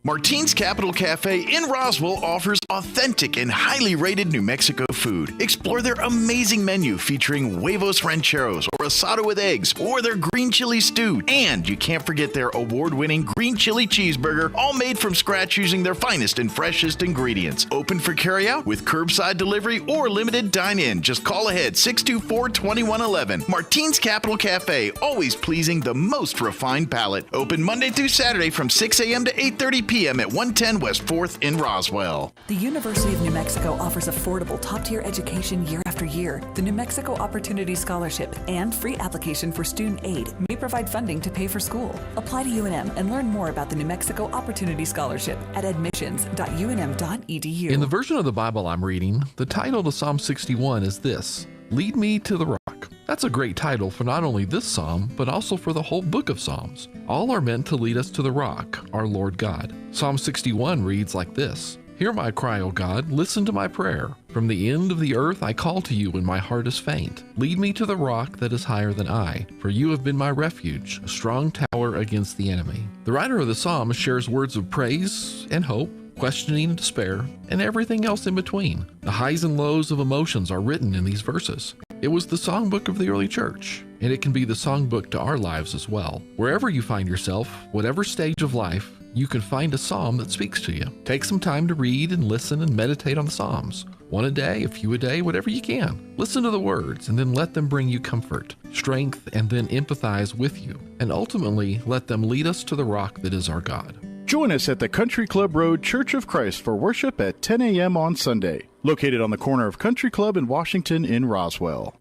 Speaker 23: Martine's Capital Cafe in Roswell offers
Speaker 12: authentic and highly rated New Mexico food. Explore their amazing menu featuring huevos rancheros or asado with eggs or their green chili stew. And you can't forget their award-winning green chili cheeseburger, all made from scratch using their finest and freshest ingredients. Open for carryout with curbside delivery or limited dine-in. Just call ahead 624-2111. Martine's Capital Cafe, always pleasing the most refined palate. Open Monday through Saturday from 6 a.m. to 8:30 p.m. at 110 West 4th in Roswell.
Speaker 13: The University of New Mexico offers affordable, top-tier education year after year. The New Mexico Opportunity Scholarship and free application for student aid may provide funding to pay for school. Apply to UNM and learn more about the New Mexico Opportunity Scholarship at admissions.unm.edu.
Speaker 14: In the version of the Bible I'm reading, the title to Psalm 61 is this: Lead Me to the Rock. That's a great title for not only this psalm, but also for the whole book of Psalms. All are meant to lead us to the rock, our Lord God. Psalm 61 reads like this: Hear my cry, O God, listen to my prayer. From the end of the earth I call to you when my heart is faint. Lead me to the rock that is higher than I, for you have been my refuge, a strong tower against the enemy. The writer of the psalm shares words of praise and hope, questioning and despair, and everything else in between. The highs and lows of emotions are written in these verses. It was the songbook of the early church, and it can be the songbook to our lives as well. Wherever you find yourself, whatever stage of life, you can find a psalm that speaks to you. Take some time to read and listen and meditate on the Psalms. One a day, a few a day, whatever you can. Listen to the words and then let them bring you comfort, strength, and then empathize with you. And ultimately, let them lead us to the rock that is our God.
Speaker 23: Join us at the Country Club Road Church of Christ for worship at 10 a.m. on Sunday, located on the corner of Country Club and Washington in Roswell.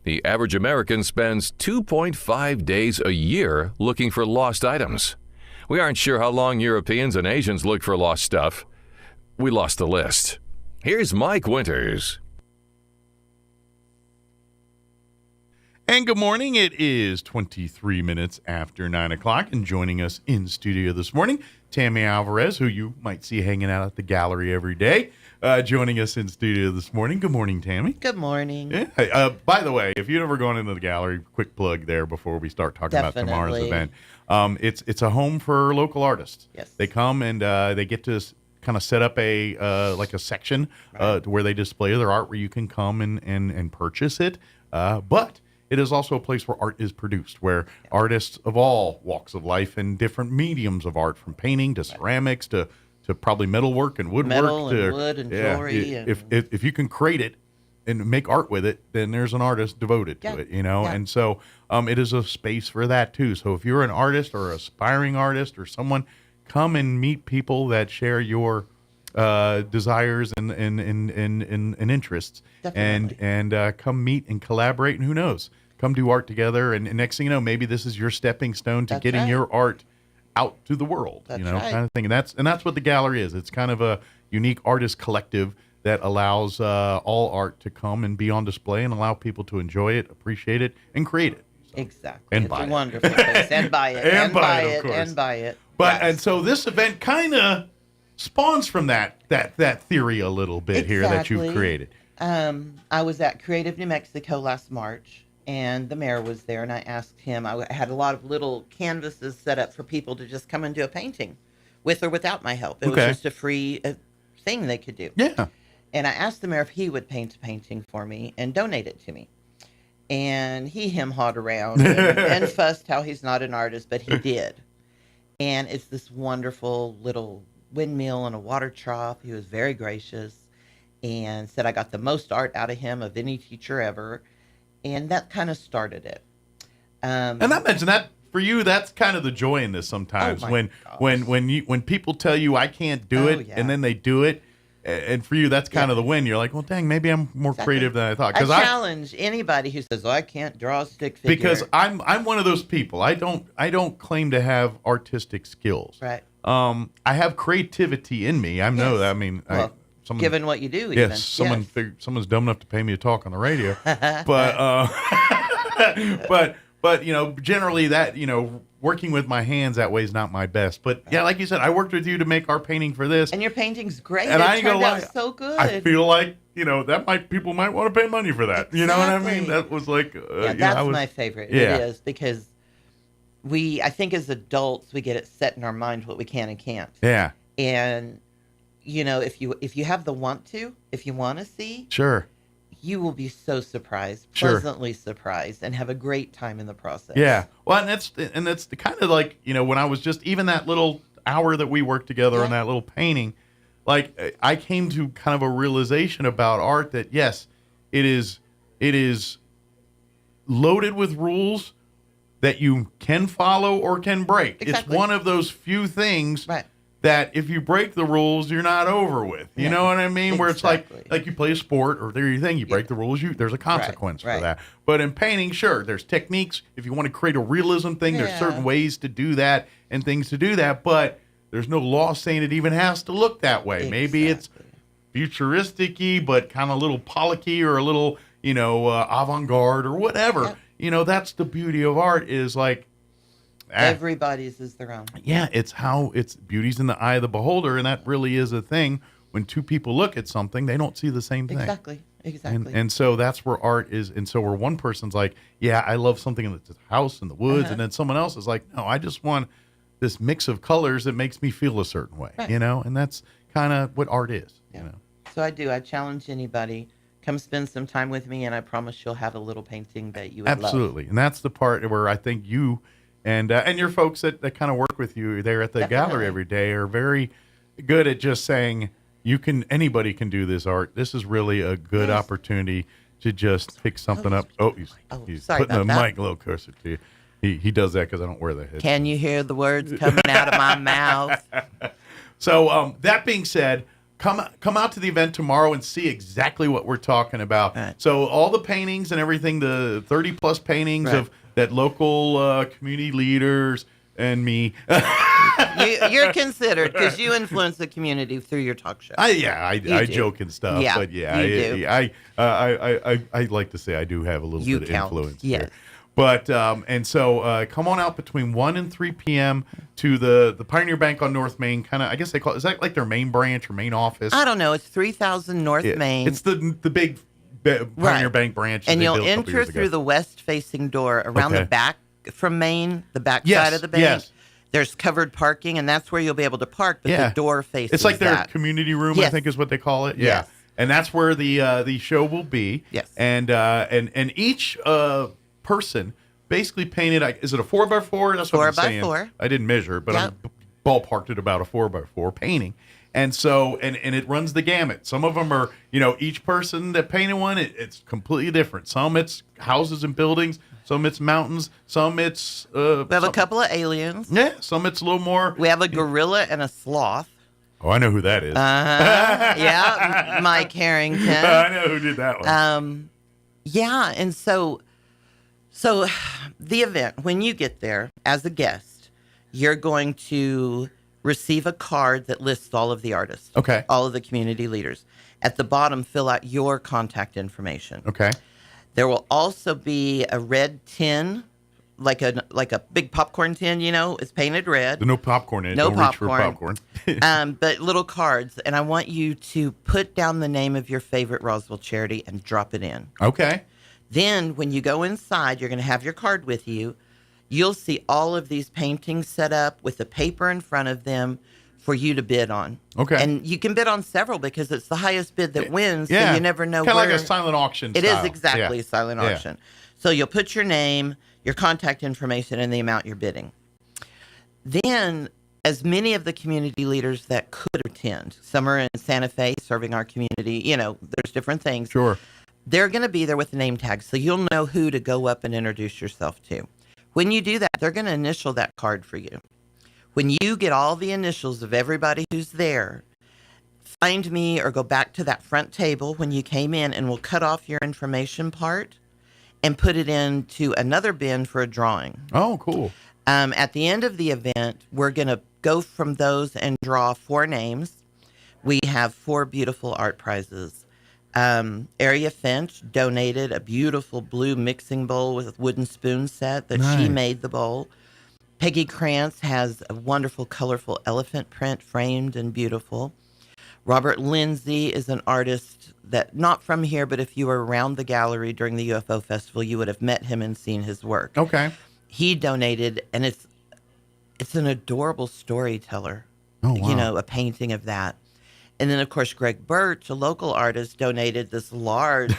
Speaker 7: The average American spends 2.5 days a year looking for lost items. We aren't sure how long Europeans and Asians look for lost stuff. We lost the list. Here's Mike Winters.
Speaker 9: And good morning. It is 23 minutes after 9 o'clock, and joining us in studio this morning, Tammy Alvarez, who you might see hanging out at the gallery every day, joining us in studio this morning. Good morning, Tammy.
Speaker 24: Good morning.
Speaker 9: Yeah. By the way, if you've ever gone into the gallery, quick plug there before we start talking about tomorrow's event. It's a home for local artists.
Speaker 24: Yes.
Speaker 9: They come and they get to kind of set up a like a section where they display their art, where you can come and purchase it. But it is also a place where art is produced, where artists of all walks of life and different mediums of art, from painting to ceramics to probably metalwork and woodwork.
Speaker 24: Metal and wood and jewelry.
Speaker 9: If you can create it and make art with it, then there's an artist devoted to it, you know? And so it is a space for that too. So if you're an artist or aspiring artist or someone, come and meet people that share your desires and interests. Definitely. And come meet and collaborate, and who knows, come do art together, and next thing you know, maybe this is your stepping stone to getting your art out to the world. Kind of thing. And that's what the gallery is. It's kind of a unique artist collective that allows all art to come and be on display and allow people to enjoy it, appreciate it, and create it.
Speaker 24: Exactly.
Speaker 9: And
Speaker 24: it's
Speaker 9: buy
Speaker 24: a
Speaker 9: it.
Speaker 24: wonderful place. And buy it. and buy it. And buy it.
Speaker 9: But and so this event kind of spawns from that theory a little bit here that you've created.
Speaker 24: I was at Creative New Mexico last March, and the mayor was there, and I asked him. I had a lot of little canvases set up for people to just come and do a painting, with or without my help. It was just a free thing they could do.
Speaker 9: Yeah.
Speaker 24: And I asked the mayor if he would paint a painting for me and donate it to me. And he hem-hawed around and fussed how he's not an artist, but he did. And it's this wonderful little windmill and a water trough. He was very gracious and said I got the most art out of him of any teacher ever. And that kind of started it.
Speaker 9: And I mentioned that for you, that's kind of the joy in this sometimes. When people tell you I can't do it, and then they do it. And for you, that's kind of the win. You're like, well, dang, maybe I'm more creative than I thought.
Speaker 24: I challenge anybody who says, I can't draw a stick figure.
Speaker 9: Because I'm one of those people. I don't claim to have artistic skills.
Speaker 24: Right.
Speaker 9: I have creativity in me. I know that. I mean,
Speaker 24: given what you do,
Speaker 9: yes, someone's dumb enough to pay me to talk on the radio. But you know, generally that, you know, working with my hands that way is not my best. But yeah, like you said, I worked with you to make our painting for this.
Speaker 24: And your painting's great.
Speaker 9: And I ain't
Speaker 24: turned
Speaker 9: gonna
Speaker 24: out
Speaker 9: lie,
Speaker 24: so good.
Speaker 9: I feel like, you know, people might want to pay money for that. Exactly. You know what I mean? That was like,
Speaker 24: that's my favorite. Yeah. It is, because I think as adults, we get it set in our mind what we can and can't.
Speaker 9: Yeah.
Speaker 24: And if you have the if you want to see,
Speaker 9: sure,
Speaker 24: you will be so surprised,
Speaker 9: Sure.
Speaker 24: pleasantly surprised, and have a great time in the process.
Speaker 9: Yeah. Well, and that's the kind of like, when I was just even that little hour that we worked together on that little painting, like I came to kind of a realization about art that yes, it is loaded with rules that you can follow or can break.
Speaker 24: Exactly.
Speaker 9: It's one of those few things
Speaker 24: Right.
Speaker 9: that if you break the rules, you're not over with. You know what I mean? Where it's like you play a sport or you break the rules, there's a consequence for that. But in painting, sure, there's techniques. If you want to create a realism thing, there's certain ways to do that and things to do that. But there's no law saying it even has to look that way. Maybe it's futuristic-y, but kind of a little Pollock-y or a little, avant-garde or whatever. That's the beauty of art is like,
Speaker 24: everybody's is their own.
Speaker 9: yeah, it's beauty's in the eye of the beholder, and that really is a thing. When two people look at something, they don't see the same thing.
Speaker 24: Exactly.
Speaker 9: And so that's where art is. And so where one person's like, yeah, I love something in the house in the woods, and then someone else is like, no, I just want this mix of colors that makes me feel a certain way, and that's kind of what art is.
Speaker 24: So I challenge anybody, come spend some time with me, and I promise you'll have a little painting that you would love.
Speaker 9: Absolutely. And that's the part where I think you and your folks that kind of work with you there at the gallery every day are very good at just saying anybody can do this art. This is really a good opportunity to just pick something up. He's
Speaker 24: sorry
Speaker 9: putting the
Speaker 24: about that.
Speaker 9: mic a little closer to you. He does that because I don't wear the headset.
Speaker 24: Can you hear the words coming out of my mouth?
Speaker 9: So that being said, come out to the event tomorrow and see exactly what we're talking about. So all the paintings and everything, the 30 plus paintings of that local community leaders and me.
Speaker 24: You're considered because you influence the community through your talk show.
Speaker 9: I joke and stuff, but
Speaker 24: you do.
Speaker 9: I like to say I do have a little bit of influence here. But and so come on out between 1 and 3 p.m. to the Pioneer Bank on North Main. Kind of, I guess they call it. Is that like their main branch or main office?
Speaker 24: I don't know. It's 3000 North Main.
Speaker 9: It's the big Pioneer Bank branch.
Speaker 24: And you'll enter through the west-facing door around the back from Main, the back side of the bank.
Speaker 9: Yes.
Speaker 24: There's covered parking, and that's where you'll be able to park. But the door faces
Speaker 9: It's like their
Speaker 24: that.
Speaker 9: community room,
Speaker 24: Yes.
Speaker 9: I think is what they call it.
Speaker 24: Yes.
Speaker 9: And that's where the show will be.
Speaker 24: Yes.
Speaker 9: And each person basically painted. Is it a 4x4? That's what I'm saying.
Speaker 24: 4x4.
Speaker 9: I didn't measure, but I'm ballparked at about a 4x4 painting. And so, and it runs the gamut. Some of them are, each person that painted one, it's completely different. Some it's houses and buildings. Some it's mountains. Some it's.
Speaker 24: We have a couple of aliens.
Speaker 9: Yeah. Some it's a little more.
Speaker 24: We have a gorilla and a sloth.
Speaker 9: Oh, I know who that is.
Speaker 24: Yeah, Mike Harrington.
Speaker 9: I know who did that one.
Speaker 24: Yeah, and so the event, when you get there as a guest, you're going to receive a card that lists all of the artists.
Speaker 9: Okay.
Speaker 24: All of the community leaders. At the bottom, fill out your contact information.
Speaker 9: Okay.
Speaker 24: There will also be a red tin, like a big popcorn tin, it's painted red.
Speaker 9: There's no popcorn in it.
Speaker 24: No
Speaker 9: Don't
Speaker 24: popcorn.
Speaker 9: reach for popcorn.
Speaker 24: But little cards, and I want you to put down the name of your favorite Roswell charity and drop it in.
Speaker 9: Okay.
Speaker 24: Then when you go inside, you're going to have your card with you. You'll see all of these paintings set up with the paper in front of them for you to bid on.
Speaker 9: Okay.
Speaker 24: And you can bid on several because it's the highest bid that wins, so you never know
Speaker 9: Kind
Speaker 24: where.
Speaker 9: of like a silent auction
Speaker 24: It
Speaker 9: style.
Speaker 24: is exactly a silent auction. So you'll put your name, your contact information, and the amount you're bidding. Then, as many of the community leaders that could attend, some are in Santa Fe serving our community, there's different things.
Speaker 9: Sure.
Speaker 24: They're going to be there with a name tag, so you'll know who to go up and introduce yourself to. When you do that, they're going to initial that card for you. When you get all the initials of everybody who's there, find me or go back to that front table when you came in, and we'll cut off your information part and put it into another bin for a drawing.
Speaker 9: Oh, cool.
Speaker 24: At the end of the event, we're going to go from those and draw 4 names. We have 4 beautiful art prizes. Aria Finch donated a beautiful blue mixing bowl with a wooden spoon set that she made the bowl. Peggy Krantz has a wonderful, colorful elephant print, framed and beautiful. Robert Lindsay is an artist that, not from here, but if you were around the gallery during the UFO Festival, you would have met him and seen his work.
Speaker 9: Okay.
Speaker 24: He donated, and it's an adorable storyteller.
Speaker 9: Oh, wow.
Speaker 24: A painting of that. And then, of course, Greg Birch, a local artist, donated this large,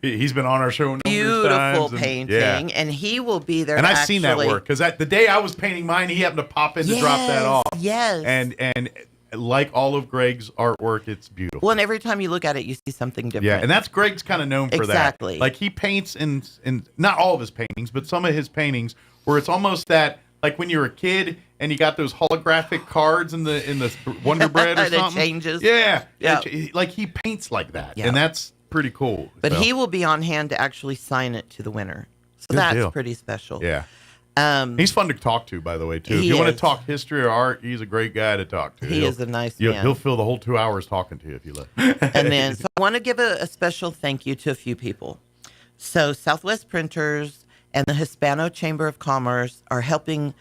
Speaker 9: He's been on our show numerous
Speaker 24: beautiful
Speaker 9: times,
Speaker 24: painting, and he will be there.
Speaker 9: And I've
Speaker 24: actually,
Speaker 9: seen that work because the day I was painting mine, he happened to pop in to drop that off.
Speaker 24: Yes.
Speaker 9: And like all of Greg's artwork, it's beautiful.
Speaker 24: Well, and every time you look at it, you see something different.
Speaker 9: Yeah, and that's Greg's kind of known for that.
Speaker 24: Exactly.
Speaker 9: Like he paints in not all of his paintings, but some of his paintings where it's almost that like when you're a kid and you got those holographic cards in the Wonder Bread or
Speaker 24: It
Speaker 9: something.
Speaker 24: changes.
Speaker 9: Yeah.
Speaker 24: Yeah.
Speaker 9: Like he paints like that,
Speaker 24: Yeah.
Speaker 9: and that's pretty cool.
Speaker 24: But
Speaker 9: So,
Speaker 24: he will be on hand to actually sign it to the winner. So
Speaker 9: Good
Speaker 24: that's
Speaker 9: deal.
Speaker 24: pretty special.
Speaker 9: Yeah. He's fun to talk to, by the way, too. If
Speaker 24: He
Speaker 9: you want
Speaker 24: is.
Speaker 9: to talk history or art, he's a great guy to talk to.
Speaker 24: He is a nice man.
Speaker 9: He'll fill the whole 2 hours talking to you if you let.
Speaker 24: And then, so I want to give a special thank you to a few people. So Southwest Printers and the Hispano Chamber of Commerce are helping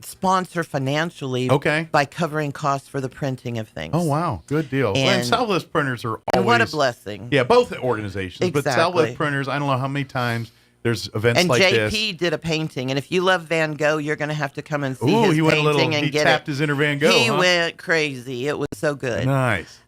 Speaker 24: sponsor financially by covering costs for the printing of things.
Speaker 9: Oh, wow. Good deal.
Speaker 24: And,
Speaker 9: And Southwest Printers are always...
Speaker 24: and what a blessing.
Speaker 9: Yeah, both organizations. But
Speaker 24: Exactly.
Speaker 9: Southwest Printers, I don't know how many times there's events
Speaker 24: And
Speaker 9: like
Speaker 24: JP
Speaker 9: this.
Speaker 24: did a painting, and if you love Van Gogh, you're going to have to come and see
Speaker 9: Ooh,
Speaker 24: his
Speaker 9: he went a
Speaker 24: painting
Speaker 9: little...
Speaker 24: and
Speaker 9: He
Speaker 24: get
Speaker 9: tapped
Speaker 24: it.
Speaker 9: his inner Van Gogh,
Speaker 24: He
Speaker 9: huh?
Speaker 24: went crazy. It was so good.
Speaker 9: Nice.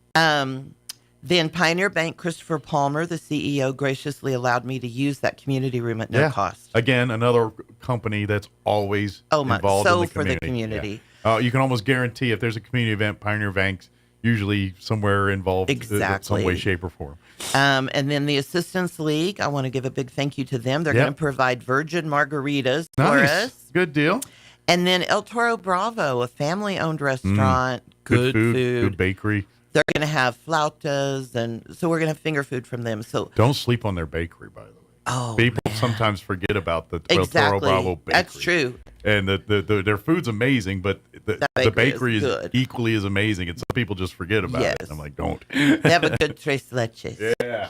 Speaker 24: Then Pioneer Bank, Christopher Palmer, the CEO, graciously allowed me to use that community room at no cost.
Speaker 9: Again, another company that's always involved in the
Speaker 24: for the
Speaker 9: community.
Speaker 24: community.
Speaker 9: Yeah. You can almost guarantee if there's a community event, Pioneer Bank's usually somewhere involved in some way, shape, or form.
Speaker 24: And then the Assistance League, I want to give a big thank you to them. They're going to provide virgin margaritas for us.
Speaker 9: Good deal.
Speaker 24: And then El Toro Bravo, a family-owned restaurant, good food,
Speaker 9: good bakery.
Speaker 24: They're going to have flautas, and so we're going to have finger food from them. So
Speaker 9: Don't sleep on their bakery, by the way.
Speaker 24: Oh,
Speaker 9: people sometimes forget about the El
Speaker 24: Exactly.
Speaker 9: Toro Bravo bakery.
Speaker 24: That's true.
Speaker 9: And their food's amazing, but the bakery is
Speaker 24: good.
Speaker 9: equally as amazing. And some people just forget about it.
Speaker 24: Yes.
Speaker 9: I'm like, don't.
Speaker 24: They have a good tres leches.
Speaker 9: Yeah.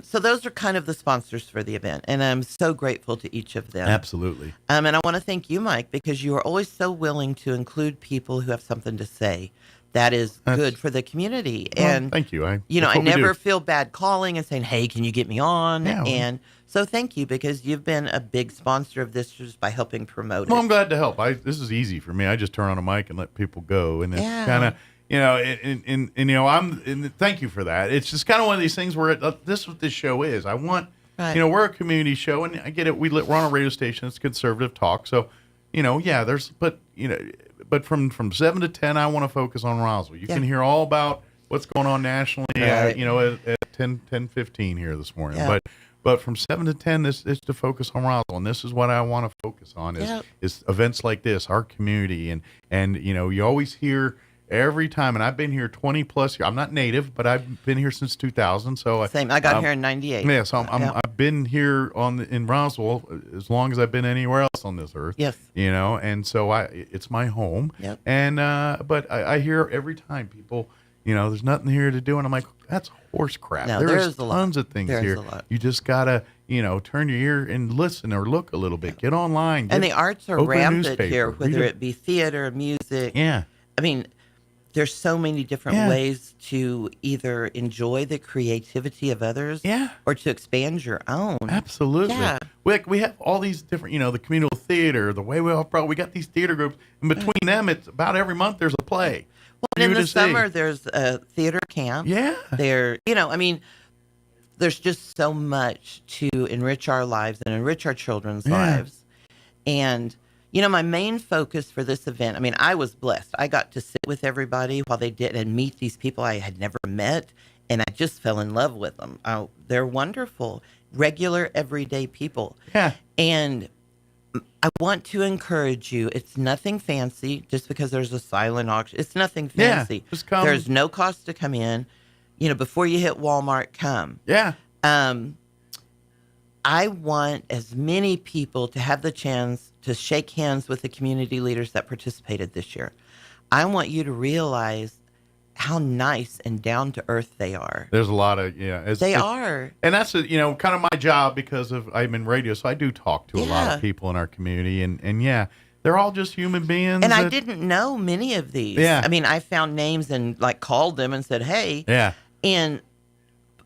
Speaker 24: So those are kind of the sponsors for the event, and I'm so grateful to each of them.
Speaker 9: Absolutely.
Speaker 24: And I want to thank you, Mike, because you are always so willing to include people who have something to say that is good for the community.
Speaker 9: Well,
Speaker 24: And
Speaker 9: thank you.
Speaker 24: I
Speaker 9: That's what we
Speaker 24: never
Speaker 9: do.
Speaker 24: feel bad calling and saying, "Hey, can you get me on?"
Speaker 9: Yeah, well.
Speaker 24: And so thank you, because you've been a big sponsor of this just by helping promote
Speaker 9: Well,
Speaker 24: it.
Speaker 9: I'm glad to help. This is easy for me. I just turn on a mic and let people go, and it's
Speaker 24: Yeah.
Speaker 9: kind of, and thank you for that. It's just kind of one of these things where this is what this show is. I want,
Speaker 24: Right.
Speaker 9: we're a community show, and I get it. We're on a radio station. It's conservative talk, so but from 7 to 10, I want to focus on Roswell. You can hear all about what's going on nationally,
Speaker 24: Right.
Speaker 9: at 10:15 here this morning,
Speaker 24: Yeah.
Speaker 9: But from 7 to 10, this is to focus on Roswell, and this is what I want to focus on is events like this, our community, and you always hear every time, and I've been here 20 plus years. I'm not native, but I've been here since 2000. So
Speaker 24: Same. I got here in '98.
Speaker 9: Yeah, so I've been here in Roswell as long as I've been anywhere else on this earth.
Speaker 24: Yes.
Speaker 9: And so it's my home.
Speaker 24: Yep.
Speaker 9: And but I hear every time people, there's nothing here to do, and I'm like, that's horse crap.
Speaker 24: No,
Speaker 9: there's
Speaker 24: a lot.
Speaker 9: tons of things
Speaker 24: There's
Speaker 9: here.
Speaker 24: a lot.
Speaker 9: You just gotta, turn your ear and listen or look a little bit. Get online.
Speaker 24: And the arts are
Speaker 9: open a
Speaker 24: rampant
Speaker 9: newspaper,
Speaker 24: here,
Speaker 9: read
Speaker 24: whether
Speaker 9: a-
Speaker 24: it be theater, music.
Speaker 9: Yeah.
Speaker 24: I mean, there's so many different
Speaker 9: Yeah.
Speaker 24: ways to either enjoy the creativity of others or to expand your own.
Speaker 9: Absolutely.
Speaker 24: Yeah.
Speaker 9: We have all these different, the communal theater, the way we got these theater groups. And between them, it's about every month there's a play.
Speaker 24: Well,
Speaker 9: for
Speaker 24: and in
Speaker 9: you
Speaker 24: the
Speaker 9: to see.
Speaker 24: summer, there's a theater camp.
Speaker 9: Yeah.
Speaker 24: There's just so much to enrich our lives and enrich our children's
Speaker 9: Yeah.
Speaker 24: lives. And, my main focus for this event, I was blessed. I got to sit with everybody while they did and meet these people I had never met, and I just fell in love with them. They're wonderful, regular, everyday people.
Speaker 9: Yeah.
Speaker 24: And I want to encourage you. It's nothing fancy just because there's a silent auction. It's nothing
Speaker 9: Yeah,
Speaker 24: fancy.
Speaker 9: just come.
Speaker 24: There's no cost to come in. Before you hit Walmart, come.
Speaker 9: Yeah.
Speaker 24: I want as many people to have the chance to shake hands with the community leaders that participated this year. I want you to realize how nice and down to earth they are.
Speaker 9: There's a lot of,
Speaker 24: They are.
Speaker 9: And that's, kind of my job because I'm in radio. So I do talk to a lot of people in our community. And yeah, they're all just human beings.
Speaker 24: And I didn't know many of these.
Speaker 9: Yeah.
Speaker 24: I found names and called them and said, hey.
Speaker 9: Yeah.
Speaker 24: And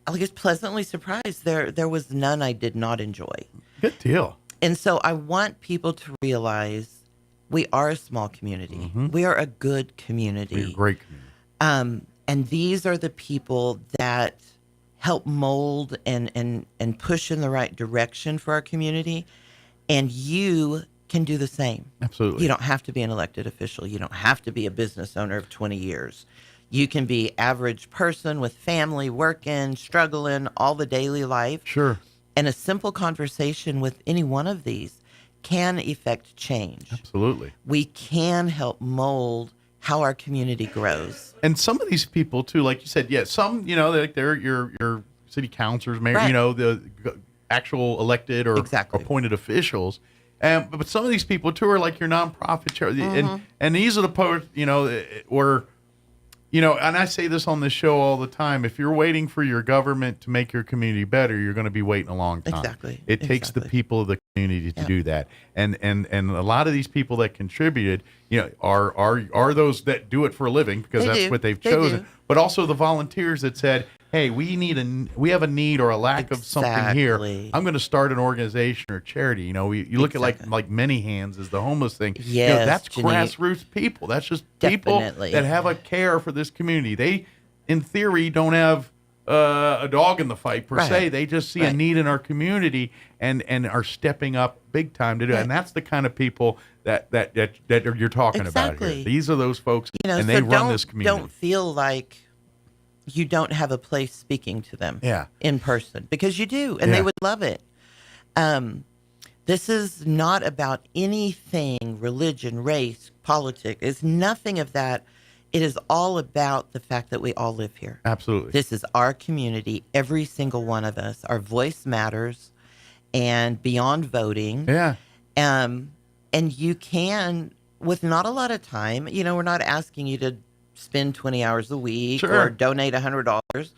Speaker 24: I was pleasantly surprised. There was none I did not enjoy.
Speaker 9: Good deal.
Speaker 24: And so I want people to realize we are a small community.
Speaker 9: Mm-hmm.
Speaker 24: We are a good community.
Speaker 9: We're a great community.
Speaker 24: And these are the people that help mold and push in the right direction for our community. And you can do the same.
Speaker 9: Absolutely.
Speaker 24: You don't have to be an elected official. You don't have to be a business owner of 20 years. You can be average person with family, working, struggling, all the daily life.
Speaker 9: Sure.
Speaker 24: And a simple conversation with any one of these can effect change.
Speaker 9: Absolutely.
Speaker 24: We can help mold how our community grows.
Speaker 9: And some of these people too, like you said, some, they're your city councilors, mayor,
Speaker 24: Right.
Speaker 9: The actual elected or appointed officials. But some of these people too are like your nonprofit charity, and these are the where, and I say this on this show all the time. If you're waiting for your government to make your community better, you're going to be waiting a long time.
Speaker 24: Exactly.
Speaker 9: It takes the people of the community to do that, and a lot of these people that contributed, are those that do it for a living because that's what they've chosen. But also the volunteers that said, hey, we have a need or a lack of something here. I'm going to start an organization or charity. You look at like Many Hands as the homeless thing.
Speaker 24: Yes,
Speaker 9: that's grassroots people. That's just people that have a care for this community. They, in theory, don't have a dog in the fight per se. They just see a need in our community and are stepping up big time to do it. And that's the kind of people that you're talking about here. These are those folks, and they run this community.
Speaker 24: Don't feel like you don't have a place speaking to them in person, because you do, and they would love it. This is not about anything, religion, race, politics. It's nothing of that. It is all about the fact that we all live here.
Speaker 9: Absolutely.
Speaker 24: This is our community, every single one of us. Our voice matters, and beyond voting.
Speaker 9: Yeah.
Speaker 24: And you can, with not a lot of time, we're not asking you to spend 20 hours a week or donate $100,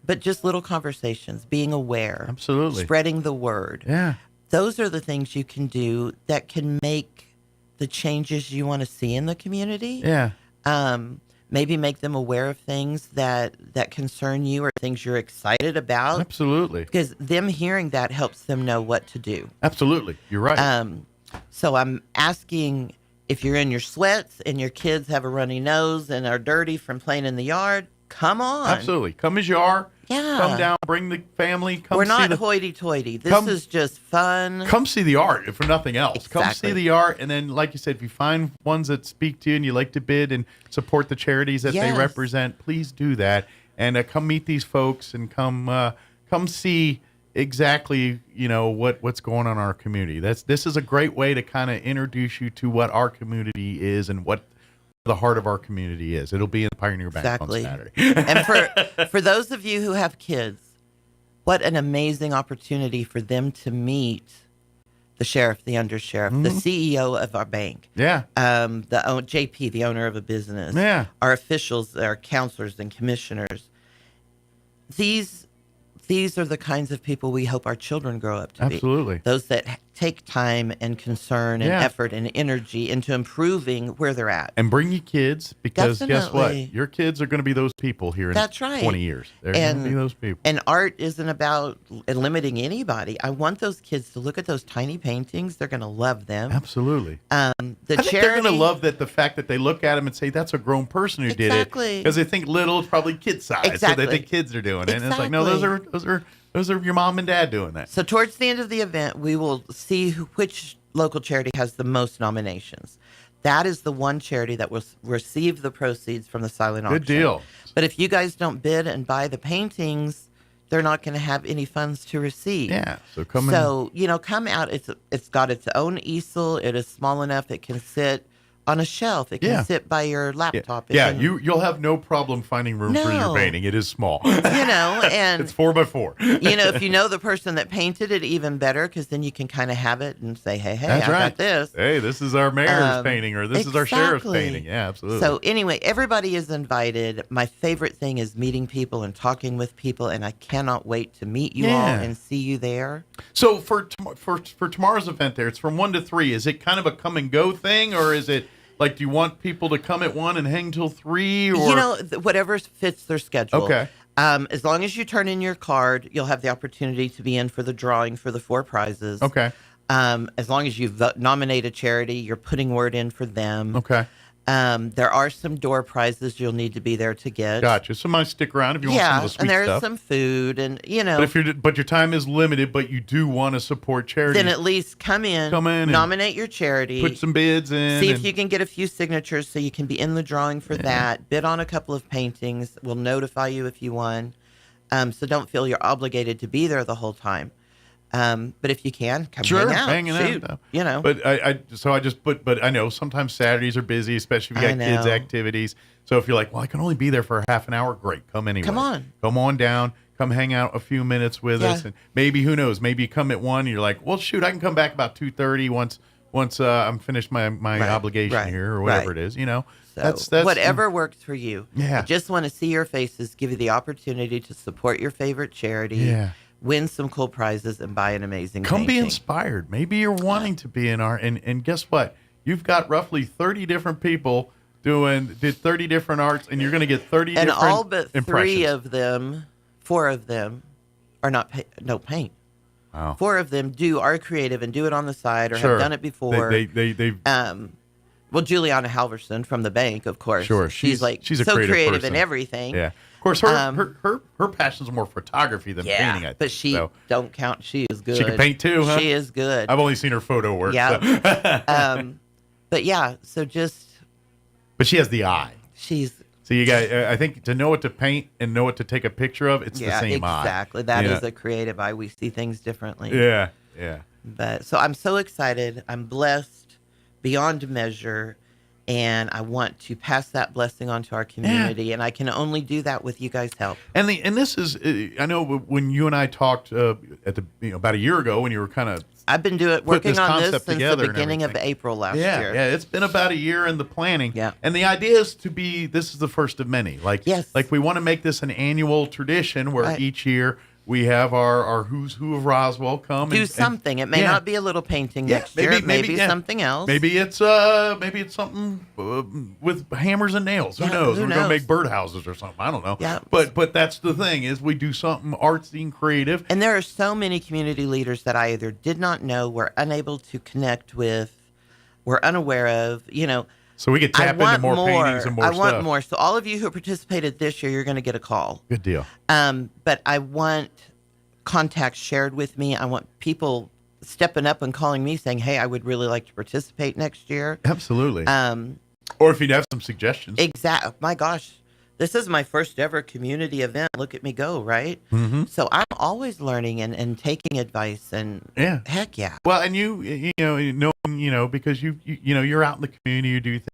Speaker 24: but just little conversations, being aware.
Speaker 9: Absolutely.
Speaker 24: Spreading the word.
Speaker 9: Yeah.
Speaker 24: Those are the things you can do that can make the changes you want to see in the community.
Speaker 9: Yeah.
Speaker 24: Maybe make them aware of things that concern you or things you're excited about.
Speaker 9: Absolutely.
Speaker 24: Because them hearing that helps them know what to do.
Speaker 9: Absolutely. You're right.
Speaker 24: So I'm asking, if you're in your sweats and your kids have a runny nose and are dirty from playing in the yard, come on.
Speaker 9: Absolutely. Come as you are.
Speaker 24: Yeah.
Speaker 9: Come down, bring the family.
Speaker 24: We're not hoity-toity. This is just fun.
Speaker 9: Come see the art, if for nothing else.
Speaker 24: Exactly.
Speaker 9: Come see the art, and then, like you said, if you find ones that speak to you and you like to bid and support the charities that they represent, please do that. And come meet these folks and come see exactly what's going on in our community. This is a great way to kind of introduce you to what our community is and what the heart of our community is. It'll be in Pioneer Bank on Saturday.
Speaker 24: And for those of you who have kids, what an amazing opportunity for them to meet the sheriff, the undersheriff, the CEO of our bank.
Speaker 9: Yeah.
Speaker 24: The JP, the owner of a business.
Speaker 9: Yeah.
Speaker 24: Our officials, our counselors and commissioners. These are the kinds of people we hope our children grow up to be.
Speaker 9: Absolutely.
Speaker 24: Those that take time and concern and effort and energy into improving where they're at.
Speaker 9: And bring your kids, because guess what?
Speaker 24: Definitely.
Speaker 9: Your kids are going to be those people here in
Speaker 24: That's right.
Speaker 9: 20 years. They're going to be those people.
Speaker 24: And art isn't about limiting anybody. I want those kids to look at those tiny paintings. They're going to love them.
Speaker 9: Absolutely.
Speaker 24: The
Speaker 9: I think
Speaker 24: charity,
Speaker 9: they're going to love the fact that they look at them and say, that's a grown person who did it.
Speaker 24: Exactly.
Speaker 9: Because they think little is probably kid size.
Speaker 24: Exactly.
Speaker 9: So they think kids are doing it. And it's like, no, those are your mom and dad doing that.
Speaker 24: So towards the end of the event, we will see which local charity has the most nominations. That is the one charity that will receive the proceeds from the silent auction.
Speaker 9: Good deal.
Speaker 24: But if you guys don't bid and buy the paintings, they're not going to have any funds to receive.
Speaker 9: Yeah. So
Speaker 24: come out. It's got its own easel. It is small enough it can sit on a shelf. It can sit by your laptop.
Speaker 9: You'll have no problem finding room for your painting. It is small.
Speaker 24: And
Speaker 9: it's 4x4.
Speaker 24: If you know the person that painted it, even better, because then you can kind of have it and say, hey,
Speaker 9: That's
Speaker 24: I
Speaker 9: right.
Speaker 24: got this.
Speaker 9: Hey, this is our mayor's painting, or this is our sheriff's painting. Yeah, absolutely.
Speaker 24: So anyway, everybody is invited. My favorite thing is meeting people and talking with people, and I cannot wait to meet you all and see you there.
Speaker 9: So for tomorrow's event there, it's from 1 to 3. Is it kind of a come and go thing, or is it like, do you want people to come at 1 and hang till 3? Or
Speaker 24: Whatever fits their schedule.
Speaker 9: Okay.
Speaker 24: As long as you turn in your card, you'll have the opportunity to be in for the drawing for the 4 prizes.
Speaker 9: Okay.
Speaker 24: As long as you nominate a charity, you're putting word in for them.
Speaker 9: Okay.
Speaker 24: There are some door prizes you'll need to be there to get.
Speaker 9: Gotcha. So might stick around if you want some of the sweet
Speaker 24: and there's
Speaker 9: stuff.
Speaker 24: some food, and
Speaker 9: But your time is limited, but you do want to support charity.
Speaker 24: Then at least come in
Speaker 9: and
Speaker 24: nominate your charity,
Speaker 9: put some bids in,
Speaker 24: see if you can get a few signatures so you can be in the drawing for that. Bid on a couple of paintings. We'll notify you if you won. So don't feel you're obligated to be there the whole time. But if you can, come hang out. Shoot,
Speaker 9: out. But I know sometimes Saturdays are busy, especially if you got kids' activities. So if you're like, well, I can only be there for a half an hour, great, come anyway.
Speaker 24: Come
Speaker 9: on down, come hang out a few minutes with us, and maybe who knows, maybe you come at 1, and you're like, well, shoot, I can come back about 2:30 once I'm finished my obligation here or whatever it is.
Speaker 24: So
Speaker 9: that's
Speaker 24: whatever works for you.
Speaker 9: Yeah,
Speaker 24: I just want to see your faces, give you the opportunity to support your favorite charity.
Speaker 9: Yeah.
Speaker 24: Win some cool prizes and buy an amazing
Speaker 9: Come
Speaker 24: painting.
Speaker 9: be inspired. Maybe you're wanting to be in art, and guess what? You've got roughly 30 different people did 30 different arts, and you're going to get 30
Speaker 24: and
Speaker 9: different
Speaker 24: all but
Speaker 9: impressions.
Speaker 24: 4 of them are not no paint.
Speaker 9: Wow.
Speaker 24: 4 of them are creative and do it on the side or
Speaker 9: Sure.
Speaker 24: have done it before.
Speaker 9: They've
Speaker 24: well, Juliana Halverson from the bank, of course.
Speaker 9: Sure,
Speaker 24: she's
Speaker 9: a
Speaker 24: so creative
Speaker 9: person.
Speaker 24: in everything.
Speaker 9: Yeah, of course. Her passion's more photography than painting. I think,
Speaker 24: but she don't count. She is good.
Speaker 9: She can paint too, huh?
Speaker 24: She is good.
Speaker 9: I've only seen her photo work.
Speaker 24: Yeah.
Speaker 9: So.
Speaker 24: But yeah, so just.
Speaker 9: But she has the eye. So you got. I think to know what to paint and know what to take a picture of, it's the same eye.
Speaker 24: Exactly. That is a creative eye. We see things differently.
Speaker 9: Yeah.
Speaker 24: But so I'm so excited. I'm blessed beyond measure. And I want to pass that blessing on to our community, and I can only do that with you guys' help.
Speaker 9: And this is, I know when you and I talked about a year ago when you were kind of.
Speaker 24: I've been working on this since the beginning of April last year.
Speaker 9: Yeah, it's been about a year in the planning.
Speaker 24: Yeah.
Speaker 9: And the idea is this is the first of many. Like we want to make this an annual tradition where each year we have our who's who of Roswell come
Speaker 24: do something. It may not be a little painting next year. Maybe something else.
Speaker 9: Maybe it's something with hammers and nails. Who knows? We're gonna make birdhouses or something. I don't know.
Speaker 24: Yeah.
Speaker 9: But that's the thing is we do something artsy and creative.
Speaker 24: And there are so many community leaders that I either did not know, were unable to connect with, were unaware of.
Speaker 9: So we could tap into more paintings and more stuff.
Speaker 24: I want more. So all of you who participated this year, you're going to get a call.
Speaker 9: Good deal.
Speaker 24: But I want contacts shared with me. I want people stepping up and calling me saying, hey, I would really like to participate next year.
Speaker 9: Absolutely. Or if you'd have some suggestions.
Speaker 24: Exactly. My gosh, this is my first ever community event. Look at me go, right?
Speaker 9: Mm-hmm.
Speaker 24: So I'm always learning and taking advice and heck yeah.
Speaker 9: Well, and you know, because you're out in the community, you do things,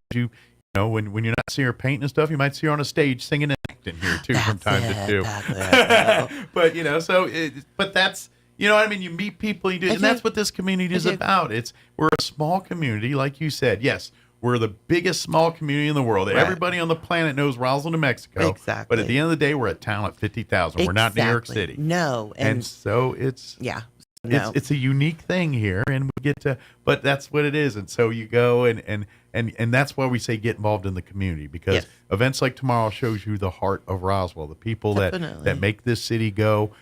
Speaker 9: when you're not seeing her painting and stuff, you might see her on a stage singing and acting here too from time to time. But but that's what I mean. You meet people, you do, and that's what this community is about. We're a small community, like you said. Yes, we're the biggest small community in the world. Right. Everybody on the planet knows Roswell, New Mexico.
Speaker 24: Exactly.
Speaker 9: But at the end of the day, we're a town of 50,000. We're not New York City.
Speaker 24: No,
Speaker 9: and so it's it's a unique thing here, and we get to. But that's what it is, and so you go and that's why we say get involved in the community, because events like tomorrow shows you the heart of Roswell, the people that make this city go,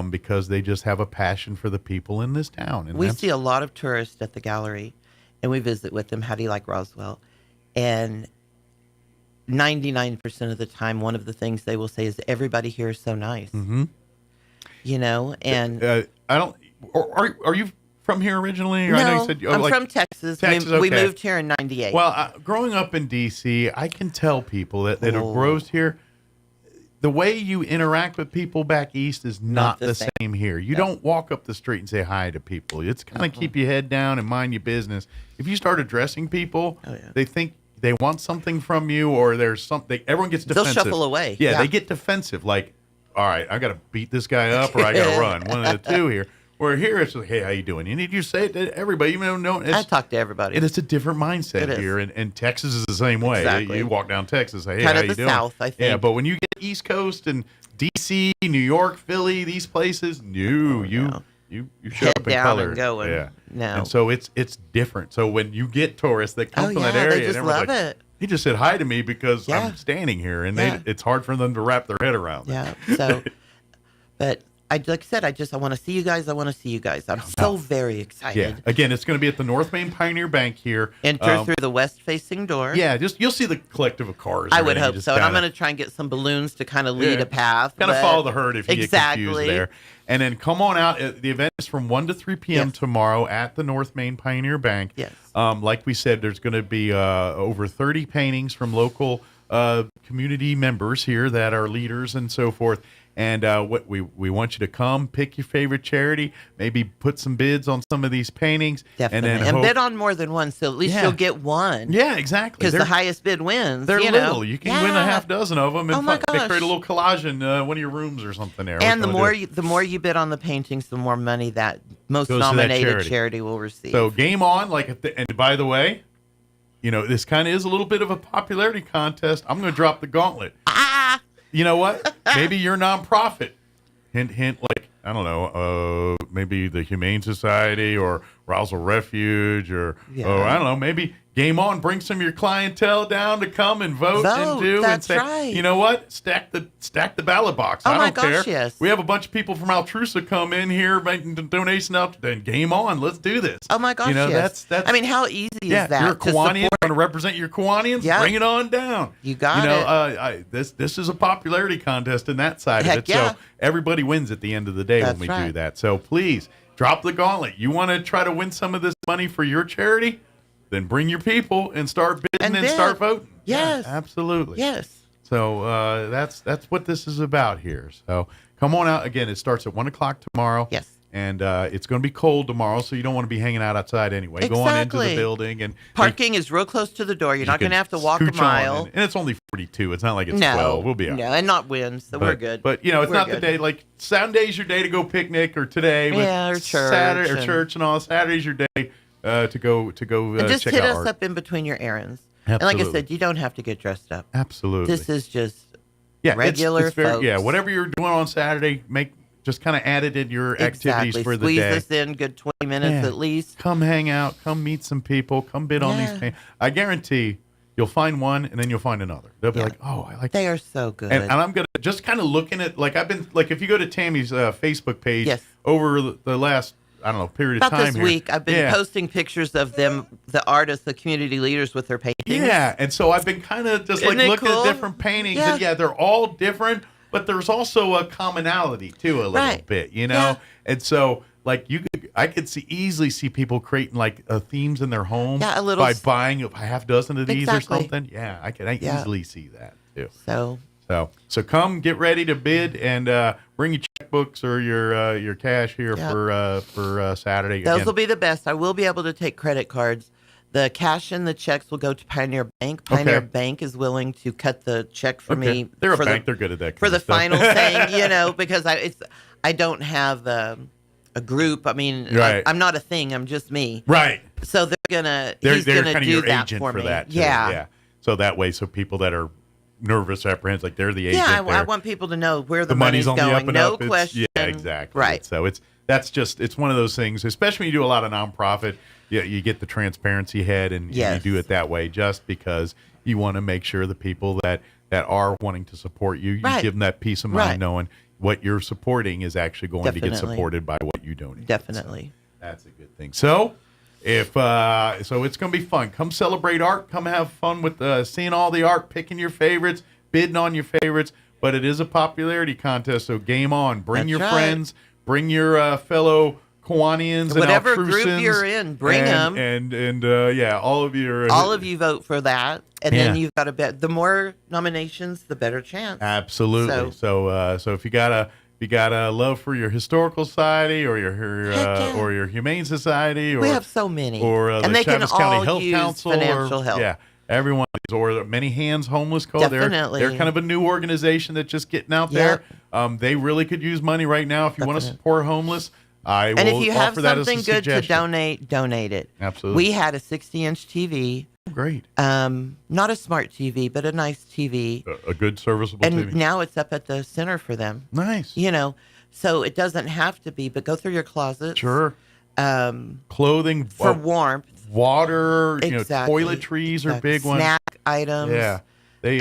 Speaker 9: because they just have a passion for the people in this town. And
Speaker 24: we see a lot of tourists at the gallery, and we visit with them. How do you like Roswell? And 99% of the time, one of the things they will say is, everybody here is so nice.
Speaker 9: Mm-hmm.
Speaker 24: And
Speaker 9: I don't. Are you from here originally?
Speaker 24: No,
Speaker 9: I know you said,
Speaker 24: I'm from Texas. We moved here in '98.
Speaker 9: Well, growing up in D.C., I can tell people that are grows here, the way you interact with people back east is not the same here. You don't walk up the street and say hi to people. It's kind of keep your head down and mind your business. If you start addressing people, they think they want something from you, or there's something. Everyone gets defensive.
Speaker 24: They'll shuffle away.
Speaker 9: Yeah, they get defensive. Like, all right, I got to beat this guy up, or I got to run. One of the two here. Where here it's like, hey, how you doing? You need to say it to everybody. Even though
Speaker 24: I talk to everybody.
Speaker 9: And it's a different mindset here. And Texas is the same way.
Speaker 24: Exactly.
Speaker 9: You walk down Texas, say, hey,
Speaker 24: kind
Speaker 9: how
Speaker 24: of
Speaker 9: you
Speaker 24: the
Speaker 9: doing?
Speaker 24: South, I think.
Speaker 9: Yeah, but when you get East Coast and D.C., New York, Philly, these places, you show
Speaker 24: head
Speaker 9: up in
Speaker 24: down
Speaker 9: color.
Speaker 24: and going.
Speaker 9: Yeah.
Speaker 24: No.
Speaker 9: And so it's different. So when you get tourists that come from that area,
Speaker 24: they just
Speaker 9: and
Speaker 24: love
Speaker 9: like,
Speaker 24: it.
Speaker 9: He just said hi to me because I'm standing here, and it's hard for them to wrap their head around.
Speaker 24: Yeah. So, but like I said, I want to see you guys. I want to see you guys. I'm so very excited.
Speaker 9: Yeah. Again, it's going to be at the North Main Pioneer Bank here.
Speaker 24: Enter through the west-facing door.
Speaker 9: Yeah, you'll see the collective of cars.
Speaker 24: I would hope so. And I'm going to try and get some balloons to kind of lead a path.
Speaker 9: Kind of follow the herd if you get confused there. And then come on out. The event is from 1 to 3 p.m. tomorrow at the North Main Pioneer Bank.
Speaker 24: Yes.
Speaker 9: Like we said, there's going to be over 30 paintings from local community members here that are leaders and so forth. And what we want you to come, pick your favorite charity, maybe put some bids on some of these paintings.
Speaker 24: Definitely. And bid on more than one, so at least you'll get one.
Speaker 9: Yeah, exactly.
Speaker 24: Because the highest bid wins.
Speaker 9: They're little.
Speaker 24: Know.
Speaker 9: You can win a half dozen of them and
Speaker 24: my
Speaker 9: create a little collage in one of your rooms or something there.
Speaker 24: And the more you bid on the paintings, the more money that most nominated charity will receive.
Speaker 9: So game on. And by the way, this kind of is a little bit of a popularity contest. I'm going to drop the gauntlet. You know what? Maybe your nonprofit. Hint, like, I don't know, maybe the Humane Society or Roswell Refuge or I don't know, maybe game on, bring some of your clientele down to come and vote and do
Speaker 24: that's
Speaker 9: and say,
Speaker 24: right.
Speaker 9: you know what? Stack the ballot box. I don't care.
Speaker 24: Yes.
Speaker 9: We have a bunch of people from Altrusa come in here making donations out. Then game on. Let's do this.
Speaker 24: Oh my gosh,
Speaker 9: yes. That's
Speaker 24: I mean, how easy is that?
Speaker 9: You're a Kiwanian, want to represent your Kiwanians?
Speaker 24: Yeah.
Speaker 9: Bring it on down.
Speaker 24: You got
Speaker 9: it. This is a popularity contest in that side of it.
Speaker 24: Yeah.
Speaker 9: So everybody wins at the end of the day when we do that. So please drop the gauntlet. You want to try to win some of this money for your charity? Then bring your people and start bidding and start voting.
Speaker 24: Yes.
Speaker 9: Yeah, absolutely.
Speaker 24: Yes.
Speaker 9: So that's what this is about here. So come on out. Again, it starts at 1 o'clock tomorrow.
Speaker 24: Yes.
Speaker 9: And it's going to be cold tomorrow, so you don't want to be hanging out outside anyway.
Speaker 24: Exactly.
Speaker 9: Go on into the building. And
Speaker 24: parking is real close to the door. You're not going to have to walk a mile.
Speaker 9: And it's only 42. It's not like it's 12. We'll be out.
Speaker 24: No, and not winds, so we're good.
Speaker 9: But, it's not the day. Like, Sunday's your day to go picnic, or today.
Speaker 24: Or church.
Speaker 9: Saturday, or church and all. Saturday's your day to go
Speaker 24: and just
Speaker 9: check
Speaker 24: hit
Speaker 9: out
Speaker 24: us
Speaker 9: art.
Speaker 24: up in between your errands.
Speaker 9: Absolutely.
Speaker 24: And like I said, you don't have to get dressed up.
Speaker 9: Absolutely.
Speaker 24: This is just regular
Speaker 9: it's very,
Speaker 24: folks.
Speaker 9: whatever you're doing on Saturday, just kind of add it in your activities for the
Speaker 24: Squeeze
Speaker 9: day.
Speaker 24: this in good 20 minutes at least.
Speaker 9: Come hang out. Come meet some people. Come bid on these things. I guarantee you'll find one and then you'll find another. They'll be like, oh, I like
Speaker 24: They are so good.
Speaker 9: And I'm going to just kind of looking at, if you go to Tammy's Facebook page over the last, I don't know, period of time
Speaker 24: About this week, I've been posting pictures of them, the artists, the community leaders with their paintings.
Speaker 9: Yeah, and so I've been kind of just looking at different paintings. And they're all different, but there's also a commonality too, a little bit, And so, I could easily see people creating themes in their home by buying a half dozen of these or something. Yeah, I could easily see that too. So come get ready to bid and bring your checkbooks or your cash here for Saturday.
Speaker 24: Those will be the best. I will be able to take credit cards. The cash and the checks will go to Pioneer Bank. Pioneer Bank is willing to cut the check for me.
Speaker 9: They're a bank. They're good at that.
Speaker 24: For the final thing, because I don't have a group. I mean, I'm not a thing. I'm just me.
Speaker 9: Right.
Speaker 24: So he's gonna
Speaker 9: kind of
Speaker 24: do
Speaker 9: your
Speaker 24: that
Speaker 9: agent
Speaker 24: for me.
Speaker 9: that. Too.
Speaker 24: Yeah.
Speaker 9: So that way, people that are nervous, apprehensive, they're the agent.
Speaker 24: Yeah, I want people to know where the
Speaker 9: money's on
Speaker 24: going.
Speaker 9: The up and
Speaker 24: no
Speaker 9: up.
Speaker 24: question.
Speaker 9: Yeah, exactly.
Speaker 24: Right.
Speaker 9: So it's one of those things, especially when you do a lot of nonprofit. You get the transparency head, and you do it that way just because you want to make sure the people that are wanting to support you, give them that peace of mind knowing what you're supporting is actually going to get supported by what you donate.
Speaker 24: Definitely.
Speaker 9: So that's a good thing. So it's going to be fun. Come celebrate art. Come have fun with seeing all the art, picking your favorites, bidding on your favorites. But it is a popularity contest, so game on. Bring your friends. Bring your fellow Kiwanians and
Speaker 24: whatever
Speaker 9: Altrusans,
Speaker 24: group you're in, bring them.
Speaker 9: And all of you.
Speaker 24: All of you vote for that, and then you've got to bet. The more nominations, the better chance.
Speaker 9: Absolutely. So if you got a love for your historical society or your humane society, or
Speaker 24: we have so many,
Speaker 9: or
Speaker 24: and
Speaker 9: the
Speaker 24: they
Speaker 9: Travis
Speaker 24: can
Speaker 9: County
Speaker 24: all
Speaker 9: Health
Speaker 24: use
Speaker 9: Council,
Speaker 24: financial help.
Speaker 9: Yeah, everyone, or the Many Hands Homeless Co.
Speaker 24: Definitely.
Speaker 9: They're kind of a new organization that's just getting out there. They really could use money right now. If you want to support homeless, I will
Speaker 24: and if you have
Speaker 9: offer that as a
Speaker 24: something good to
Speaker 9: suggestion.
Speaker 24: donate it.
Speaker 9: Absolutely.
Speaker 24: We had a 60-inch TV.
Speaker 9: Great.
Speaker 24: Not a smart TV, but a nice TV.
Speaker 9: A good serviceable
Speaker 24: and
Speaker 9: TV.
Speaker 24: And now it's up at the center for them.
Speaker 9: Nice.
Speaker 24: So it doesn't have to be, but go through your closet.
Speaker 9: Sure. Clothing.
Speaker 24: For warmth.
Speaker 9: Water. Toiletries are big ones.
Speaker 24: Snack items.
Speaker 9: Yeah. They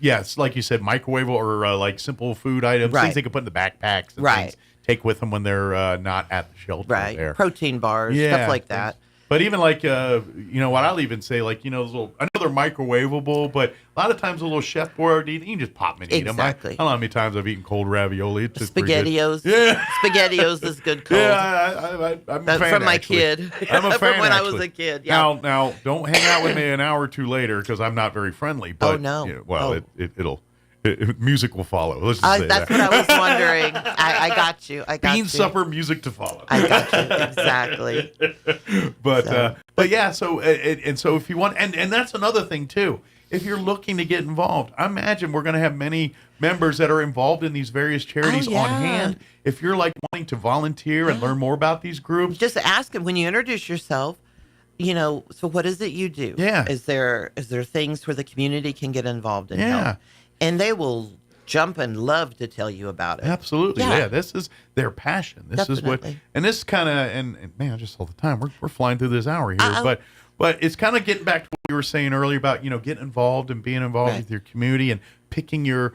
Speaker 9: it's like you said, microwavable or like simple food items, things they can put in the backpacks and things, take with them when they're not at the shelter. There.
Speaker 24: Protein bars, stuff like that.
Speaker 9: But even like, what I'll even say, like, those little, I know they're microwavable, but a lot of times a little chef board, you can just pop them and eat them. I don't know how many times I've eaten cold ravioli. It's just
Speaker 24: SpaghettiOs. Yeah. SpaghettiOs is good cold.
Speaker 9: Yeah, I'm a fan,
Speaker 24: from my
Speaker 9: actually.
Speaker 24: kid.
Speaker 9: I'm a fan,
Speaker 24: from when
Speaker 9: actually.
Speaker 24: I was a kid. Yeah.
Speaker 9: Now, don't hang out with me an hour or two later because I'm not very friendly. But, music will follow. Let's just say
Speaker 24: that's what I was wondering. I got you.
Speaker 9: Bean supper, music to follow.
Speaker 24: I got you exactly.
Speaker 9: But yeah. So if you want, and that's another thing too. If you're looking to get involved, I imagine we're going to have many members that are involved in these various charities on hand. If you're like wanting to volunteer and learn more about these groups,
Speaker 24: just ask them when you introduce yourself. So what is it you do?
Speaker 9: Yeah.
Speaker 24: Is there things where the community can get involved in?
Speaker 9: Yeah.
Speaker 24: Help? And they will jump and love to tell you about it.
Speaker 9: Absolutely. Yeah. This is their passion. This is what, and this kind of, and man, just all the time, we're flying through this hour here, but it's kind of getting back to what you were saying earlier about, getting involved and being involved with your community and finding your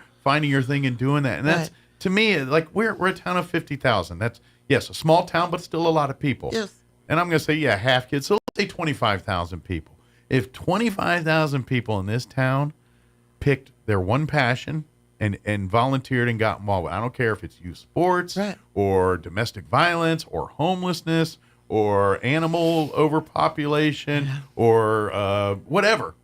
Speaker 9: thing and doing that. And that's, to me, like we're a town of 50,000. That's, yes, a small town, but still a lot of people.
Speaker 24: Yes.
Speaker 9: And I'm going to say, half kids. So let's say 25,000 people. If 25,000 people in this town picked their one passion and volunteered and got involved. I don't care if it's youth sports or domestic violence or homelessness or animal overpopulation or whatever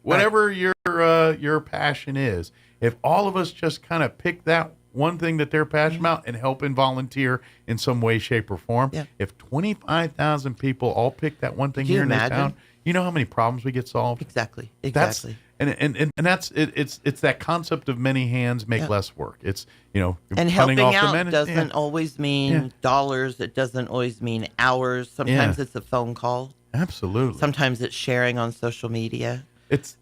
Speaker 9: your passion is. If all of us just kind of pick that one thing that they're passionate about and help and volunteer in some way, shape, or form, if 25,000 people all pick that one thing here in this town, you know how many problems we get solved?
Speaker 24: Exactly.
Speaker 9: And that's it's that concept of many hands make less work. It's
Speaker 24: and helping out doesn't always mean dollars. It doesn't always mean hours. Sometimes it's a phone call.
Speaker 9: Absolutely.
Speaker 24: Sometimes it's sharing on social media. It's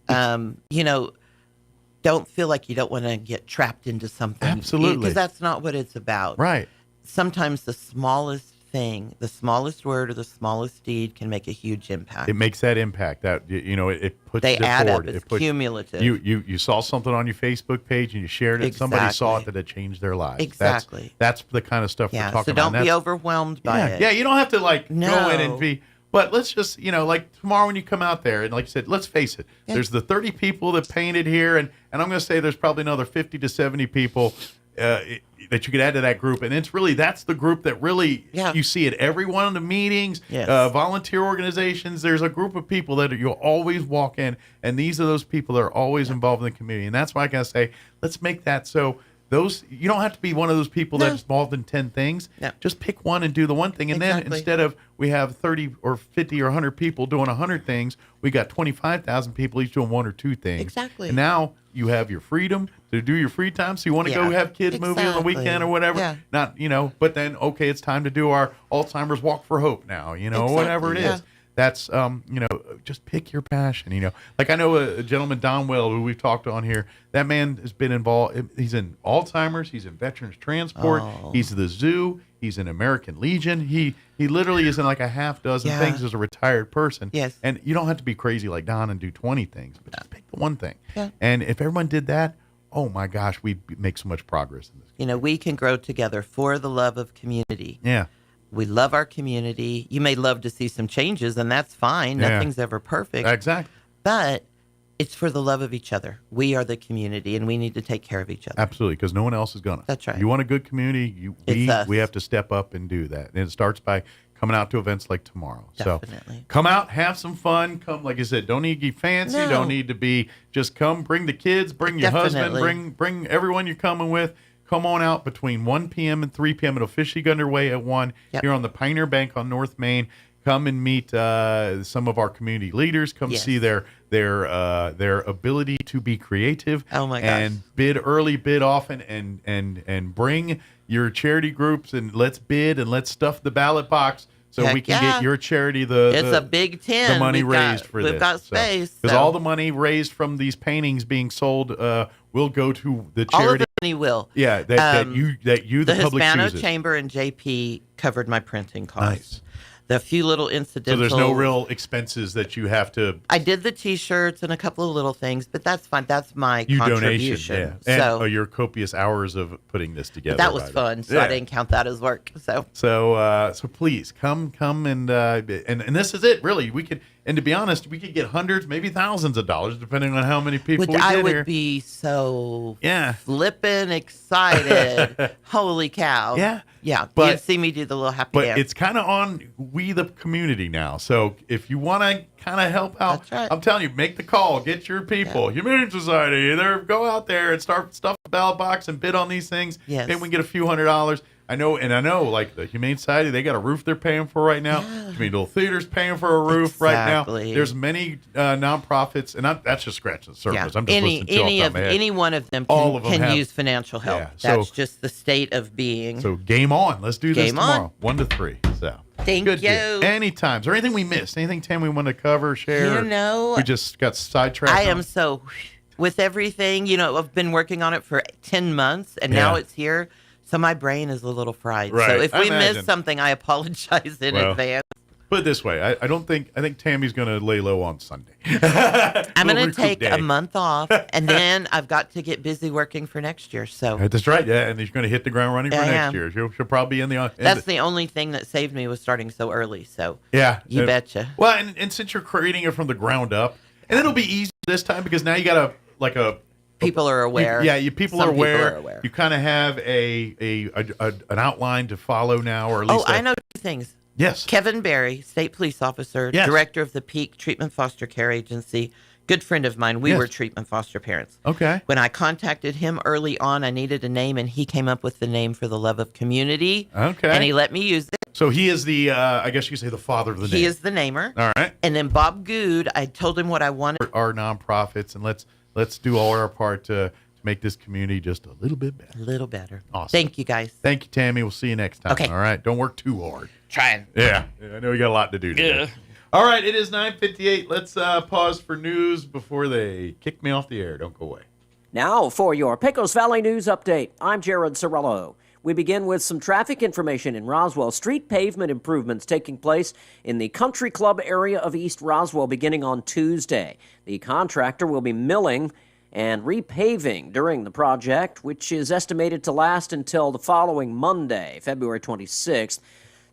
Speaker 24: don't feel like you don't want to get trapped into something.
Speaker 9: Absolutely,
Speaker 24: because that's not what it's about.
Speaker 9: Right.
Speaker 24: Sometimes the smallest thing, the smallest word or the smallest deed can make a huge impact.
Speaker 9: It makes that impact. That it puts
Speaker 24: they
Speaker 9: it
Speaker 24: add
Speaker 9: forward.
Speaker 24: up. It's cumulative.
Speaker 9: You saw something on your Facebook page and you shared it.
Speaker 24: Exactly.
Speaker 9: Somebody saw it that it changed their lives.
Speaker 24: Exactly.
Speaker 9: That's the kind of stuff we're talking about.
Speaker 24: So don't be overwhelmed by it.
Speaker 9: Yeah, you don't have to go in and be. But let's just, like tomorrow when you come out there, and like you said, let's face it, there's the 30 people that painted here, and I'm going to say there's probably another 50 to 70 people that you could add to that group. And it's really, that's the group that really, you see at every one of the meetings, volunteer organizations, there's a group of people that you'll always walk in, and these are those people that are always involved in the community. And that's why I got to say, let's make that so you don't have to be one of those people that's involved in 10 things. No. Just pick one and do the one thing. And then instead of we have 30 or 50 or 100 people doing 100 things, we got 25,000 people each doing one or two things.
Speaker 24: Exactly.
Speaker 9: And now you have your freedom to do your free time. So you want to go have kids movie on the weekend or whatever. Yeah. Not, but then, okay, it's time to do our Alzheimer's Walk for Hope now, whatever it is. That's, just pick your passion, Like I know a gentleman, Don Well, who we've talked on here. That man has been involved. He's in Alzheimer's. He's in Veterans Transport. He's the zoo. He's in American Legion. He literally is in like a half dozen things as a retired person.
Speaker 24: Yes.
Speaker 9: And you don't have to be crazy like Don and do 20 things, but just pick the one thing. Yeah. And if everyone did that, oh my gosh, we'd make so much progress in this.
Speaker 24: We can grow together for the love of community.
Speaker 9: Yeah.
Speaker 24: We love our community. You may love to see some changes, and that's fine.
Speaker 9: Yeah.
Speaker 24: Nothing's ever perfect.
Speaker 9: Exactly.
Speaker 24: But it's for the love of each other. We are the community, and we need to take care of each other.
Speaker 9: Absolutely, because no one else is going to.
Speaker 24: That's right.
Speaker 9: You want a good community, we have to step up and do that. And it starts by coming out to events like tomorrow.
Speaker 24: Definitely.
Speaker 9: So come out, have some fun. Come, like I said, don't need to be fancy. No. Don't need to be, just come, bring the kids, bring your husband, bring everyone you're coming with. Come on out between 1 p.m. and 3 p.m. It'll officially get underway at 1 here on the Pioneer Bank on North Main. Come and meet some of our community leaders. Come see their ability to be creative.
Speaker 24: Oh my gosh.
Speaker 9: And bid early, bid often, and bring your charity groups, and let's bid and let's stuff the ballot box so we can get your charity
Speaker 24: it's a big tent.
Speaker 9: The money raised for this.
Speaker 24: We've got space.
Speaker 9: Because all the money raised from these paintings being sold will go to the charity.
Speaker 24: All of the money will.
Speaker 9: Yeah, that you the public
Speaker 24: Hispano
Speaker 9: chooses.
Speaker 24: Chamber and JP covered my printing costs.
Speaker 9: Nice.
Speaker 24: The few little
Speaker 9: So
Speaker 24: incidental.
Speaker 9: there's no real expenses that you have to.
Speaker 24: I did the T-shirts and a couple of little things, but that's fine. That's my
Speaker 9: Donation,
Speaker 24: contribution.
Speaker 9: yeah.
Speaker 24: So
Speaker 9: And your copious hours of putting this together.
Speaker 24: that was
Speaker 9: right?
Speaker 24: fun. So
Speaker 9: Yeah.
Speaker 24: I didn't count that as work. So
Speaker 9: So please come and this is it. Really, we could. And to be honest, we could get hundreds, maybe thousands of dollars, depending on how many people we get
Speaker 24: I would
Speaker 9: here.
Speaker 24: be so
Speaker 9: Yeah.
Speaker 24: flippin' excited. Holy cow.
Speaker 9: Yeah.
Speaker 24: Yeah.
Speaker 9: But-
Speaker 24: You'd see me do the little happy
Speaker 9: But
Speaker 24: dance.
Speaker 9: it's kind of on we the community now. So if you want to kind of help out, I'm telling you, make the call, get your people, Humane Society, either go out there and start stuff the ballot box and bid on these things.
Speaker 24: Yes.
Speaker 9: Maybe we can get a few $100s. I know, like the Humane Society, they got a roof they're paying for right now. Community Little Theater's paying for a roof right now.
Speaker 24: Exactly.
Speaker 9: There's many nonprofits, and that's just scratching the surface. I'm just listening to you off my head.
Speaker 24: any one of them
Speaker 9: All of them
Speaker 24: can
Speaker 9: have-
Speaker 24: use financial help.
Speaker 9: Yeah,
Speaker 24: That's
Speaker 9: so-
Speaker 24: just the state of being.
Speaker 9: So game on. Let's do this
Speaker 24: Game
Speaker 9: tomorrow,
Speaker 24: on.
Speaker 9: 1 to 3. So
Speaker 24: Thank
Speaker 9: good
Speaker 24: you.
Speaker 9: deal. Anytime. Is there anything we missed? Anything, Tam, we want to cover, share?
Speaker 24: You know,
Speaker 9: we just got sidetracked.
Speaker 24: I
Speaker 9: on?
Speaker 24: am so with everything. I've been working on it for 10 months, and now
Speaker 9: Yeah.
Speaker 24: it's here. So my brain is a little fried.
Speaker 9: Right.
Speaker 24: So if
Speaker 9: I
Speaker 24: we
Speaker 9: imagine.
Speaker 24: miss something, I apologize in
Speaker 9: Well,
Speaker 24: advance.
Speaker 9: Put it this way, I think Tammy's going to lay low on Sunday.
Speaker 24: I'm
Speaker 9: Little
Speaker 24: going to
Speaker 9: recoup
Speaker 24: take
Speaker 9: day.
Speaker 24: a month off, and then I've got to get busy working for next year. So
Speaker 9: That's right, yeah, and he's going to hit the ground running for
Speaker 24: I
Speaker 9: next
Speaker 24: am.
Speaker 9: year. She'll probably be in the.
Speaker 24: that's the only thing that saved me was starting so early. So
Speaker 9: Yeah,
Speaker 24: you betcha.
Speaker 9: Well, and since you're creating it from the ground up, and it'll be easy this time because now you got a
Speaker 24: people are aware.
Speaker 9: People
Speaker 24: Some
Speaker 9: are aware.
Speaker 24: People are aware.
Speaker 9: You kind of have an outline to follow now, or at least.
Speaker 24: I know two things.
Speaker 9: Yes.
Speaker 24: Kevin Berry, state police officer,
Speaker 9: Yes.
Speaker 24: director of the Peak Treatment Foster Care Agency, good friend of mine. We
Speaker 9: Yes.
Speaker 24: were treatment foster parents.
Speaker 9: Okay.
Speaker 24: When I contacted him early on, I needed a name, and he came up with the name for the Love of Community.
Speaker 9: Okay.
Speaker 24: And he let me use it.
Speaker 9: So he is the, I guess you could say, the father of the name.
Speaker 24: He is the namer.
Speaker 9: All right.
Speaker 24: And then Bob Good, I told him what I wanted.
Speaker 9: Our nonprofits, and let's do all our part to make this community just a little bit better.
Speaker 24: A little better.
Speaker 9: Awesome.
Speaker 24: Thank you, guys.
Speaker 9: Thank you, Tammy. We'll see you next time.
Speaker 24: Okay.
Speaker 9: All right. Don't work too hard.
Speaker 24: Trying.
Speaker 9: Yeah. I know we got a lot to do today.
Speaker 24: Yeah.
Speaker 9: All right. It is 9:58. Let's pause for news before they kick me off the air. Don't go away.
Speaker 15: Now for your Pecos Valley News Update. I'm Jared Cirillo. We begin with some traffic information in Roswell. Street pavement improvements taking place in the Country Club area of East Roswell beginning on Tuesday. The contractor will be milling and repaving during the project, which is estimated to last until the following Monday, February 26th.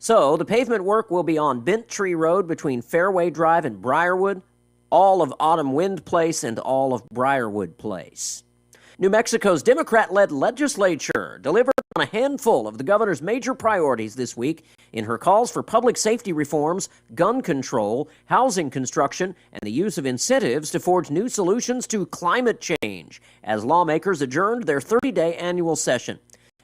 Speaker 15: So the pavement work will be on Bent Tree Road between Fairway Drive and Briarwood, all of Autumn Wind Place, and all of Briarwood Place. New Mexico's Democrat-led legislature delivered on a handful of the governor's major priorities this week in her calls for public safety reforms, gun control, housing construction, and the use of incentives to forge new solutions to climate change as lawmakers adjourned their 30-day annual session.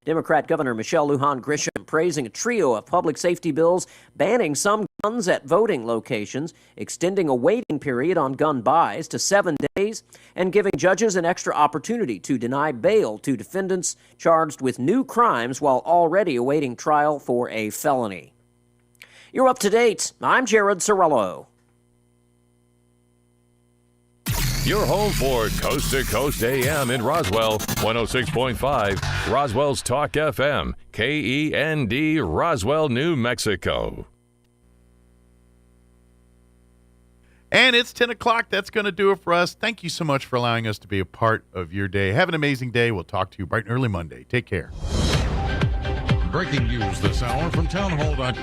Speaker 15: Democrat Governor Michelle Lujan Grisham praising a trio of public safety bills banning some guns at voting locations, extending a waiting period on gun buys to 7 days, and giving judges an extra opportunity to deny bail to defendants charged with new crimes while already awaiting trial for a felony. You're up to date. I'm Jared Cirillo.
Speaker 7: Your home for Coast to Coast AM in Roswell, 106.5, Roswell's Talk FM, KEND, Roswell, New Mexico.
Speaker 9: And it's 10 o'clock. That's going to do it for us. Thank you so much for allowing us to be a part of your day. Have an amazing day. We'll talk to you bright and early Monday. Take care.
Speaker 11: Breaking news this hour from townhall.com.